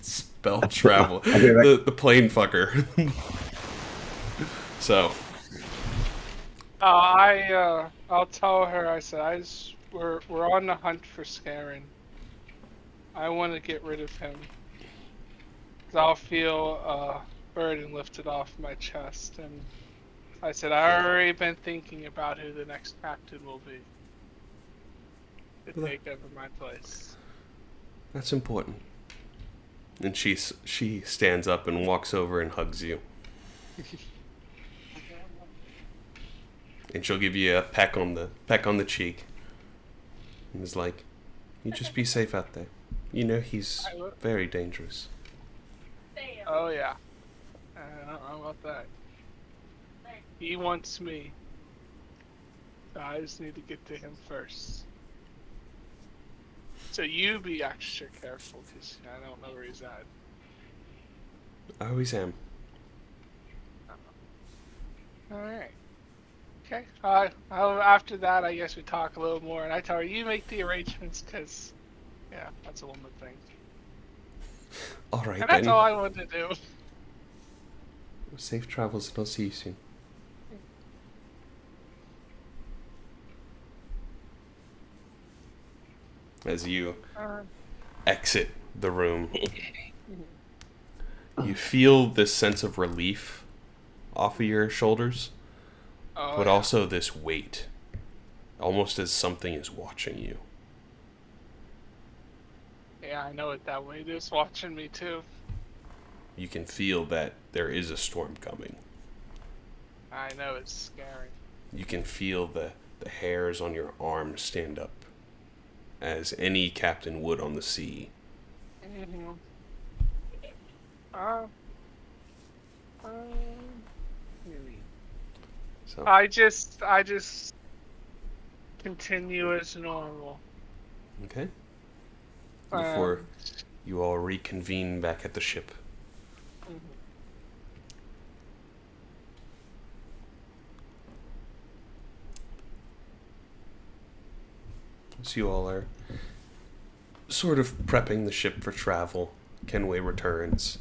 Speaker 1: spell travel,
Speaker 5: I'll be right
Speaker 1: the plane fucker. So
Speaker 2: I'll tell her. I said, we're on the hunt for Scarin. I want to get rid of him. 'Cause I'll feel a burden lifted off my chest. And I said, I already been thinking about who the next captain will be to take over my place.
Speaker 1: that's important. And she stands up and walks over and hugs you. And she'll give you a peck on the cheek. And is like, you just be safe out there. You know he's
Speaker 2: I will.
Speaker 1: very dangerous.
Speaker 2: Oh yeah. I don't know about that. He wants me. So I just need to get to him first. So you be extra careful, because I don't know where he's at.
Speaker 1: I always am.
Speaker 2: Alright. Okay. After that, I guess we talk a little more, and I tell her, you make the arrangements, because, yeah, that's a woman thing.
Speaker 1: All right
Speaker 2: And that's
Speaker 1: then.
Speaker 2: all I wanted to do.
Speaker 1: Safe travels, and I'll see you soon. As you exit the room, you feel this sense of relief off of your shoulders,
Speaker 2: Oh,
Speaker 1: but
Speaker 2: yeah.
Speaker 1: also this weight, almost as something is watching you.
Speaker 2: Yeah, I know it that way. They're just watching me too.
Speaker 1: You can feel that there is a storm coming.
Speaker 2: I know it's scary.
Speaker 1: You can feel the hairs on your arms stand up, as any captain would on the sea.
Speaker 2: Mm-hmm.
Speaker 1: So
Speaker 2: I just continue as normal.
Speaker 1: okay. Before you all reconvene back at the ship.
Speaker 2: Mhm.
Speaker 1: So you all are sort of prepping the ship for travel. Kenway returns.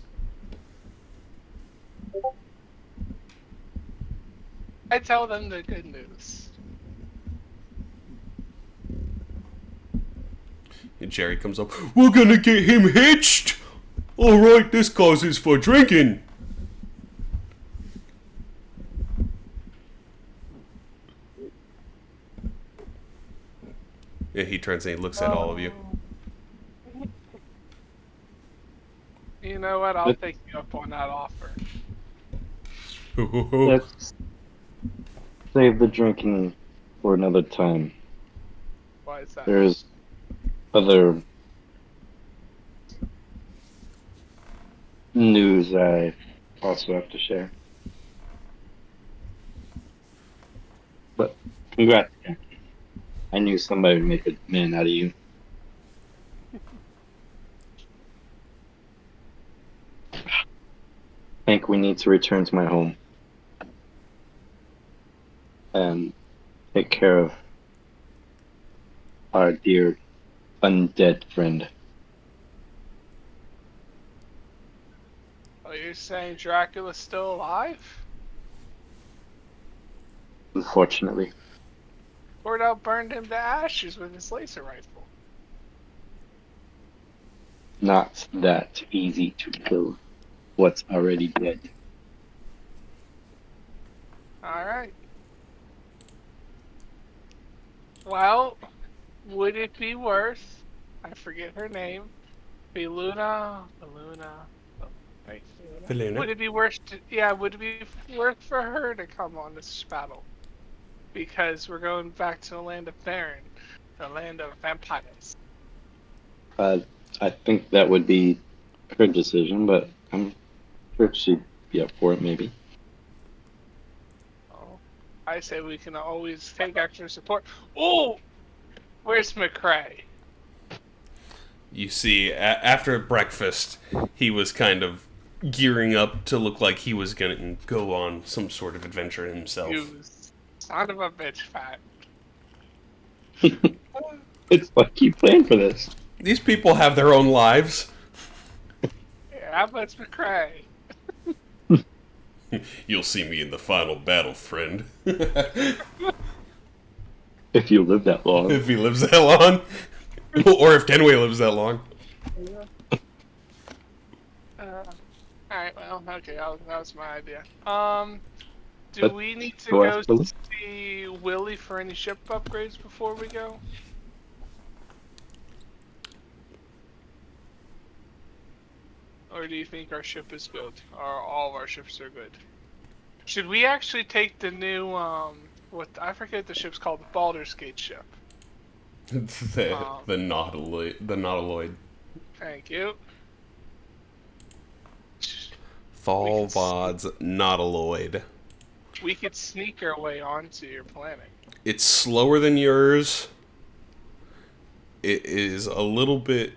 Speaker 2: I tell them the good news.
Speaker 1: And Jerry comes up. We're gonna get him hitched! Alright, this causes for drinking! Yeah, he turns and he looks at all of you.
Speaker 2: You know what? I'll take you up on that offer.
Speaker 4: Let's save the drinking for another time.
Speaker 2: Why is that?
Speaker 4: There's other news I also have to share. But congrats, Captain. I knew somebody would make a man out of you. I think we need to return to my home and take care of our dear undead friend.
Speaker 2: Are you saying Dracula's still alive?
Speaker 4: Unfortunately,
Speaker 2: Cordell burned him to ashes with his laser rifle.
Speaker 4: not that easy to kill what's already dead.
Speaker 2: Alright. Well, would it be worth, I forget her name, Beluna? Right.
Speaker 1: Feluna.
Speaker 2: Would it be would it be worth for her to come on this battle? Because we're going back to the land of Baron, the land of vampires.
Speaker 4: I think that would be her decision, but I'm sure she'd be up for it, maybe.
Speaker 2: Oh, I say we can always take extra support. Oh, where's McCrae?
Speaker 1: You see, after breakfast, he was kind of gearing up to look like he was going to go on some sort of adventure himself.
Speaker 2: You son of a bitch, fat.
Speaker 4: It's like you planned for this.
Speaker 1: These people have their own lives.
Speaker 2: Yeah, how much McCrae?
Speaker 1: You'll see me in the final battle, friend.
Speaker 4: If you live that long.
Speaker 1: If he lives that long. Or if Kenway lives that long.
Speaker 2: Alright, well, okay, that was my idea. Do
Speaker 4: But
Speaker 2: we need to
Speaker 4: go
Speaker 2: go
Speaker 4: after this?
Speaker 2: see Willie for any ship upgrades before we go? Or do you think our ship is good? Or all of our ships are good? Should we actually take the new, what, I forget the ship's called, the Baldur's Gate ship.
Speaker 1: the Nautiloid.
Speaker 2: Thank you.
Speaker 1: Thalvod's Nautiloid.
Speaker 2: We could sneak our way onto your planet.
Speaker 1: It's slower than yours. It is a little bit...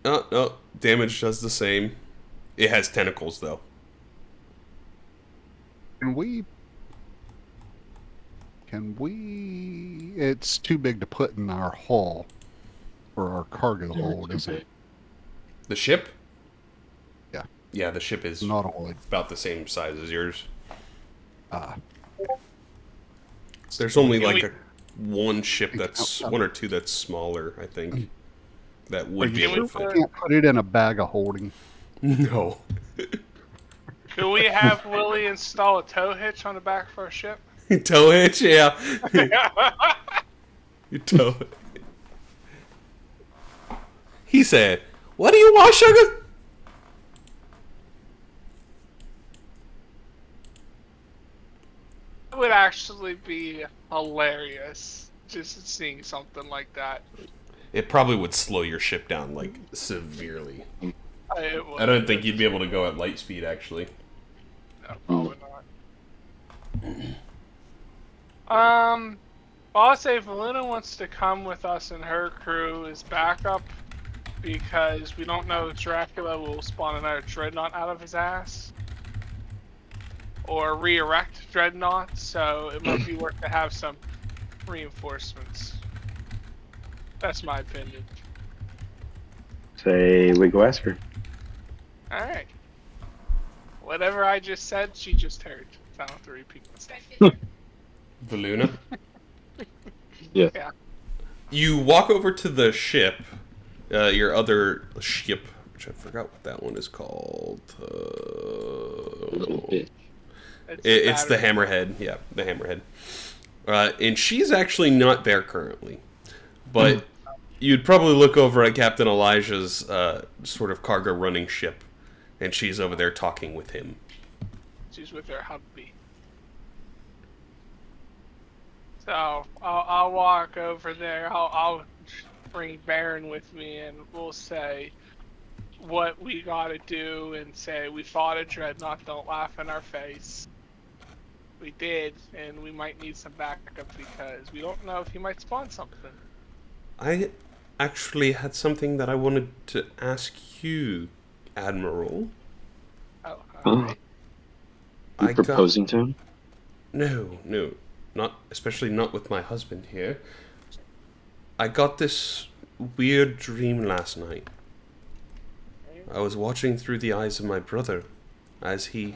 Speaker 1: No, damage does the same. It has tentacles, though.
Speaker 3: Can we... It's too big to put in our hull. Or our cargo hold, isn't it?
Speaker 1: The ship?
Speaker 3: Yeah.
Speaker 1: Yeah, the ship is
Speaker 3: Not all.
Speaker 1: about the same size as yours.
Speaker 3: Ah.
Speaker 1: There's only
Speaker 2: Can
Speaker 1: like
Speaker 2: we-
Speaker 1: one ship that's... one or two that's smaller, I think. That would be
Speaker 2: Can
Speaker 1: able
Speaker 2: we
Speaker 1: to
Speaker 3: We
Speaker 1: fit.
Speaker 3: can't put it in a bag of holding.
Speaker 1: No.
Speaker 2: Could we have Willie install a tow hitch on the back of our ship?
Speaker 1: Tow hitch, yeah. Tow. He said, "What do you want, sugar?"
Speaker 2: It would actually be hilarious just seeing something like that.
Speaker 1: It probably would slow your ship down, like, severely.
Speaker 2: It would.
Speaker 1: I don't think you'd be able to go at light speed, actually.
Speaker 2: No, probably not. Well, I'll say if Luna wants to come with us and her crew as backup, because we don't know if Dracula will spawn another Dreadnought out of his ass. Or re-erect Dreadnought, so it might be worth to have some reinforcements. That's my opinion.
Speaker 4: Say we go ask her.
Speaker 2: Alright. Whatever I just said, she just heard. I don't have to repeat myself.
Speaker 1: The Luna.
Speaker 4: Yeah.
Speaker 2: Yeah.
Speaker 1: You walk over to the ship, your other ship, which I forgot what that one is called.
Speaker 4: Little bitch.
Speaker 1: It's the Hammerhead. Yeah, the Hammerhead. And she's actually not there currently. But you'd probably look over at Captain Elijah's sort of cargo running ship, and she's over there talking with him.
Speaker 2: She's with her hubby. So I'll walk over there. I'll bring Baron with me, and we'll say what we gotta do, and say we fought a Dreadnought. Don't laugh in our face. We did, and we might need some backup because we don't know if he might spawn something.
Speaker 1: I actually had something that I wanted to ask you, Admiral.
Speaker 2: Oh,
Speaker 4: Oh.
Speaker 2: alright.
Speaker 4: You proposing to him?
Speaker 1: No, not especially not with my husband here. I got this weird dream last night. I was watching through the eyes of my brother as he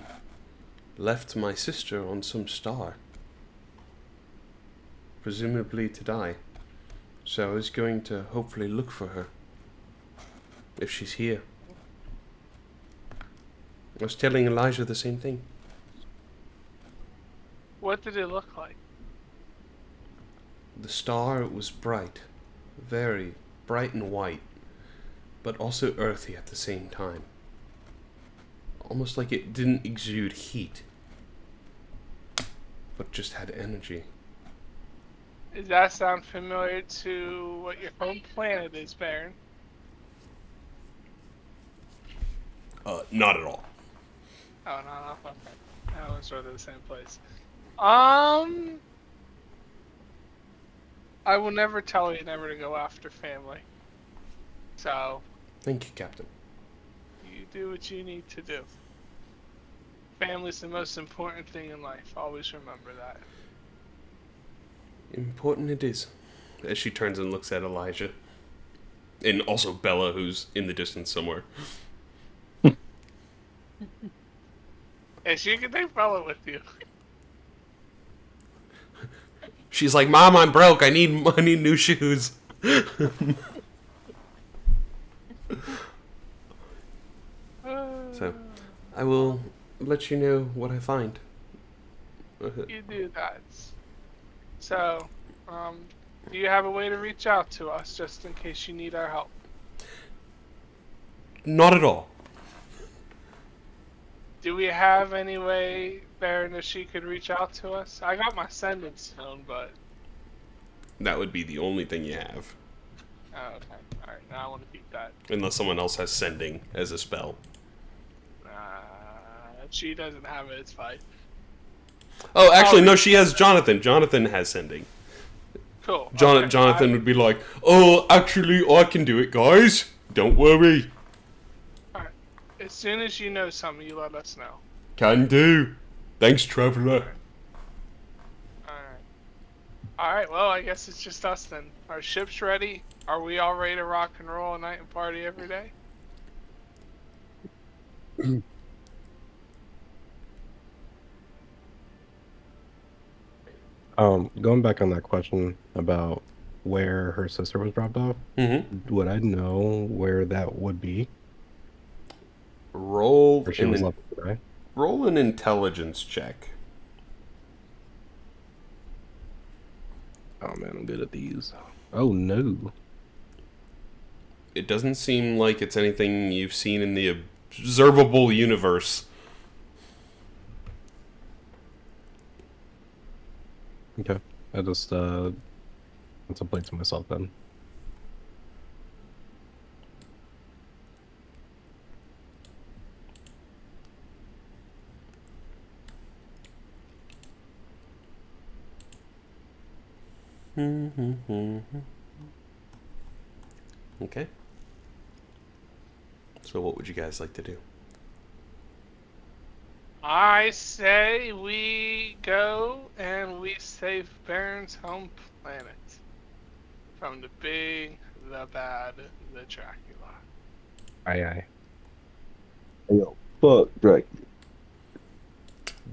Speaker 1: left my sister on some star, presumably to die. So I was going to hopefully look for her, if she's here. I was telling Elijah the same thing.
Speaker 2: What did it look like?
Speaker 1: The star was bright, very bright and white, but also earthy at the same time. Almost like it didn't exude heat, but just had energy.
Speaker 2: Does that sound familiar to what your home planet is, Baron?
Speaker 1: Not at all.
Speaker 2: Oh, no, okay. I was sort of the same place. I will never tell you never to go after family. So,
Speaker 1: Thank you, Captain.
Speaker 2: you do what you need to do. Family's the most important thing in life. Always remember that.
Speaker 1: Important it is. As she turns and looks at Elijah. And also Bella, who's in the distance somewhere.
Speaker 2: And she can take Bella with you.
Speaker 1: She's like, "Mom, I'm broke. I need new shoes." So, I will let you know what I find.
Speaker 2: You do that. So, do you have a way to reach out to us just in case you need our help?
Speaker 1: Not at all.
Speaker 2: Do we have any way, Baron, that she could reach out to us? I got my sending stone, but...
Speaker 1: That would be the only thing you have.
Speaker 2: Oh, okay. Alright, now I want to keep that.
Speaker 1: Unless someone else has sending as a spell.
Speaker 2: She doesn't have it, it's fine.
Speaker 1: Oh, actually, no, she has Jonathan. Jonathan has sending.
Speaker 2: Cool.
Speaker 1: Jonathan would be like, "Oh, actually, I can do it, guys. Don't worry."
Speaker 2: Alright. As soon as you know something, you let us know.
Speaker 1: Can do. Thanks, Traveler.
Speaker 2: Alright, well, I guess it's just us then. Our ship's ready. Are we all ready to rock and roll all night and party every day?
Speaker 6: Going back on that question about where her sister was dropped off, would I know where that would be?
Speaker 1: Roll
Speaker 6: Or she was left to die?
Speaker 1: roll an intelligence check.
Speaker 6: Oh man, I'm good at these. Oh no.
Speaker 1: it doesn't seem like it's anything you've seen in the observable universe.
Speaker 6: Okay. I just contemplate to myself then.
Speaker 1: Okay. So what would you guys like to do?
Speaker 2: I say we go and we save Baron's home planet from the big, the bad, the Dracula.
Speaker 6: Aye.
Speaker 5: Yo, fuck Drake.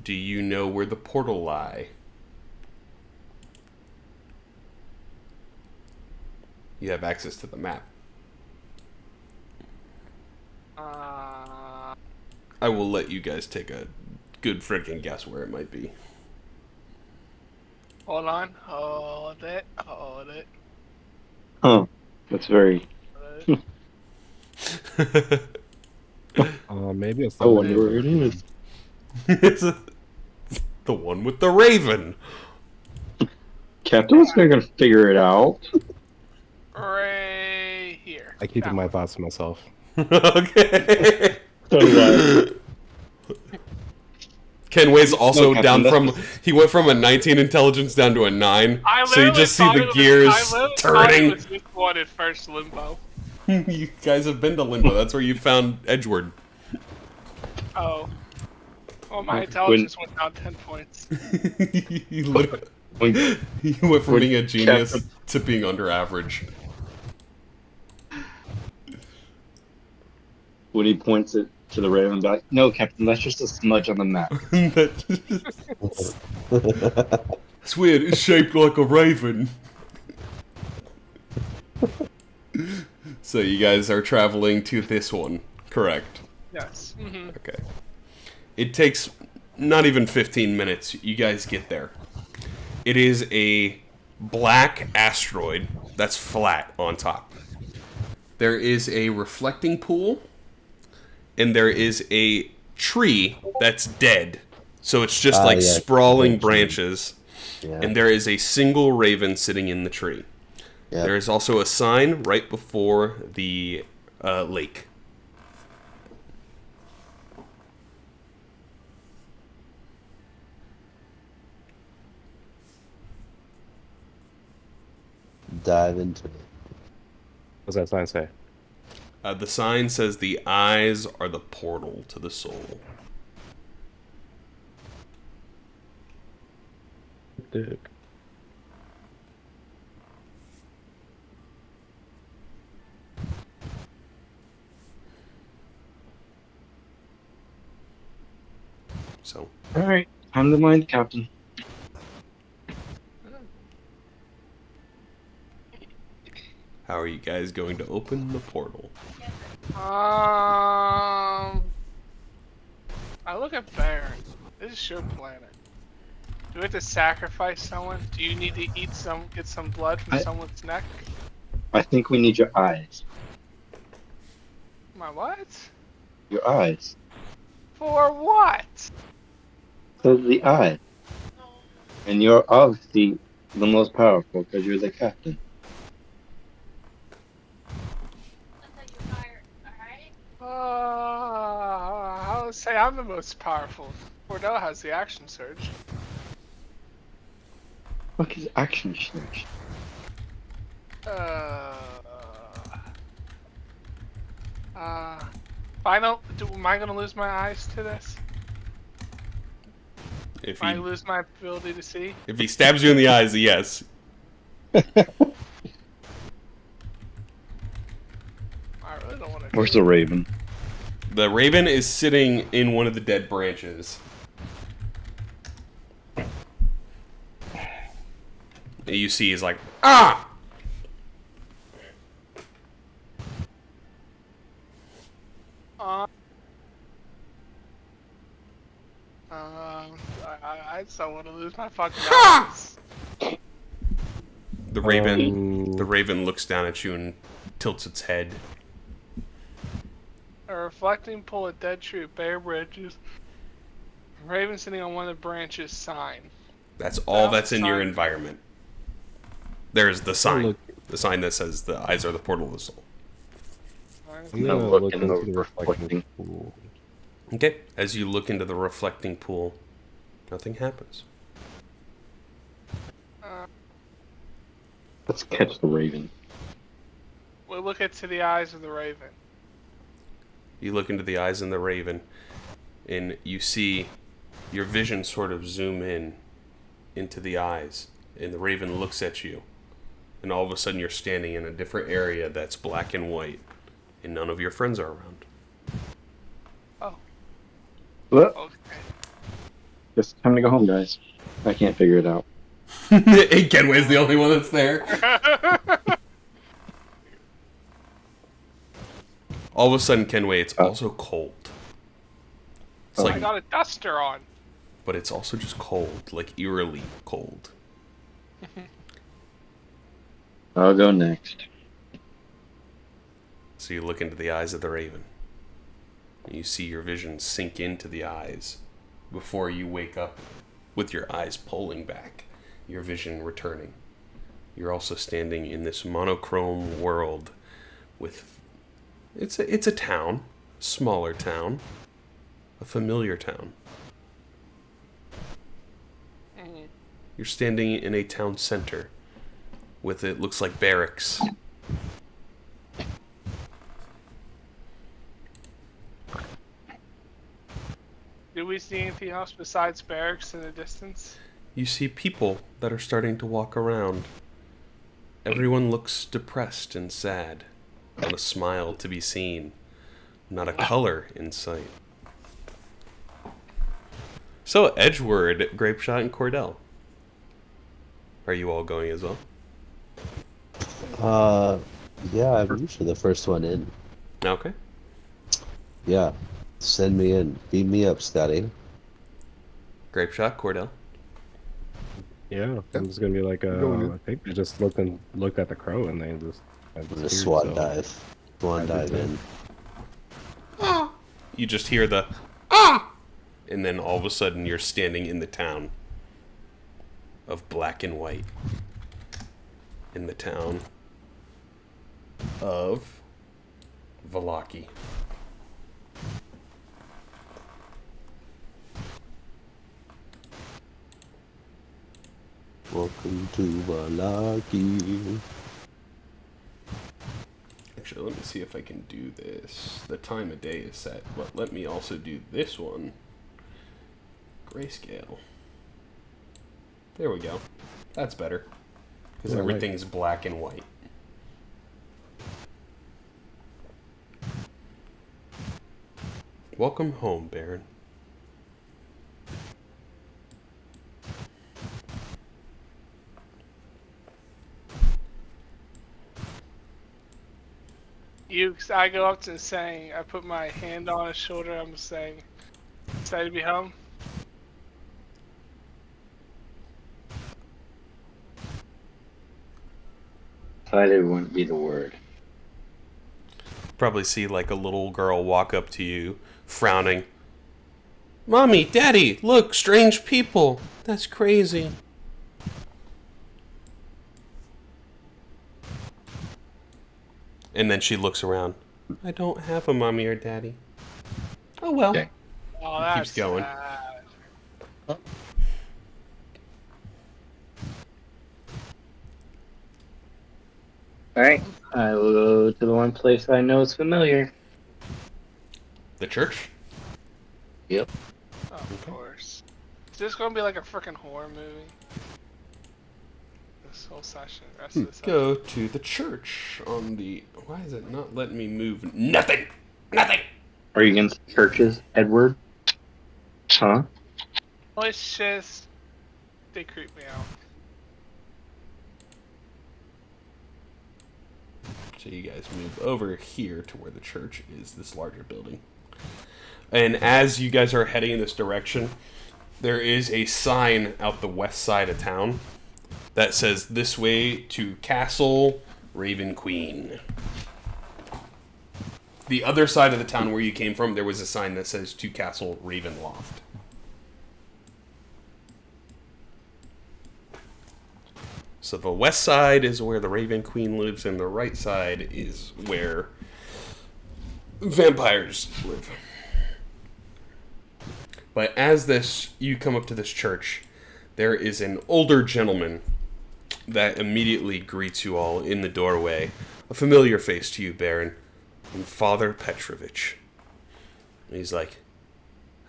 Speaker 1: Do you know where the portal lie? You have access to the map. I will let you guys take a good freaking guess where it might be.
Speaker 2: Hold on, hold it.
Speaker 4: Huh. That's very.
Speaker 6: Maybe it's
Speaker 4: I wonder where it is.
Speaker 1: It's the one with the raven.
Speaker 4: Captain was gonna figure it out.
Speaker 2: Right here.
Speaker 6: I keep
Speaker 2: That
Speaker 6: my
Speaker 2: one.
Speaker 6: thoughts to myself.
Speaker 1: Okay.
Speaker 4: So do
Speaker 1: Kenway's also
Speaker 4: No,
Speaker 1: down
Speaker 4: Captain,
Speaker 1: from... He went from a 19 intelligence down to a 9.
Speaker 2: I
Speaker 1: So you
Speaker 2: literally
Speaker 1: just see
Speaker 2: thought
Speaker 1: the
Speaker 2: it was-
Speaker 1: gears
Speaker 2: I literally thought
Speaker 1: turning.
Speaker 2: it was this one at first, Limbo.
Speaker 1: You guys have been to Limbo. That's where you found Edgewood.
Speaker 2: Oh. Well, my intelligence went down 10 points.
Speaker 1: you went
Speaker 4: When-
Speaker 1: from being a genius
Speaker 4: Captain-
Speaker 1: to being under average.
Speaker 4: When he points it to the raven, be like, "No, Captain, that's just a smudge on the map."
Speaker 1: It's weird. It's shaped like a raven. So you guys are traveling to this one, correct?
Speaker 2: Yes. Mm-hmm.
Speaker 1: Okay. It takes not even 15 minutes. You guys get there. It is a black asteroid that's flat on top. There is a reflecting pool, and there is a tree that's dead. So it's just like
Speaker 5: yeah,
Speaker 1: sprawling branches,
Speaker 5: Yeah.
Speaker 1: and there is a single raven sitting in the tree.
Speaker 5: Yeah.
Speaker 1: There is also a sign right before the lake.
Speaker 5: Dive into it.
Speaker 6: What's that sign say?
Speaker 1: The sign says the eyes are the portal to the soul.
Speaker 6: Dick.
Speaker 1: So,
Speaker 4: All right, time to mind, Captain.
Speaker 1: how are you guys going to open the portal?
Speaker 2: I look at Baron. This is your planet. Do we have to sacrifice someone? Do you need to get some blood from someone's neck?
Speaker 4: I think we need your eyes.
Speaker 2: My what?
Speaker 4: Your eyes.
Speaker 2: For what?
Speaker 4: So the eye. And you're obviously the most powerful because you're the captain.
Speaker 2: I would say I'm the most powerful. Cordell has the action surge.
Speaker 4: Fuck is action surge?
Speaker 2: Am I gonna lose my eyes to this?
Speaker 1: If
Speaker 2: I
Speaker 1: he,
Speaker 2: lose my ability to see?
Speaker 1: if he stabs you in the eyes, yes.
Speaker 2: I really don't want to.
Speaker 4: Where's the raven?
Speaker 1: The raven is sitting in one of the dead branches. You see he's like, ah!
Speaker 2: I just don't want to lose my fucking eyes.
Speaker 1: The raven looks down at you and tilts its head.
Speaker 2: A reflecting pool of dead tree, bare branches. Raven sitting on one of the branches. Sign.
Speaker 1: That's all that's in your
Speaker 2: Sign.
Speaker 1: environment. There's the sign.
Speaker 6: look.
Speaker 1: The sign that says the eyes are the portal of the soul.
Speaker 6: I'm gonna
Speaker 4: look
Speaker 6: look
Speaker 4: in
Speaker 6: into
Speaker 4: the
Speaker 6: the reflecting
Speaker 4: reflecting.
Speaker 6: pool.
Speaker 1: Okay. As you look into the reflecting pool, nothing happens.
Speaker 4: Let's catch the raven.
Speaker 2: We look into the eyes of the Raven.
Speaker 1: You look into the eyes in the raven, and you see your vision sort of zoom in into the eyes, and the raven looks at you, and all of a sudden you're standing in a different area that's black and white, and none of your friends are around.
Speaker 2: Oh,
Speaker 4: What?
Speaker 2: okay.
Speaker 4: It's time to go home, guys. I can't figure it out.
Speaker 1: Kenway's the only one that's there. All of a sudden, Kenway, it's also cold. It's
Speaker 2: I
Speaker 1: like,
Speaker 2: got a duster on.
Speaker 1: but it's also just cold, like eerily cold.
Speaker 4: I'll go next.
Speaker 1: So you look into the eyes of the raven. And you see your vision sink into the eyes before you wake up with your eyes pulling back, your vision returning. You're also standing in this monochrome world with... It's a town, smaller town, a familiar town. You're standing in a town center with, it looks like, barracks.
Speaker 2: Do we see anything else besides barracks in the distance?
Speaker 1: You see people that are starting to walk around. Everyone looks depressed and sad. Not a smile to be seen. Not a color in sight. So, Edgewood, Grapeshot, and Cordell. Are you all going as well?
Speaker 5: Yeah, I'm usually the first one in.
Speaker 1: Okay.
Speaker 5: Yeah, send me in. Beat me up, Scotty.
Speaker 1: Grapeshot, Cordell.
Speaker 6: Yeah, I'm just gonna be like,
Speaker 3: Going in.
Speaker 6: I think I just looked at the crow and they just.
Speaker 5: The swan dive. Swan dive in.
Speaker 1: You just hear the ah! And then all of a sudden you're standing in the town of black and white. In the town of Valaki.
Speaker 5: Welcome to Valaki.
Speaker 1: Actually, let me see if I can do this. The time of day is set, but let me also do this one. Grayscale. There we go. That's better. Because
Speaker 6: Oh, I like
Speaker 1: everything's black and white. Welcome home, Baron.
Speaker 2: I go up to him saying, I put my hand on his shoulder, I'm saying, excited to be home?
Speaker 4: Excited wouldn't be the word.
Speaker 1: Probably see like a little girl walk up to you, frowning. Mommy, Daddy, look, strange people. That's crazy. And then she looks around. I don't have a mommy or daddy. Oh well.
Speaker 4: Okay.
Speaker 2: Oh, that's
Speaker 1: Keeps going.
Speaker 2: sad.
Speaker 4: Alright, I will go to the one place I know is familiar.
Speaker 1: The church?
Speaker 4: Yep.
Speaker 2: Oh, of course. Is this gonna be like a freaking horror movie? This whole session, rest of the session.
Speaker 1: Go to the church on the... Why is it not letting me move? Nothing! Nothing!
Speaker 4: Are you against churches, Edward? Huh?
Speaker 2: Well, it's just, they creep me out.
Speaker 1: So you guys move over here to where the church is, this larger building. And as you guys are heading in this direction, there is a sign out the west side of town that says, "This way to Castle Raven Queen." the other side of the town where you came from, there was a sign that says to Castle Ravenloft. So the west side is where the Raven Queen lives, and the right side is where vampires live. But as you come up to this church, there is an older gentleman that immediately greets you all in the doorway. A familiar face to you, Baron. And Father Petrovich. And he's like,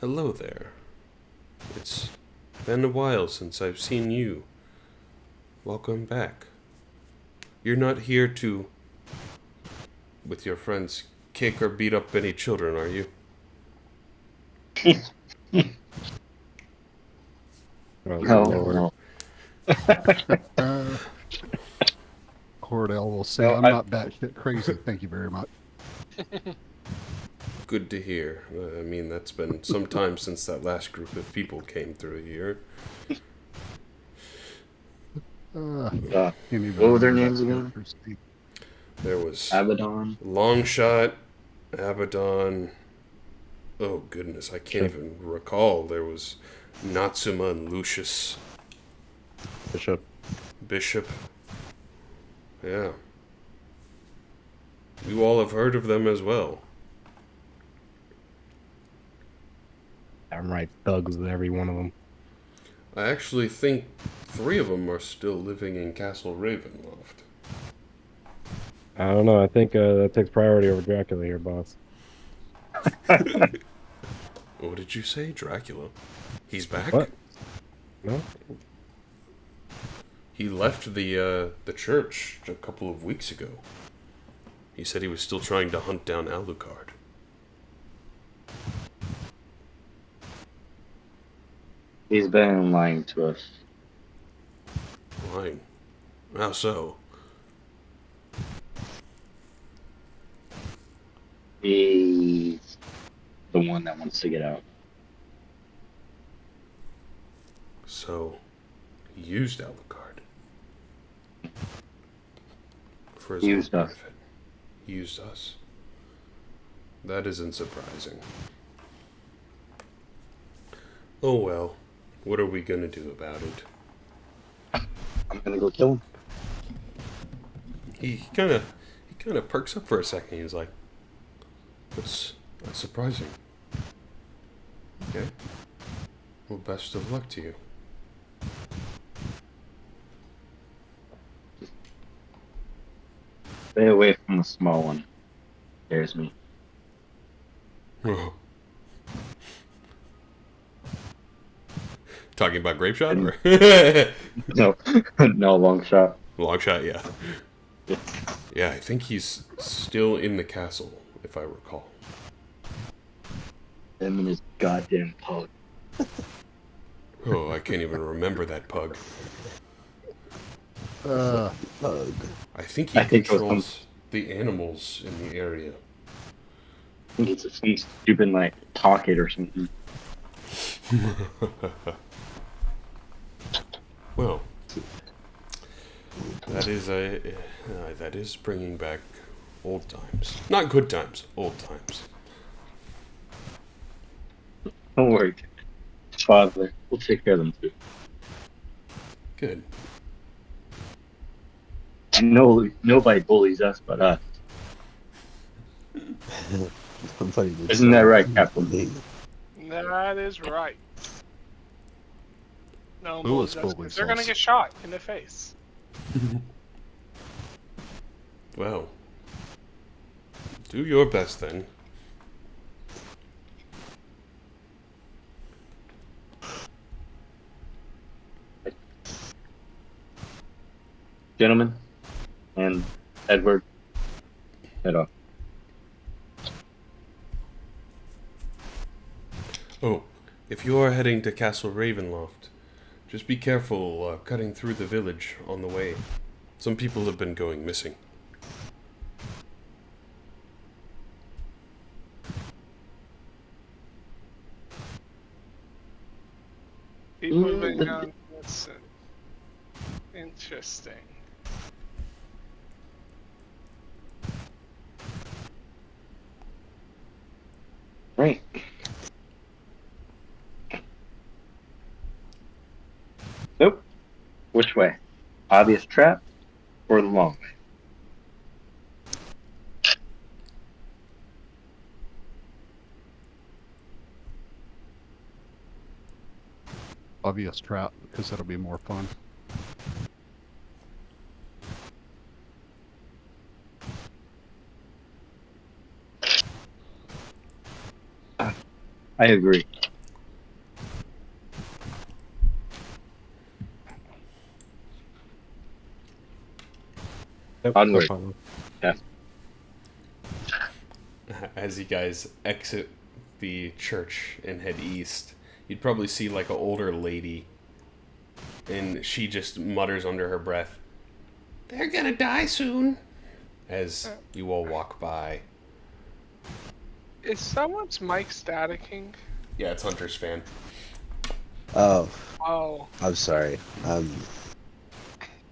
Speaker 1: "Hello there. It's been a while since I've seen you. Welcome back. You're not here to, with your friends, kick or beat up any children, are you?"
Speaker 6: Oh,
Speaker 4: No,
Speaker 6: Lord.
Speaker 4: no.
Speaker 3: Cordell will say,
Speaker 4: Well,
Speaker 3: I'm not batshit crazy. Thank you very much.
Speaker 1: Good to hear. I mean, that's been some time since that last group of people came through here.
Speaker 3: Can't even
Speaker 4: What were their
Speaker 3: remember
Speaker 4: names
Speaker 3: that
Speaker 4: again?
Speaker 3: character's name.
Speaker 1: There was
Speaker 4: Abaddon.
Speaker 1: Longshot, Abaddon. Oh, goodness, I can't even recall. There was Natsuma and Lucius. Bishop. Yeah. You all have heard of them as well.
Speaker 6: I'm right thugs with every one of them.
Speaker 1: I actually think 3 of them are still living in Castle Ravenloft.
Speaker 6: I don't know. I think that takes priority over Dracula here, boss.
Speaker 1: What did you say, Dracula? He's back?
Speaker 6: What? No?
Speaker 1: He left the church a couple of weeks ago. He said he was still trying to hunt down Alucard.
Speaker 4: He's been lying to us.
Speaker 1: Lying? How so?
Speaker 4: He's the one that wants to get out.
Speaker 1: So, he used Alucard. For his
Speaker 4: Used
Speaker 1: own
Speaker 4: us.
Speaker 1: benefit. He used us. That isn't surprising. Oh well. What are we gonna do about it?
Speaker 4: I'm gonna go kill him.
Speaker 1: He kind of perks up for a second. He's like, that's surprising. Okay. Well, best of luck to you.
Speaker 4: Stay away from the small one. Scares me.
Speaker 1: Talking about grape shot or
Speaker 4: No, no long shot.
Speaker 1: long shot? Yeah. Yeah, I think he's still in the castle, if I recall.
Speaker 4: Him and his goddamn pug.
Speaker 1: Oh, I can't even remember that pug.
Speaker 5: Bug.
Speaker 1: I think he
Speaker 4: I think it was
Speaker 1: controls the animals in the area.
Speaker 4: I think it's some stupid like pocket or something.
Speaker 1: Well, that is bringing back old times. Not good times, old times.
Speaker 4: Don't worry, father. We'll take care of them too.
Speaker 1: Good.
Speaker 4: No, nobody bullies us but us. Isn't that right, Captain?
Speaker 2: That is right. No,
Speaker 3: Who was
Speaker 2: bullies us, 'cause
Speaker 3: bullies
Speaker 2: they're gonna
Speaker 3: us?
Speaker 2: get shot in the face.
Speaker 1: Well, do your best then.
Speaker 4: Gentlemen, and Edward, head off.
Speaker 1: Oh, if you are heading to Castle Ravenloft, just be careful cutting through the village on the way. Some people have been going missing.
Speaker 2: Keep moving on. Listen. Interesting.
Speaker 4: Which way? Obvious trap or the long way?
Speaker 3: Obvious trap, because that'll be more fun.
Speaker 4: I agree.
Speaker 6: Yep, no
Speaker 4: Onward.
Speaker 6: problem.
Speaker 1: As you guys exit the church and head east, you'd probably see like an older lady, and she just mutters under her breath, "They're gonna die soon," as you all walk by.
Speaker 2: Is someone's mic staticking?
Speaker 1: Yeah, it's Hunter's fan.
Speaker 5: Oh,
Speaker 2: Oh,
Speaker 5: I'm sorry. I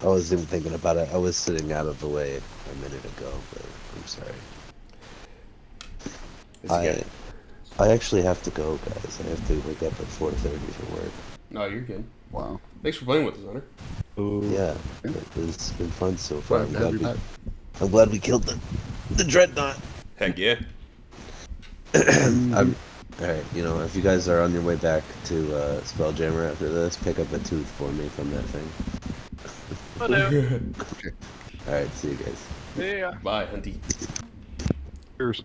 Speaker 5: wasn't even thinking about it. I was sitting out of the way a minute ago, but I'm sorry. I actually have to go, guys. I have to wake up at 4:30 for work.
Speaker 1: No, you're good.
Speaker 3: Wow.
Speaker 1: Thanks for playing with us, Hunter.
Speaker 6: Ooh.
Speaker 5: Yeah, it's been fun so far.
Speaker 3: Glad to have you back.
Speaker 5: I'm glad we killed the Dreadnought.
Speaker 1: Heck yeah.
Speaker 5: Alright, you know, if you guys are on your way back to Spelljammer after this, pick up a tooth for me from that thing.
Speaker 2: hello.
Speaker 5: Alright, see you guys.
Speaker 2: Yeah.
Speaker 1: Bye, Hunty.
Speaker 3: Cheers.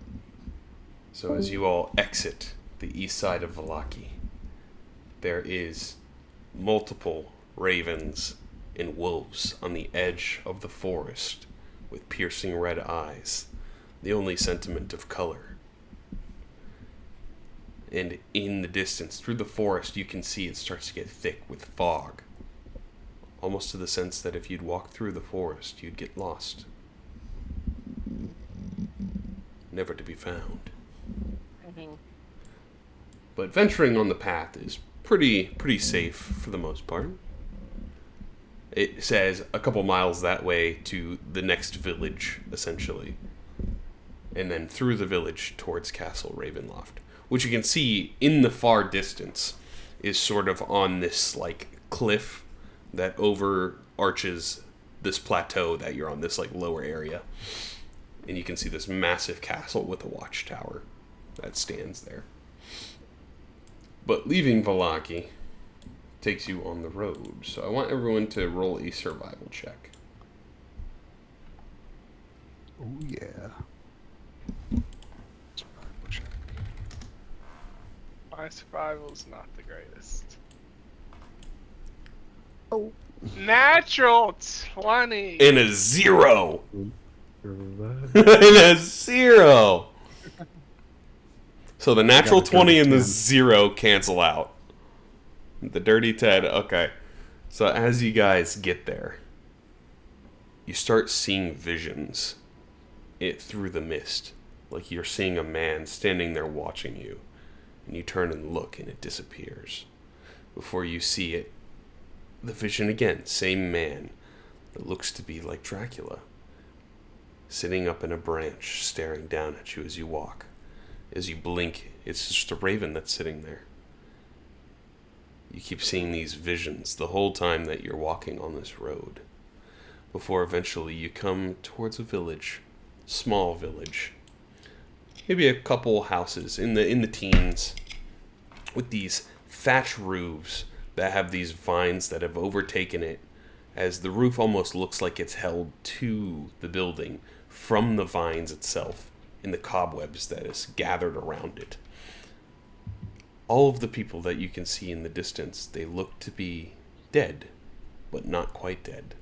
Speaker 1: So as you all exit the east side of Vallaki, there is multiple ravens and wolves on the edge of the forest with piercing red eyes, the only sentiment of color. And in the distance, through the forest, you can see it starts to get thick with fog. Almost to the sense that if you'd walk through the forest, you'd get lost. Never to be found. But venturing on the path is pretty safe for the most part. It says a couple miles that way to the next village, essentially. And then through the village towards Castle Ravenloft, which you can see in the far distance is sort of on this like cliff that overarches this plateau that you're on, this like lower area. And you can see this massive castle with a watchtower that stands there. But leaving Vallaki takes you on the road. So I want everyone to roll a survival check.
Speaker 3: Oh, yeah. Survival check.
Speaker 2: My survival's not the greatest.
Speaker 3: Oh.
Speaker 2: Natural 20.
Speaker 1: And a 0!
Speaker 6: Survive.
Speaker 1: And a 0! So the natural
Speaker 3: I got a
Speaker 1: 20 and the
Speaker 3: 10.
Speaker 1: 0 cancel out. The dirty 10, okay. So as you guys get there, you start seeing visions through the mist. Like you're seeing a man standing there watching you. And you turn and look and it disappears. Before you see it, the vision again, same man. That looks to be like Dracula. Sitting up in a branch, staring down at you as you walk. As you blink, it's just a raven that's sitting there. You keep seeing these visions the whole time that you're walking on this road. Before eventually you come towards a village. Small village. Maybe a couple houses in the teens. With these thatch roofs that have these vines that have overtaken it. As the roof almost looks like it's held to the building from the vines itself. In the cobwebs that is gathered around it. All of the people that you can see in the distance, they look to be dead, but not quite dead.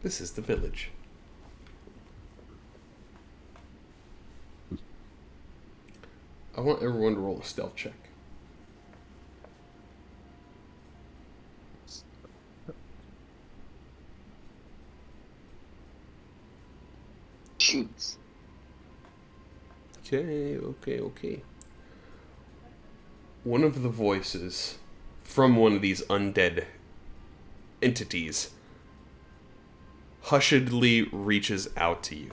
Speaker 1: This is the village. I want everyone to roll a stealth check.
Speaker 4: Shoots.
Speaker 1: Okay. One of the voices from one of these undead entities hushedly reaches out to you.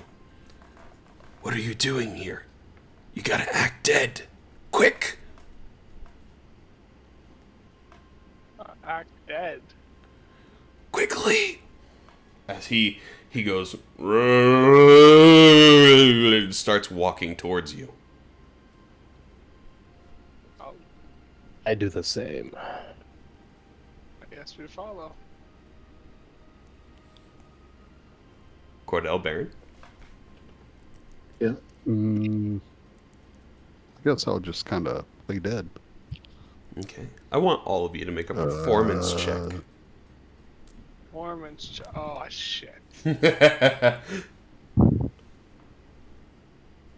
Speaker 1: What are you doing here? You gotta act dead. Quick!
Speaker 2: Act dead.
Speaker 1: Quickly! As he goes and starts walking towards you.
Speaker 2: Oh,
Speaker 6: I do the same.
Speaker 2: I guess we follow.
Speaker 1: Cordell Baron.
Speaker 4: Yeah.
Speaker 3: I guess I'll just kind of play dead.
Speaker 1: Okay. I want all of you to make a performance check.
Speaker 2: Performance. Oh shit.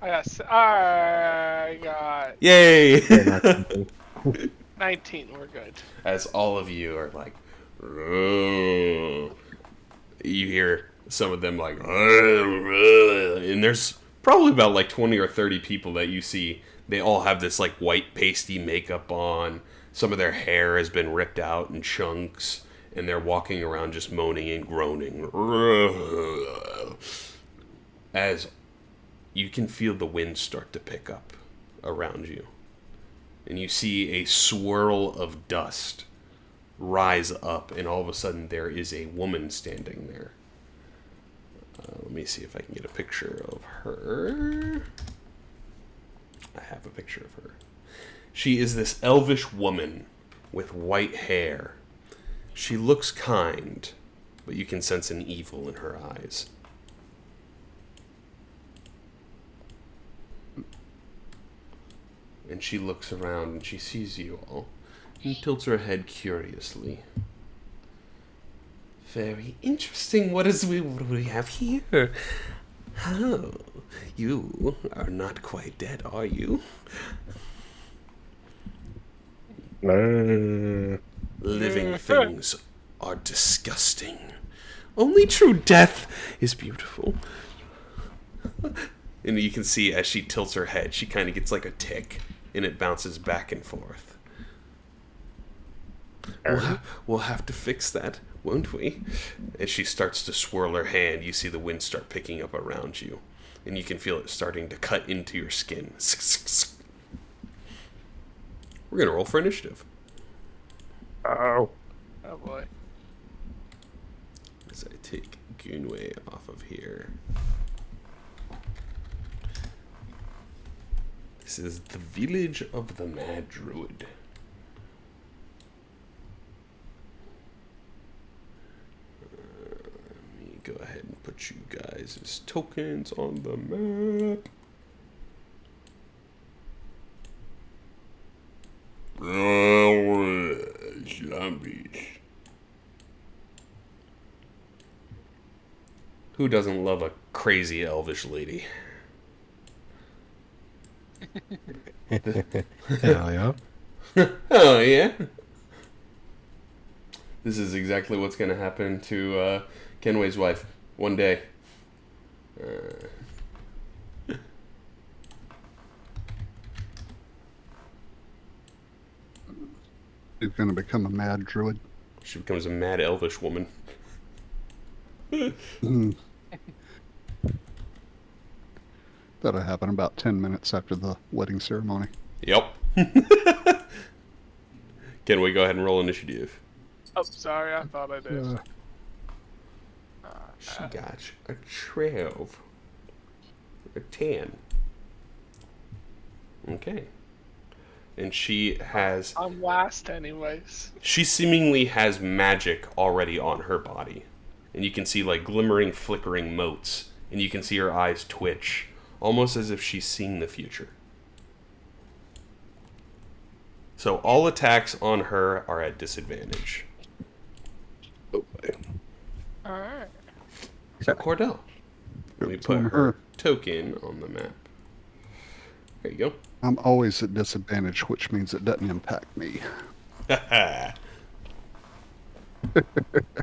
Speaker 2: I got
Speaker 1: Yay!
Speaker 2: 19. We're good.
Speaker 1: As all of you are like, "Rrrr." You hear some of them like, "Rrrr," and there's probably about like 20 or 30 people that you see. They all have this like white pasty makeup on. Some of their hair has been ripped out in chunks, and they're walking around just moaning and groaning. As you can feel the wind start to pick up around you. And you see a swirl of dust rise up, and all of a sudden there is a woman standing there. Let me see if I can get a picture of her. I have a picture of her. She is this elvish woman with white hair. She looks kind, but you can sense an evil in her eyes. And she looks around and she sees you all and tilts her head curiously. Very interesting. What do we have here? Oh, you are not quite dead, are you? Living things are disgusting. Only true death is beautiful. And you can see as she tilts her head, she kind of gets like a tick, and it bounces back and forth. We'll have to fix that, won't we? As she starts to swirl her hand, you see the wind start picking up around you, and you can feel it starting to cut into your skin. We're going to roll for initiative.
Speaker 6: Oh.
Speaker 2: Oh boy.
Speaker 1: As I take Gunway off of here. This is the village of the Mad Druid. Let me go ahead and put you guys as tokens on the map. Zombies. Who doesn't love a crazy elvish lady?
Speaker 6: Hell yeah.
Speaker 1: Oh, yeah? This is exactly what's going to happen to Kenway's wife one day.
Speaker 3: He's going to become a mad druid.
Speaker 1: She becomes a mad elvish woman.
Speaker 3: That'll happen about 10 minutes after the wedding ceremony.
Speaker 1: Yep. Kenway, go ahead and roll initiative.
Speaker 2: Oh, sorry. I thought I did.
Speaker 1: She got a 12. A 10. Okay. And she has...
Speaker 2: I'm last anyways.
Speaker 1: She seemingly has magic already on her body. And you can see like glimmering, flickering motes. And you can see her eyes twitch. Almost as if she's seeing the future. So all attacks on her are at disadvantage.
Speaker 6: Oh, boy.
Speaker 2: Alright.
Speaker 1: So Cordell. Let me
Speaker 3: It's
Speaker 1: put
Speaker 3: on
Speaker 1: her token on the map. There you go.
Speaker 3: I'm always at disadvantage, which means it doesn't impact me.
Speaker 2: To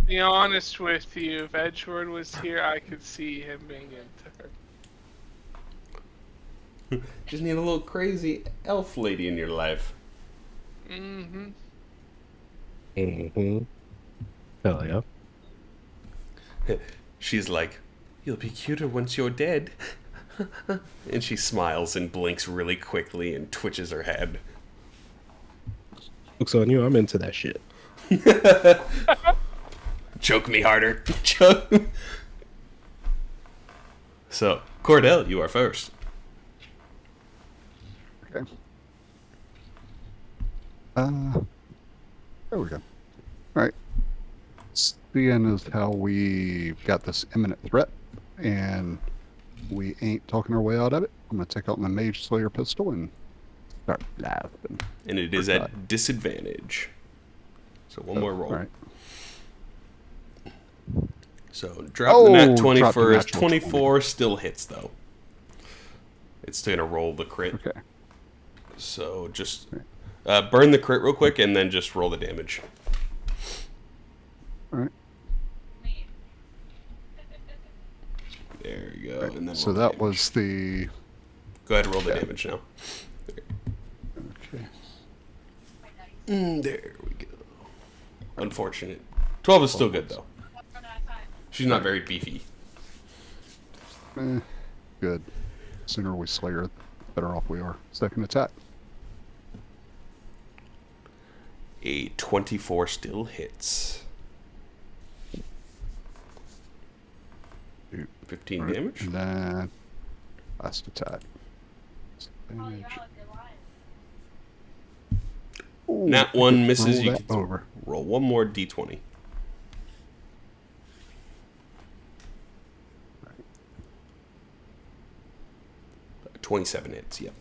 Speaker 2: be honest with you, if Edgeworth was here, I could see him being into her.
Speaker 1: Just need a little crazy elf lady in your life.
Speaker 2: Mm-hmm.
Speaker 6: Mm-hmm. Hell yeah.
Speaker 1: She's like, you'll be cuter once you're dead. And she smiles and blinks really quickly and twitches her head.
Speaker 6: Looks on you. I'm into that shit.
Speaker 1: Choke me harder. Choke. So, Cordell, you are first.
Speaker 3: Okay. There we go. All right. Seeing as how we got this imminent threat, and we ain't talking our way out of it, I'm gonna take out my Mage Slayer pistol and start laughing.
Speaker 1: And it is at disadvantage. So one more roll.
Speaker 3: All right.
Speaker 1: So drop the nat
Speaker 3: Oh,
Speaker 1: 20
Speaker 3: dropped the
Speaker 1: first.
Speaker 3: natural
Speaker 1: 24 still hits, though. It's going to roll the crit.
Speaker 3: Okay.
Speaker 1: So just burn the crit real quick and then just roll the damage.
Speaker 3: All right.
Speaker 1: There you go.
Speaker 3: All right.
Speaker 1: And then
Speaker 3: So
Speaker 1: roll the
Speaker 3: that
Speaker 1: damage.
Speaker 3: was the.
Speaker 1: Go ahead and roll the
Speaker 3: Okay.
Speaker 1: damage now.
Speaker 3: Okay.
Speaker 1: There we go. Unfortunate. 12 is still good, though. She's not very beefy.
Speaker 3: Good. Sooner we slay her, the better off we are. Second attack.
Speaker 1: A 24 still hits. 15
Speaker 3: All right.
Speaker 1: damage.
Speaker 3: And then last attack. Damage. Ooh,
Speaker 1: Nat 1 misses.
Speaker 3: roll
Speaker 1: You
Speaker 3: that
Speaker 1: can
Speaker 3: over.
Speaker 1: roll one more d20.
Speaker 3: Right.
Speaker 1: 27 hits, yep.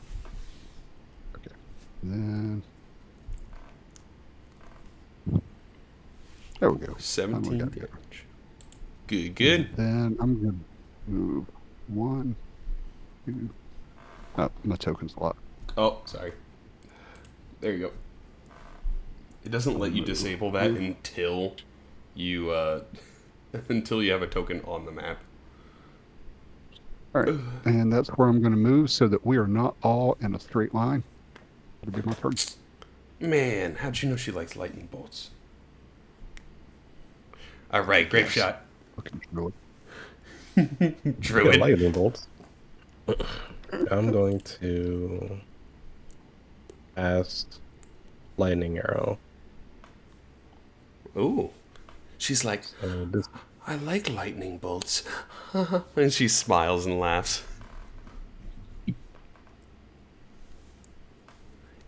Speaker 3: Okay. And then there we go.
Speaker 1: 17
Speaker 3: got it.
Speaker 1: damage. Good, good.
Speaker 3: Then I'm gonna move 1, 2. Oh, my token's locked.
Speaker 1: Oh, sorry. There you go. It doesn't let you disable that until you until you have a token on the map.
Speaker 3: All right, and that's where I'm going to move so that we are not all in a straight line. It'll be my turn.
Speaker 1: Man, how'd you know she likes lightning bolts? All right, grape shot.
Speaker 3: Fucking druid.
Speaker 1: Druid.
Speaker 6: Lightning bolts. I'm going to cast lightning arrow.
Speaker 1: Ooh. She's like,
Speaker 6: So this
Speaker 1: I like lightning bolts. And she smiles and laughs.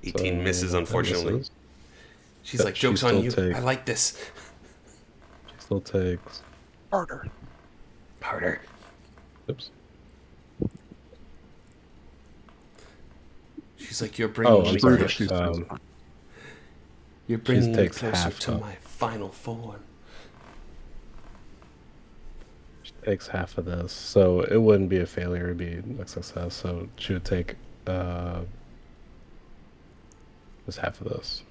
Speaker 1: 18 misses,
Speaker 6: that
Speaker 1: unfortunately.
Speaker 6: misses.
Speaker 1: She's
Speaker 6: But
Speaker 1: like,
Speaker 6: she
Speaker 1: joke's on
Speaker 6: still
Speaker 1: you.
Speaker 6: takes-
Speaker 1: I like this.
Speaker 6: She still takes.
Speaker 3: Harder.
Speaker 1: Harder.
Speaker 6: Oops.
Speaker 1: She's like, you're bringing
Speaker 6: I'm
Speaker 1: me
Speaker 6: sorry.
Speaker 1: closer.
Speaker 3: She's
Speaker 1: You're bringing me
Speaker 6: takes
Speaker 1: closer
Speaker 6: half
Speaker 1: to
Speaker 6: though.
Speaker 1: my final form.
Speaker 6: She takes half of this, so it wouldn't be a failure; it'd be a success. So she would take just half of this.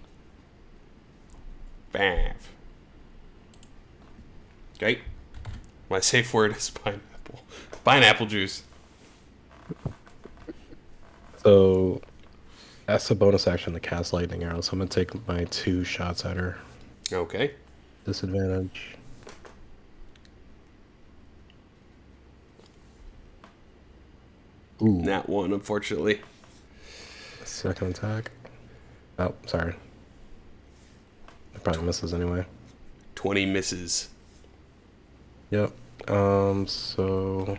Speaker 1: Bam. Okay. My safe word is pineapple. Pineapple juice.
Speaker 6: So that's a bonus action to cast lightning arrow. So I'm gonna take my 2 shots at her.
Speaker 1: Okay.
Speaker 6: Disadvantage. Ooh.
Speaker 1: Nat 1, unfortunately.
Speaker 6: Second attack. Oh, sorry. It probably misses anyway.
Speaker 1: 20 misses.
Speaker 6: Yep. So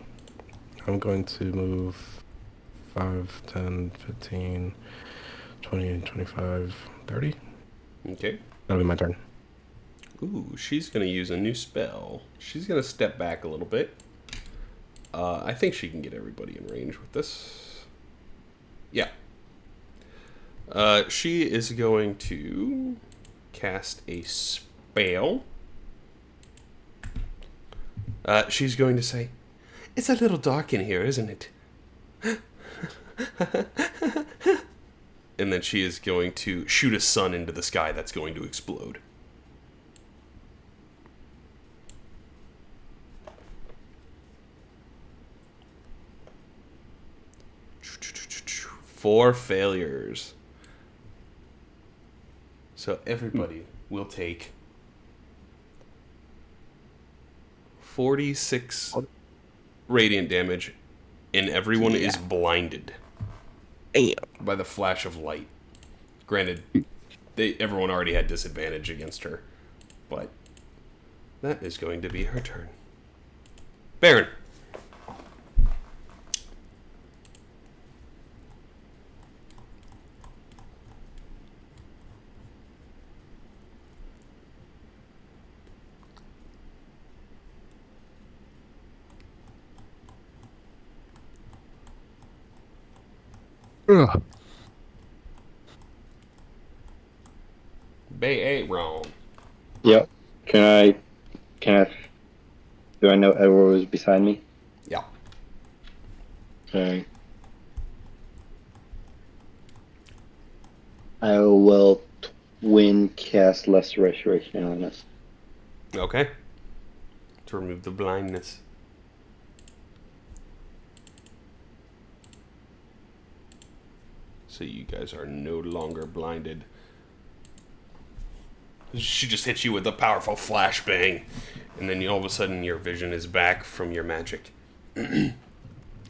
Speaker 6: I'm going to move 5, 10, 15, 20, 25, 30.
Speaker 1: Okay.
Speaker 6: That'll be my turn.
Speaker 1: Ooh, she's going to use a new spell. She's going to step back a little bit. I think she can get everybody in range with this. Yeah. She is going to cast a spell. She's going to say, "It's a little dark in here, isn't it?" And then she is going to shoot a sun into the sky that's going to explode. Four failures. So everybody will take 46 radiant damage and everyone is blinded
Speaker 6: Damn.
Speaker 1: by the flash of light. Granted, everyone already had disadvantage against her, but that is going to be her turn. Baron.
Speaker 3: Ugh.
Speaker 1: Bay 8 round.
Speaker 4: Yep. Can I, do I know Edward was beside me?
Speaker 1: Yeah.
Speaker 4: Okay. I will twin cast Lesser Restoration on us.
Speaker 1: Okay. To remove the blindness. So you guys are no longer blinded. She just hits you with a powerful flashbang, and then all of a sudden your vision is back from your magic.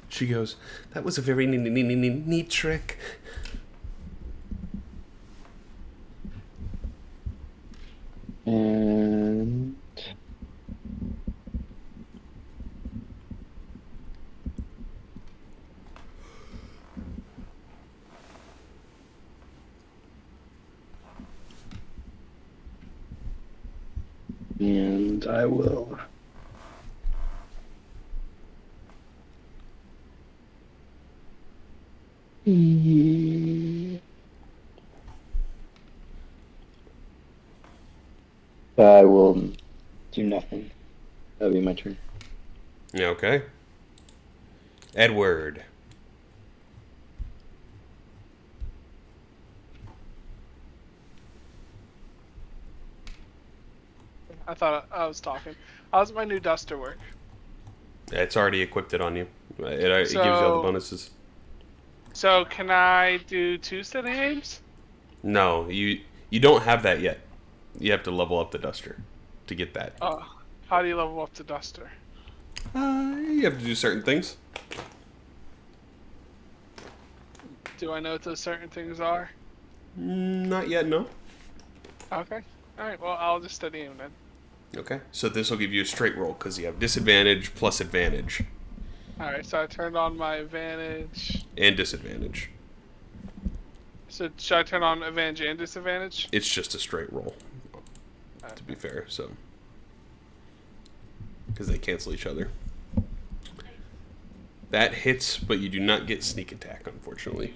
Speaker 1: She goes, "That was a very neat trick."
Speaker 4: And I will I will do nothing. That'll be my turn.
Speaker 1: Okay. Edward.
Speaker 2: I thought I was talking. How's my new duster work?
Speaker 1: It's already equipped it on you. It gives you all the bonuses.
Speaker 2: So can I do 2 steady aims?
Speaker 1: No, you don't have that yet. You have to level up the duster to get that.
Speaker 2: How do you level up the duster?
Speaker 1: You have to do certain things.
Speaker 2: Do I know what those certain things are?
Speaker 1: Not yet, no.
Speaker 2: Okay. Alright, well, I'll just steady aim then.
Speaker 1: Okay, so this will give you a straight roll because you have disadvantage plus advantage.
Speaker 2: Alright, so I turned on my advantage.
Speaker 1: And disadvantage.
Speaker 2: So should I turn on advantage and disadvantage?
Speaker 1: It's just a straight roll, to be fair, so. Because they cancel each other. That hits, but you do not get sneak attack, unfortunately.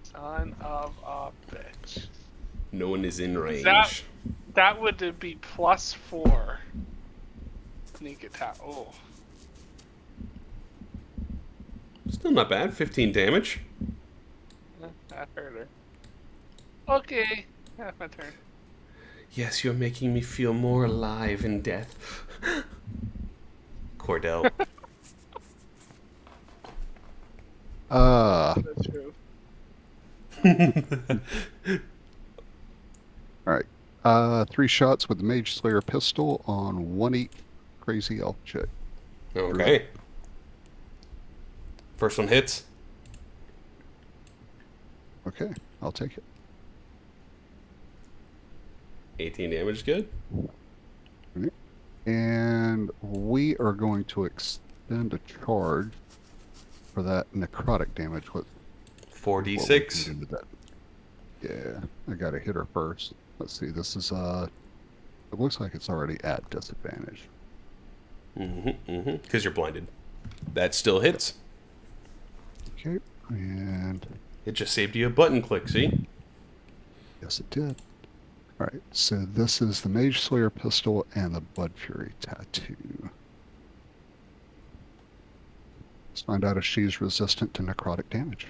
Speaker 2: Son of a bitch.
Speaker 1: No one is in range.
Speaker 2: That would be +4 sneak attack. Oh.
Speaker 1: Still not bad. 15 damage.
Speaker 2: That hurt her. Okay, that's my turn.
Speaker 1: Yes, you're making me feel more alive in death. Cordell.
Speaker 2: That's true.
Speaker 3: Alright. 3 shots with the Mage Slayer pistol on 1 crazy elf chick.
Speaker 1: Okay. First one hits.
Speaker 3: Okay, I'll take it.
Speaker 1: 18 damage, good.
Speaker 3: And we are going to extend a charge for that necrotic damage. What
Speaker 1: 4d6.
Speaker 3: what that? Yeah, I gotta hit her first. Let's see, this is it looks like it's already at disadvantage.
Speaker 1: Because you're blinded. That still hits.
Speaker 3: Okay, and
Speaker 1: It just saved you a button click, see?
Speaker 3: yes it did. Alright, so this is the Mage Slayer pistol and the Blood Fury tattoo. Let's find out if she's resistant to necrotic damage.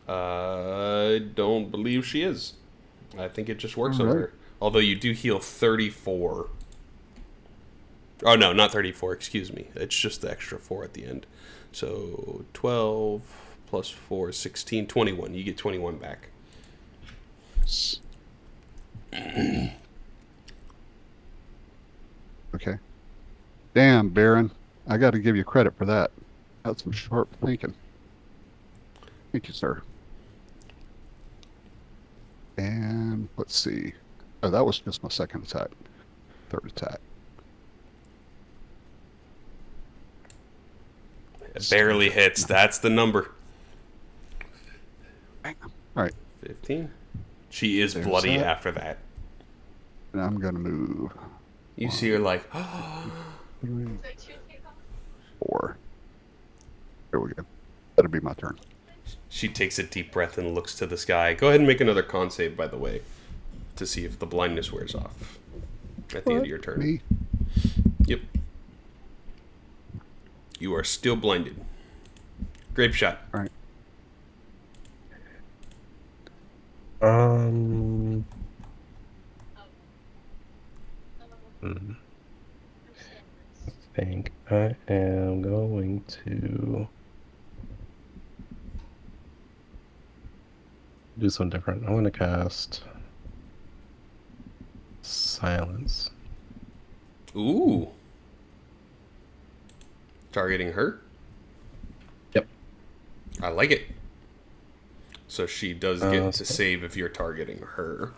Speaker 1: I don't believe she is. I think it just works on
Speaker 3: Alright.
Speaker 1: her. Although you do heal 34. Oh, no, not 34, excuse me. It's just the extra 4 at the end. So 12 plus 4 is 16, 21. You get 21 back.
Speaker 3: Okay. Damn, Baron. I got to give you credit for that. That's some sharp thinking. Thank you, sir. And let's see. Oh, that was just my second attack. Third attack.
Speaker 1: It barely hits. That's the number.
Speaker 3: All right.
Speaker 1: 15. She is
Speaker 3: There's
Speaker 1: bloody
Speaker 3: that.
Speaker 1: after that.
Speaker 3: And I'm going to move
Speaker 1: You see her like,
Speaker 3: 4. There we go. That'll be my turn.
Speaker 1: she takes a deep breath and looks to the sky. Go ahead and make another con save, by the way, to see if the blindness wears off at the end of your turn.
Speaker 3: Me?
Speaker 1: Yep. You are still blinded. Grape shot.
Speaker 3: All right.
Speaker 6: I think I am going to do something different. I'm going to cast Silence.
Speaker 1: Ooh. Targeting her?
Speaker 6: Yep.
Speaker 1: I like it. So she does get to
Speaker 6: so-
Speaker 1: save if you're targeting her.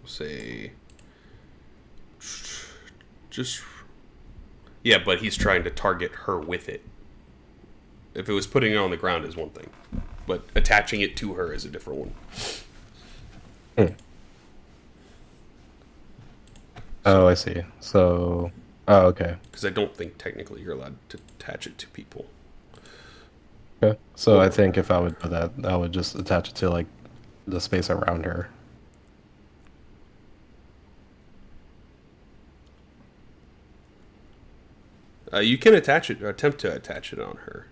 Speaker 1: Say... Just... Yeah, but he's trying to target her with it. If it was putting it on the ground is one thing. But attaching it to her is a different one.
Speaker 6: Oh, I see. So, oh, okay.
Speaker 1: Because I don't think technically you're allowed to attach it to people.
Speaker 6: Okay. So I think if I would do that, I would just attach it to like the space around her.
Speaker 1: You can attach it, or attempt to attach it on her.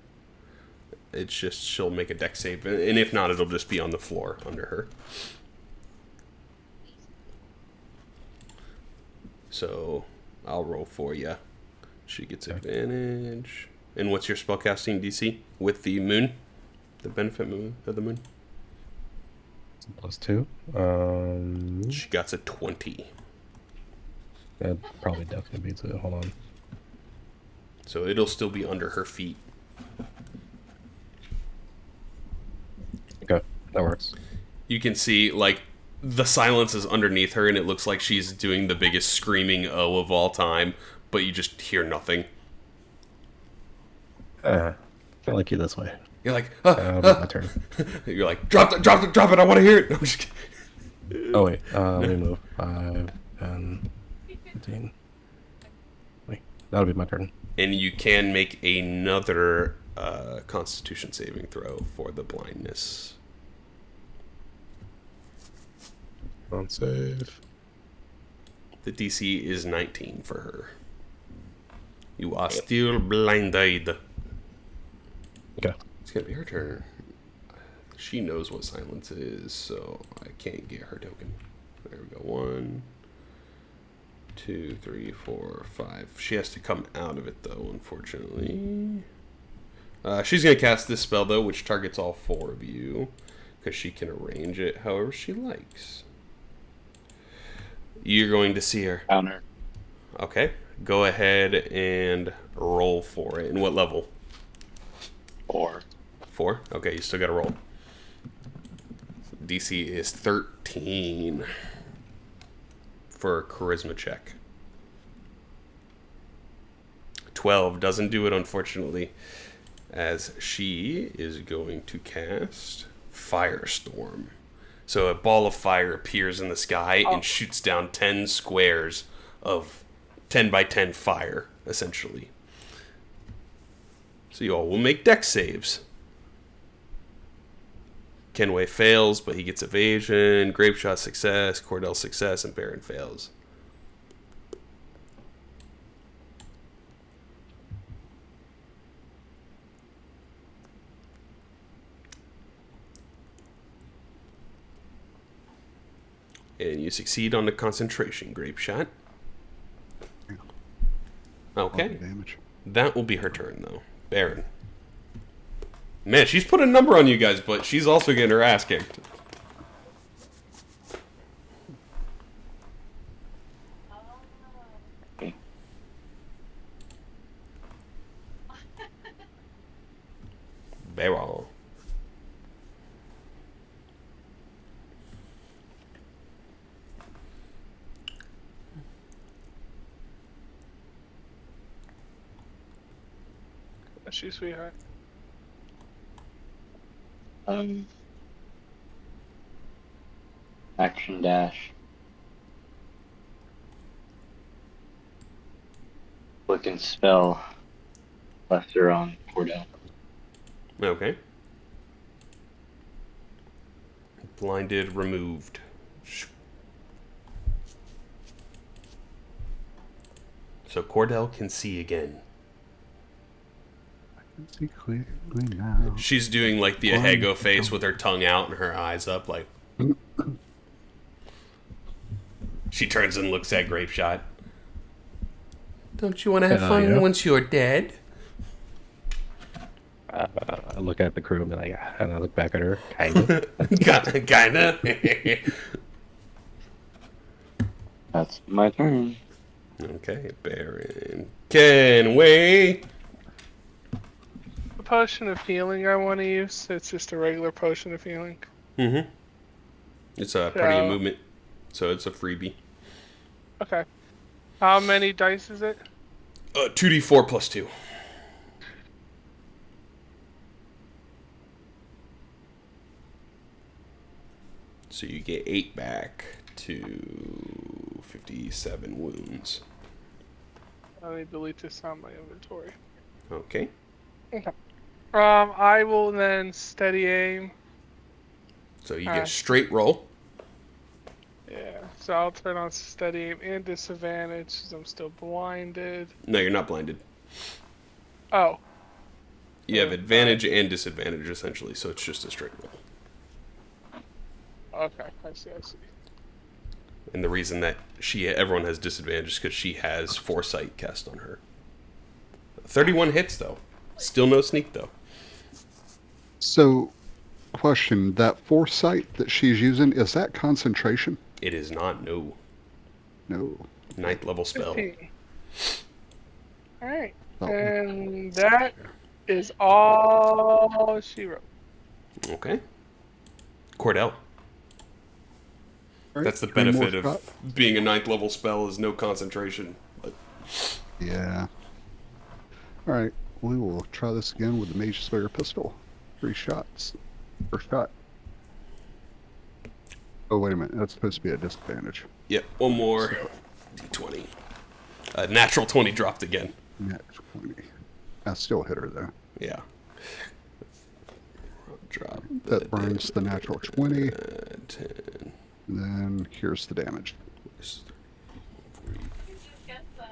Speaker 1: It's just she'll make a deck save, and if not, it'll just be on the floor under her. So I'll roll for you. She gets advantage. And what's your spellcasting DC with the moon? The benefit moon of the moon?
Speaker 6: +2.
Speaker 1: She got a 20.
Speaker 6: That probably definitely beats it. Hold on.
Speaker 1: So it'll still be under her feet.
Speaker 6: Okay, that works.
Speaker 1: You can see, like, the silence is underneath her, and it looks like she's doing the biggest screaming "oh" of all time, but you just hear nothing.
Speaker 6: I feel like you this way.
Speaker 1: You're like,
Speaker 6: My turn.
Speaker 1: You're like, drop it, I want to hear it. No, I'm just kidding.
Speaker 6: Oh wait, let me move. 5, 10, 15. Wait, that'll be my turn.
Speaker 1: And you can make another Constitution saving throw for the blindness.
Speaker 6: On save.
Speaker 1: The DC is 19 for her. You are still blinded.
Speaker 6: Okay.
Speaker 1: It's gonna be her turn. She knows what silence is, so I can't get her token. There we go. 1, 2, 3, 4, 5. She has to come out of it, though, unfortunately. She's going to cast this spell, though, which targets all 4 of you, because she can arrange it however she likes. You're going to see her.
Speaker 4: Counter.
Speaker 1: Okay. Go ahead and roll for it. And what level?
Speaker 4: 4.
Speaker 1: 4? Okay, you still got to roll. DC is 13 for a charisma check. 12 doesn't do it, unfortunately, as she is going to cast Firestorm. So a ball of fire appears in the sky and shoots down 10 squares of 10 by 10 fire, essentially. So you all will make dex saves. Kenway fails, but he gets evasion. Grapeshot success. Cordell success, and Baron fails. And you succeed on the concentration Grapeshot. Okay.
Speaker 3: Damage.
Speaker 1: That will be her turn, though. Baron. Man, she's put a number on you guys, but she's also getting her ass kicked. barrel.
Speaker 2: Bless you, sweetheart.
Speaker 4: Action dash. Look and spell lesser on Cordell.
Speaker 1: Okay. Blinded, removed. So Cordell can see again.
Speaker 3: I can see clearly now.
Speaker 1: She's doing like the Ahego face with her tongue out and her eyes up, like. She turns and looks at Grape Shot. Don't you want to have fun once you're dead?
Speaker 6: I look at the crew and I look back at her. Kinda.
Speaker 1: Kinda.
Speaker 4: That's my turn.
Speaker 1: Okay, Baron Kenway.
Speaker 2: The potion of healing I want to use. It's just a regular potion of healing.
Speaker 1: Mm-hmm. It's a part of your movement, so it's a freebie.
Speaker 2: Okay. How many dice is it?
Speaker 1: 2d4 plus 2. So you get 8 back to 57 wounds.
Speaker 2: Let me delete this on my inventory.
Speaker 1: Okay.
Speaker 2: Okay. I will then steady aim.
Speaker 1: So you get straight roll.
Speaker 2: Yeah. So I'll turn on steady aim and disadvantage because I'm still blinded.
Speaker 1: No, you're not blinded.
Speaker 2: Oh.
Speaker 1: You have advantage and disadvantage, essentially, so it's just a straight roll.
Speaker 2: Okay, I see.
Speaker 1: And the reason that everyone has disadvantage is because she has Foresight cast on her. 31 hits, though. Still no sneak, though.
Speaker 3: So, question, that Foresight that she's using, is that concentration?
Speaker 1: It is not, no.
Speaker 3: No.
Speaker 1: 9th level spell.
Speaker 2: 15. Alright.
Speaker 3: Oh.
Speaker 2: And that is all she wrote.
Speaker 1: Okay. Cordell.
Speaker 3: Right,
Speaker 1: That's the
Speaker 3: 3 more
Speaker 1: benefit of
Speaker 3: shots.
Speaker 1: being a 9th level spell is no concentration. But
Speaker 3: Yeah. Alright, we will try this again with the Mage Slayer pistol. 3 shots. First shot. Oh, wait a minute. That's supposed to be a disadvantage.
Speaker 1: yep, one more. D20. Natural 20 dropped again.
Speaker 3: Next 20. I still hit her, though.
Speaker 1: Yeah. Drop.
Speaker 3: That burns the natural 20.
Speaker 1: 10.
Speaker 3: And then here's the damage.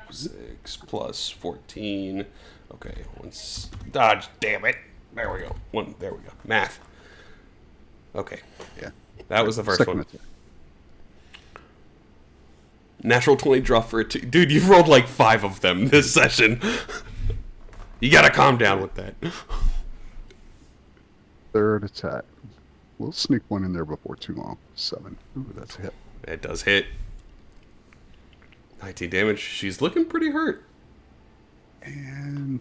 Speaker 1: 6 plus 14. Okay, dodge, damn it. There we go. There we go. Math. Okay.
Speaker 3: Yeah.
Speaker 1: That was the first
Speaker 3: Second
Speaker 1: one.
Speaker 3: attack.
Speaker 1: Natural 20 drop for a 2. Dude, you've rolled like 5 of them this session. You gotta calm down with that.
Speaker 3: Third attack. We'll sneak one in there before too long. 7. Ooh, that's a hit.
Speaker 1: It does hit. 19 damage. She's looking pretty hurt.
Speaker 3: And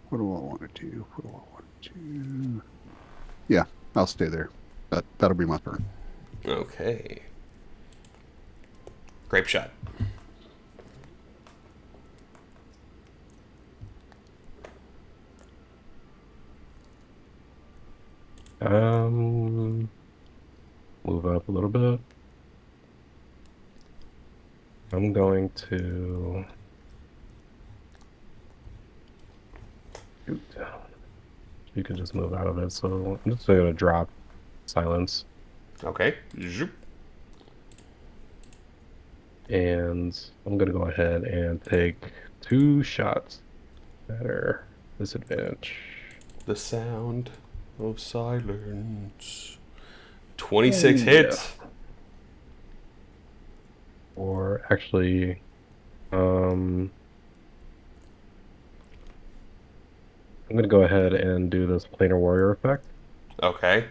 Speaker 3: what do I want to do? What do I want to do? Yeah, I'll stay there. That'll be my turn.
Speaker 1: Okay. Grape Shot.
Speaker 6: Move up a little bit. I'm going to you can just move out of it, so I'm just gonna drop silence.
Speaker 1: Okay. Zoop.
Speaker 6: And I'm gonna go ahead and take 2 shots that are disadvantage.
Speaker 1: The sound of silence. 26 hits.
Speaker 6: Or actually, I'm gonna go ahead and do this planar warrior effect.
Speaker 1: Okay.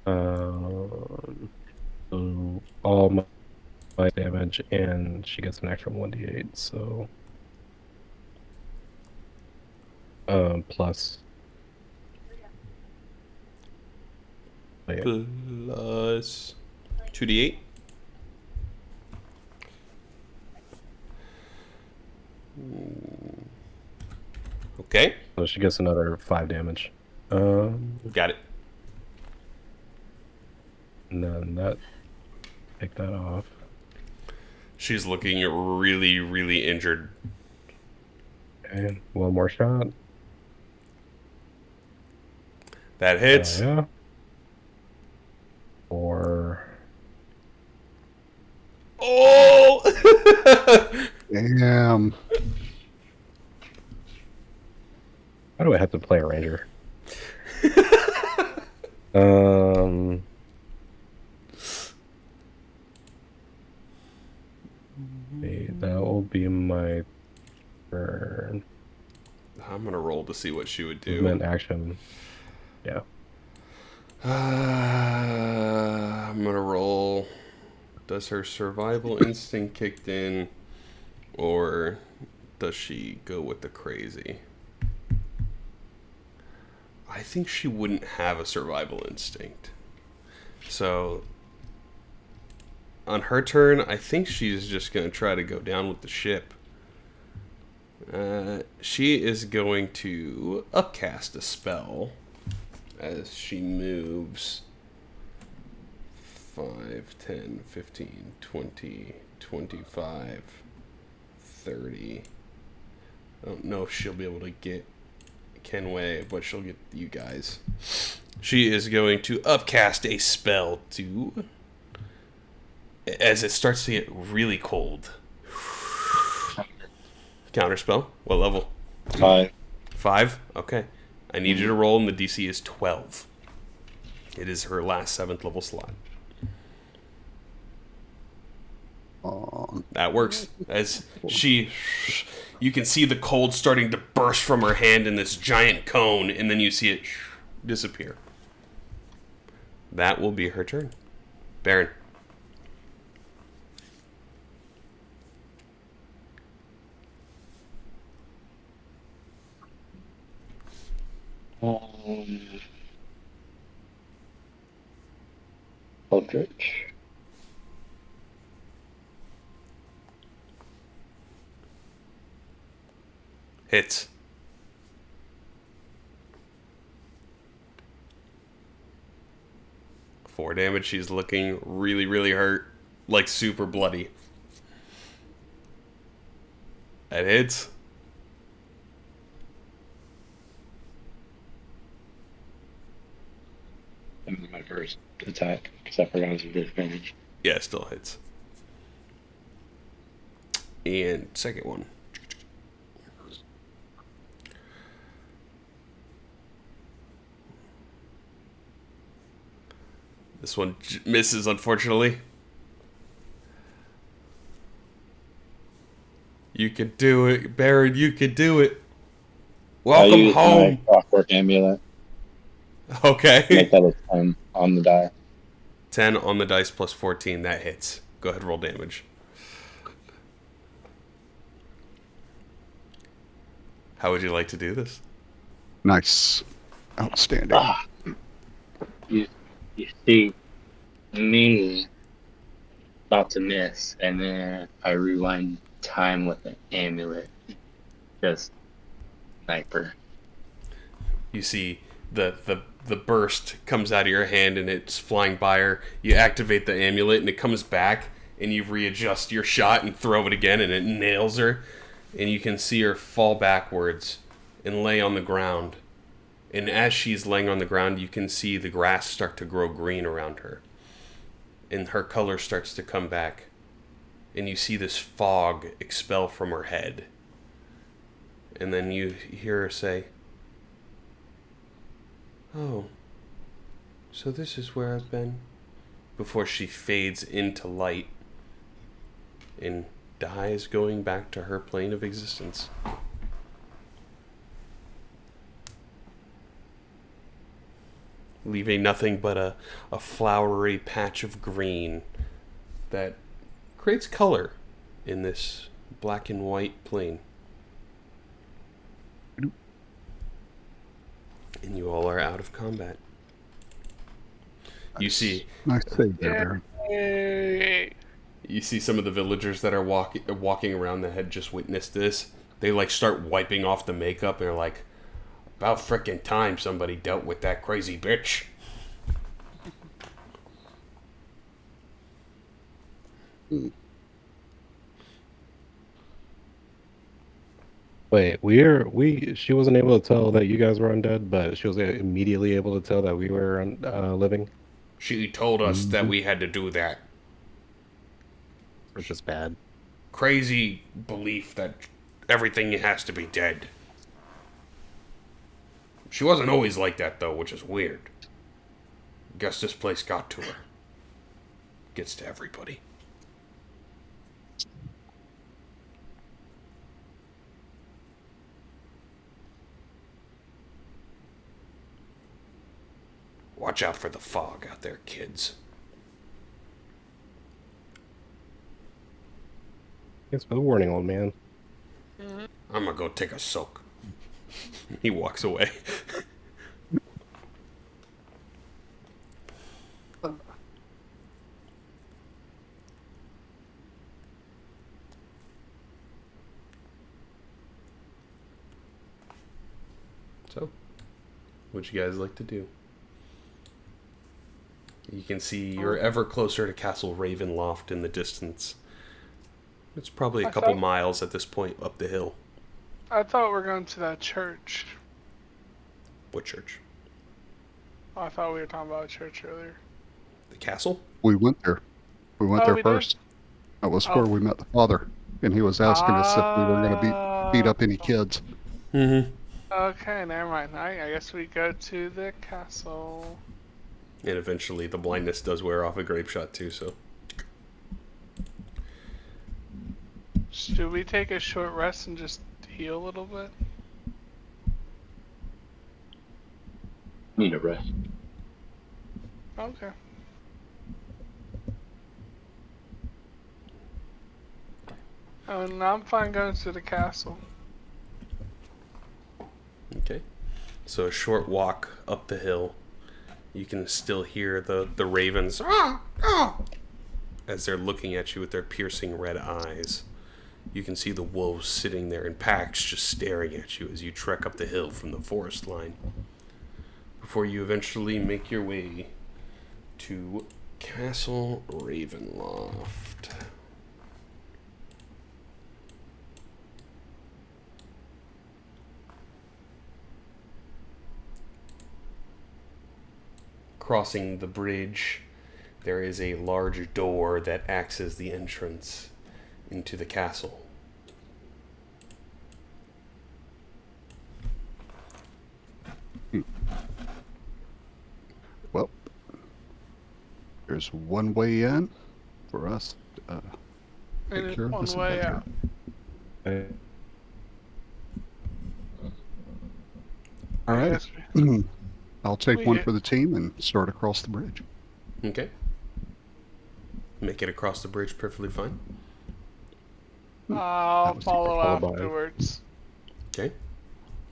Speaker 6: So all my damage, and she gets an extra 1d8. So Plus. Oh, yeah.
Speaker 1: Plus 2d8. Okay,
Speaker 6: So she gets another 5 damage.
Speaker 1: got it.
Speaker 6: And then that. Take that off.
Speaker 1: She's looking really, really injured.
Speaker 6: Okay, one more shot.
Speaker 1: That hits.
Speaker 6: Yeah. Or.
Speaker 1: Oh!
Speaker 3: Damn.
Speaker 6: Why do I have to play a ranger? Okay, that will be my turn.
Speaker 1: I'm gonna roll to see what she would do.
Speaker 6: Movement, action. Yeah.
Speaker 1: I'm gonna roll. Does her survival instinct kicked in, or does she go with the crazy? I think she wouldn't have a survival instinct. So, on her turn, I think she's just gonna try to go down with the ship. She is going to upcast a spell as she moves 5, 10, 15, 20, 25, 30. I don't know if she'll be able to get Kenway, but she'll get you guys. She is going to upcast a spell to, as it starts to get really cold. Counterspell. What level?
Speaker 4: 5.
Speaker 1: 5? Okay. I need you to roll, and the DC is 12. It is her last 7th level slot. That works. As she... You can see the cold starting to burst from her hand in this giant cone, and then you see it disappear. That will be her turn. Baron.
Speaker 4: Eldritch.
Speaker 1: Hits. Four damage. She's looking really, really hurt. Like super bloody. That hits.
Speaker 4: And my first attack, because I forgot it was a disadvantage.
Speaker 1: Yeah, it still hits. And second one. This one misses, unfortunately. You can do it, Baron. You can do it. Welcome home.
Speaker 4: My clockwork amulet.
Speaker 1: Okay.
Speaker 4: Make that a 10 on the die.
Speaker 1: 10 on the dice plus 14. That hits. Go ahead, roll damage. How would you like to do this?
Speaker 3: Nice. Outstanding.
Speaker 4: You see me about to miss, and then I rewind time with an amulet. Just sniper.
Speaker 1: You see the burst comes out of your hand and it's flying by her. You activate the amulet and it comes back, and you readjust your shot and throw it again, and it nails her. And you can see her fall backwards and lay on the ground. And as she's laying on the ground, you can see the grass start to grow green around her. And her color starts to come back. And you see this fog expel from her head. And then you hear her say, "Oh, so this is where I've been," before she fades into light and dies, going back to her plane of existence. Leaving nothing but a flowery patch of green that creates color in this black and white plane. And you all are out of combat. You see
Speaker 3: Nice save there, Baron.
Speaker 2: Yay.
Speaker 1: You see some of the villagers that are walking around that had just witnessed this. They like start wiping off the makeup. They're like, "About frickin' time somebody dealt with that crazy bitch."
Speaker 6: Wait, she wasn't able to tell that you guys were undead, but she was immediately able to tell that we were living,
Speaker 1: She told us that we had to do that.
Speaker 6: which is bad.
Speaker 1: Crazy belief that everything has to be dead. She wasn't always like that though, which is weird. Guess this place got to her. Gets to everybody. Watch out for the fog out there, kids.
Speaker 6: Thanks for the warning, old man.
Speaker 1: I'm gonna go take a soak. He walks away. So, what'd you guys like to do? You can see you're ever closer to Castle Ravenloft in the distance. It's probably a couple miles at this point up the hill.
Speaker 2: I thought we were going to that church.
Speaker 1: What church?
Speaker 2: Oh, I thought we were talking about a church earlier.
Speaker 1: The castle?
Speaker 3: We went there. We went
Speaker 2: Oh,
Speaker 3: there
Speaker 2: we did?
Speaker 3: first. That was where we met the father, and he was asking us if we were going to beat up any kids.
Speaker 1: Mm-hmm.
Speaker 2: Okay, never mind. I guess we go to the castle.
Speaker 1: And eventually the blindness does wear off a grape shot too, so.
Speaker 2: Should we take a short rest and just heal a little bit?
Speaker 4: Need a rest.
Speaker 2: Okay. And I'm fine going to the castle.
Speaker 1: Okay. So a short walk up the hill. You can still hear the ravens as they're looking at you with their piercing red eyes. You can see the wolves sitting there in packs just staring at you as you trek up the hill from the forest line. Before you eventually make your way to Castle Ravenloft. Crossing the bridge, there is a large door that acts as the entrance into the castle.
Speaker 3: Well, there's one way in for us to take
Speaker 2: And
Speaker 3: care of
Speaker 2: one
Speaker 3: this
Speaker 2: way
Speaker 3: adventure.
Speaker 2: out.
Speaker 3: All right.
Speaker 2: Yes.
Speaker 3: I'll take
Speaker 2: We
Speaker 3: one
Speaker 2: get-
Speaker 3: for the team and start across the bridge.
Speaker 1: Okay. Make it across the bridge perfectly fine.
Speaker 2: I'll
Speaker 3: was
Speaker 2: follow
Speaker 6: followed by-
Speaker 2: afterwards.
Speaker 1: Okay.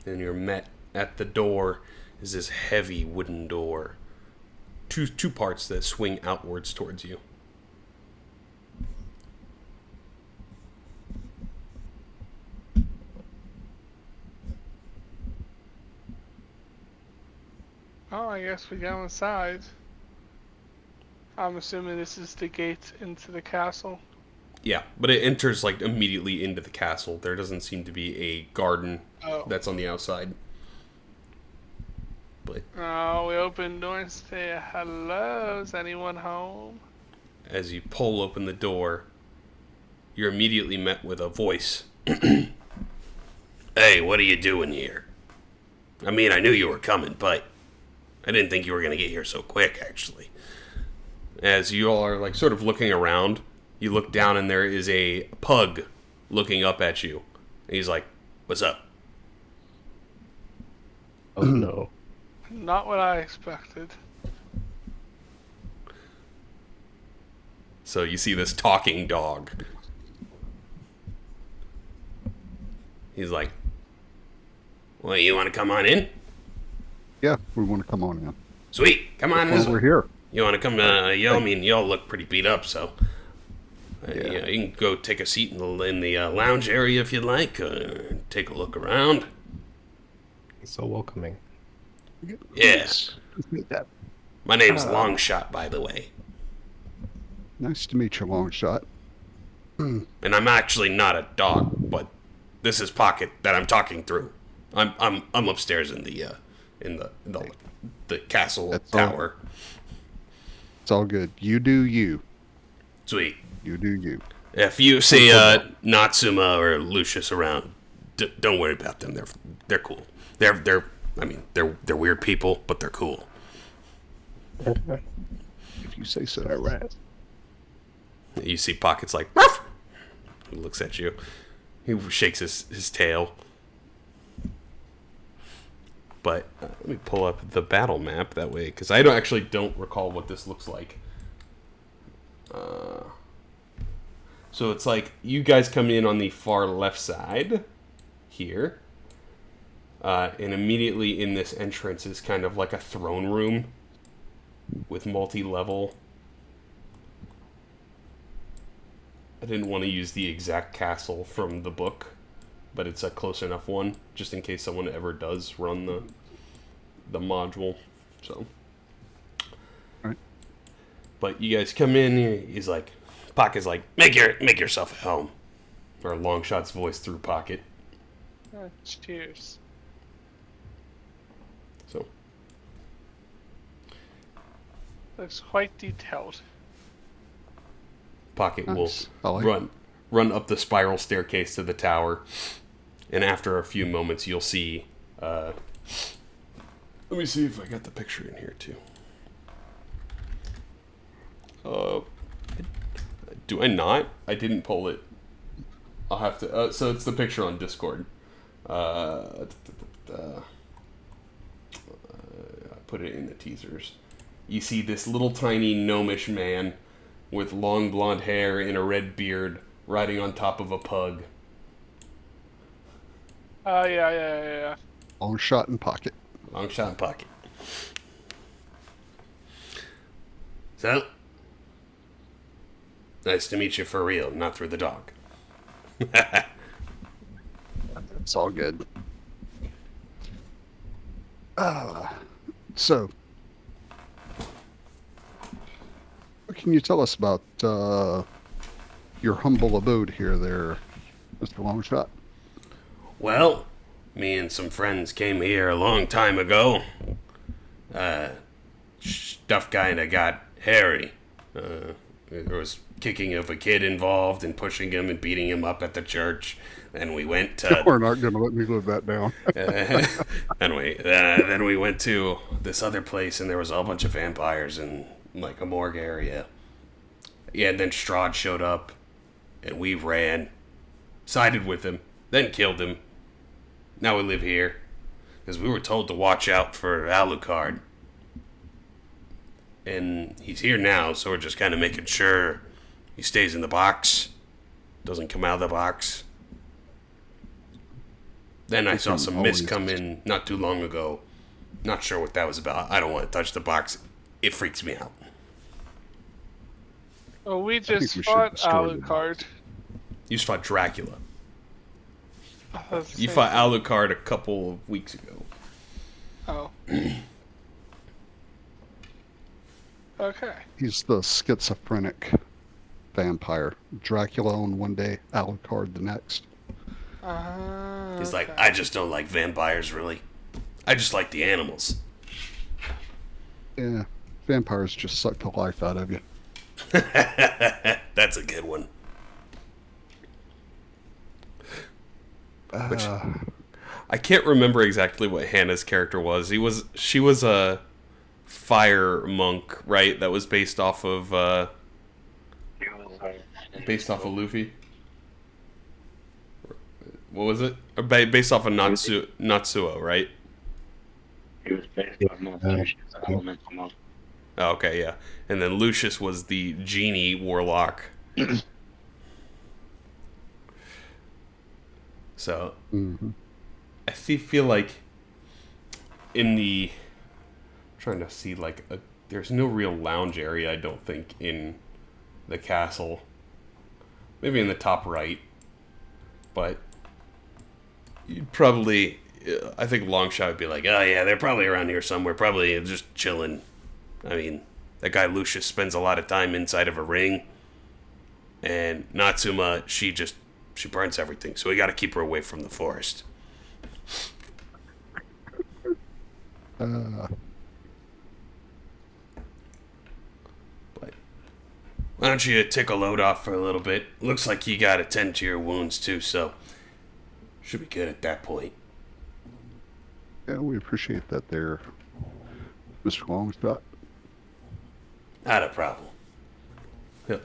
Speaker 1: And you're met at the door is this heavy wooden door. Two parts that swing outwards towards you.
Speaker 2: Oh, I guess we go inside. I'm assuming this is the gate into the castle.
Speaker 1: Yeah, but it enters like immediately into the castle. There doesn't seem to be a garden
Speaker 2: Oh.
Speaker 1: that's on the outside. But
Speaker 2: Oh, we open the door and say, hello, is anyone home?
Speaker 1: as you pull open the door, you're immediately met with a voice. Hey, what are you doing here? I mean, I knew you were coming, but I didn't think you were going to get here so quick, actually. As you all are, like, sort of looking around, you look down and there is a pug looking up at you. And he's like, what's up?
Speaker 6: Oh no.
Speaker 2: Not what I expected.
Speaker 1: So you see this talking dog. He's like, well, you want to come on in?
Speaker 3: Yeah, we want to come on in.
Speaker 1: Sweet, come on
Speaker 3: Well,
Speaker 1: in.
Speaker 3: we're here.
Speaker 1: You want to come I mean, y'all look pretty beat up, so yeah, you can go take a seat in the lounge area if you'd like. Take a look around.
Speaker 6: So welcoming.
Speaker 1: Yes,
Speaker 3: Let's meet that.
Speaker 1: my name's Longshot, by the way,
Speaker 3: Nice to meet you, Longshot.
Speaker 1: and I'm actually not a dog, but this is Pocket that I'm talking through. I'm upstairs in the castle
Speaker 3: That's all.
Speaker 1: tower.
Speaker 3: It's all good. You do you.
Speaker 1: Sweet.
Speaker 3: You do you.
Speaker 1: If you see Natsuma or Lucius around, don't worry about them. They're cool. They're weird people, but they're cool.
Speaker 3: If you say so.
Speaker 6: All right.
Speaker 1: You see Pocket's like, ruff! He looks at you. He shakes his tail. But let me pull up the battle map that way, because I don't recall what this looks like. So it's like you guys come in on the far left side here. And immediately in this entrance is kind of like a throne room with multi-level. I didn't want to use the exact castle from the book, but it's a close enough one, just in case someone ever does run the module. So,
Speaker 3: Alright.
Speaker 1: But you guys come in. He's like, Pocket's like, make yourself at home. Or Longshot's voice through Pocket.
Speaker 2: Cheers.
Speaker 1: So
Speaker 2: Looks quite detailed.
Speaker 1: Pocket will
Speaker 3: Nice. I like it.
Speaker 1: run up the spiral staircase to the tower, and after a few moments, you'll see. Let me see if I got the picture in here too. Do I not? I didn't pull it. I'll have to. So it's the picture on Discord. I put it in the teasers. You see this little tiny gnomish man with long blonde hair and a red beard riding on top of a pug.
Speaker 2: Yeah.
Speaker 3: Longshot in Pocket.
Speaker 1: Long shot in Pocket. So, nice to meet you for real, not through the dog.
Speaker 3: It's all good. So, what can you tell us about your humble abode here, there, Mr. Longshot?
Speaker 1: Well, me and some friends came here a long time ago. Stuff kinda got hairy. There was kicking of a kid involved and pushing him and beating him up at the church. Then we went to...
Speaker 3: We're not going to let me live that down.
Speaker 1: Anyway, then we went to this other place and there was a whole bunch of vampires in like a morgue area. Yeah, and then Strahd showed up and we ran, sided with him, then killed him. Now we live here because we were told to watch out for Alucard. And he's here now, so we're just kind of making sure he stays in the box, doesn't come out of the box. Then I saw some mist come in not too long ago. Not sure what that was about. I don't want to touch the box. It freaks me out.
Speaker 2: Well, we
Speaker 3: think
Speaker 2: just
Speaker 3: we should
Speaker 2: fought
Speaker 3: destroy the
Speaker 2: Alucard.
Speaker 1: You just fought Dracula.
Speaker 2: That's the
Speaker 1: You
Speaker 2: same
Speaker 1: fought
Speaker 2: thing.
Speaker 1: Alucard a couple of weeks ago.
Speaker 2: Oh. Okay.
Speaker 3: He's the schizophrenic vampire. Dracula on one day, Alucard the next.
Speaker 1: He's like, I just don't like vampires, really. I just like the animals.
Speaker 3: Yeah, vampires just suck the life out of you.
Speaker 1: That's a good one. I can't remember exactly what Hannah's character was. She was a fire monk, right? That was based off of Luffy. What was it? Based off of Natsuo, right?
Speaker 4: He was based on Lucius Elemental Monk.
Speaker 1: Oh, okay, yeah. And then Lucius was the genie warlock. So,
Speaker 3: Mm-hmm.
Speaker 1: I feel like in the trying to see, like, there's no real lounge area, I don't think, in the castle. Maybe in the top right. But you'd probably, I think Longshot would be like, oh yeah, they're probably around here somewhere, probably just chilling. I mean, that guy Lucius spends a lot of time inside of a ring. And Natsuma, she burns everything, so we gotta keep her away from the forest. But why don't you take a load off for a little bit? Looks like you gotta tend to your wounds too, so should be good at that point.
Speaker 3: Yeah, we appreciate that there, Mr. Longshot.
Speaker 1: Not a problem.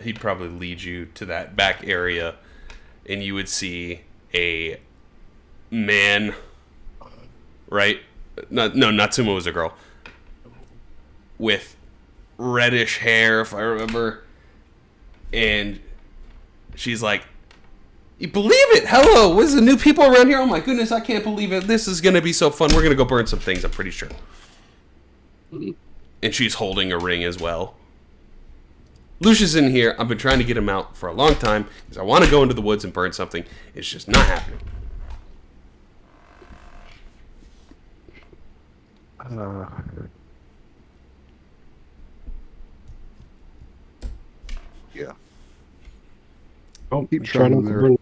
Speaker 1: He'd probably lead you to that back area, and you would see a man, right? No, Natsuma was a girl. With reddish hair, if I remember. And she's like, you believe it? Hello, what's the new people around here? Oh my goodness, I can't believe it. This is going to be so fun. We're going to go burn some things, I'm pretty sure. And she's holding a ring as well. Lucius in here. I've been trying to get him out for a long time because I want to go into the woods and burn something. It's just not happening.
Speaker 3: Yeah.
Speaker 6: Oh,
Speaker 3: Keep
Speaker 6: trying
Speaker 3: trying
Speaker 6: to
Speaker 3: there.
Speaker 6: burn.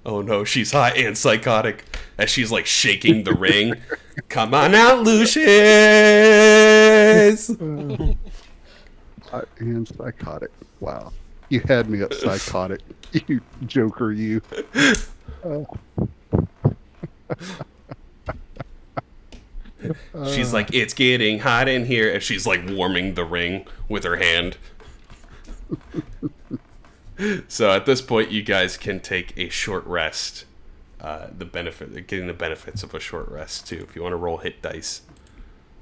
Speaker 1: Oh no, she's high and psychotic as she's like shaking the ring. Come on out, Lucius!
Speaker 3: And psychotic. Wow. You had me at psychotic. You joker, you.
Speaker 1: She's like, it's getting hot in here, and she's like warming the ring with her hand. So at this point, you guys can take a short rest. Getting the benefits of a short rest too. If you want to roll hit dice,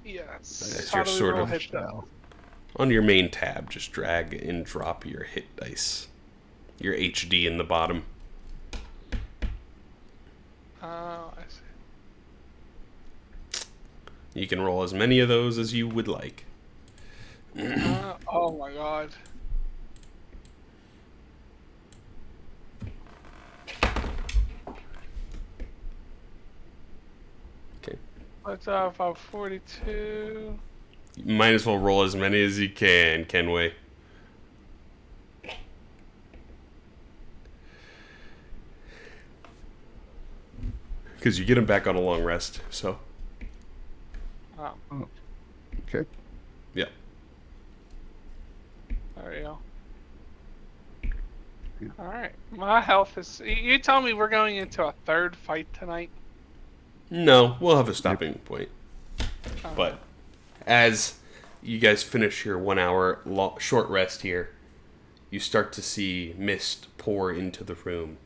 Speaker 2: Yes.
Speaker 1: As
Speaker 2: How
Speaker 1: you're
Speaker 2: do we
Speaker 1: sort
Speaker 2: roll
Speaker 1: of-
Speaker 2: hit dice?
Speaker 1: on your main tab, just drag and drop your hit dice. Your HD in the bottom.
Speaker 2: I see.
Speaker 1: You can roll as many of those as you would like.
Speaker 2: Oh my god.
Speaker 1: Okay.
Speaker 2: What's up? I'm 42.
Speaker 1: You might as well roll as many as you can, Kenway. Because you get him back on a long rest, so.
Speaker 2: Oh,
Speaker 3: Okay.
Speaker 1: Yeah.
Speaker 2: there you go. Alright. My health is. You tell me we're going into a third fight tonight?
Speaker 1: No, we'll have a stopping point.
Speaker 2: Oh.
Speaker 1: But as you guys finish your 1 hour short rest here, you start to see mist pour into the room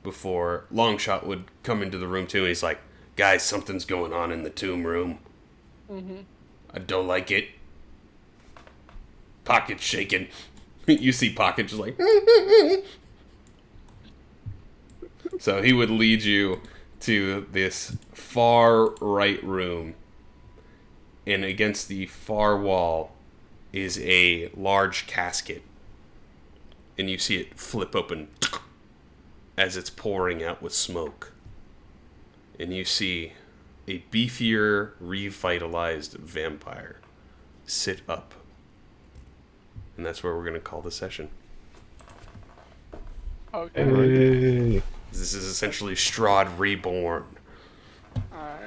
Speaker 1: before Longshot would come into the room too. And he's like, guys, something's going on in the tomb room. I don't like it. Pocket's shaking. You see Pocket just like... So he would lead you to this far right room. And against the far wall is a large casket. And you see it flip open as it's pouring out with smoke. And you see a beefier, revitalized vampire sit up. And that's where we're going to call the session.
Speaker 2: Okay.
Speaker 6: Hey.
Speaker 1: This is essentially Strahd reborn.
Speaker 2: Alright.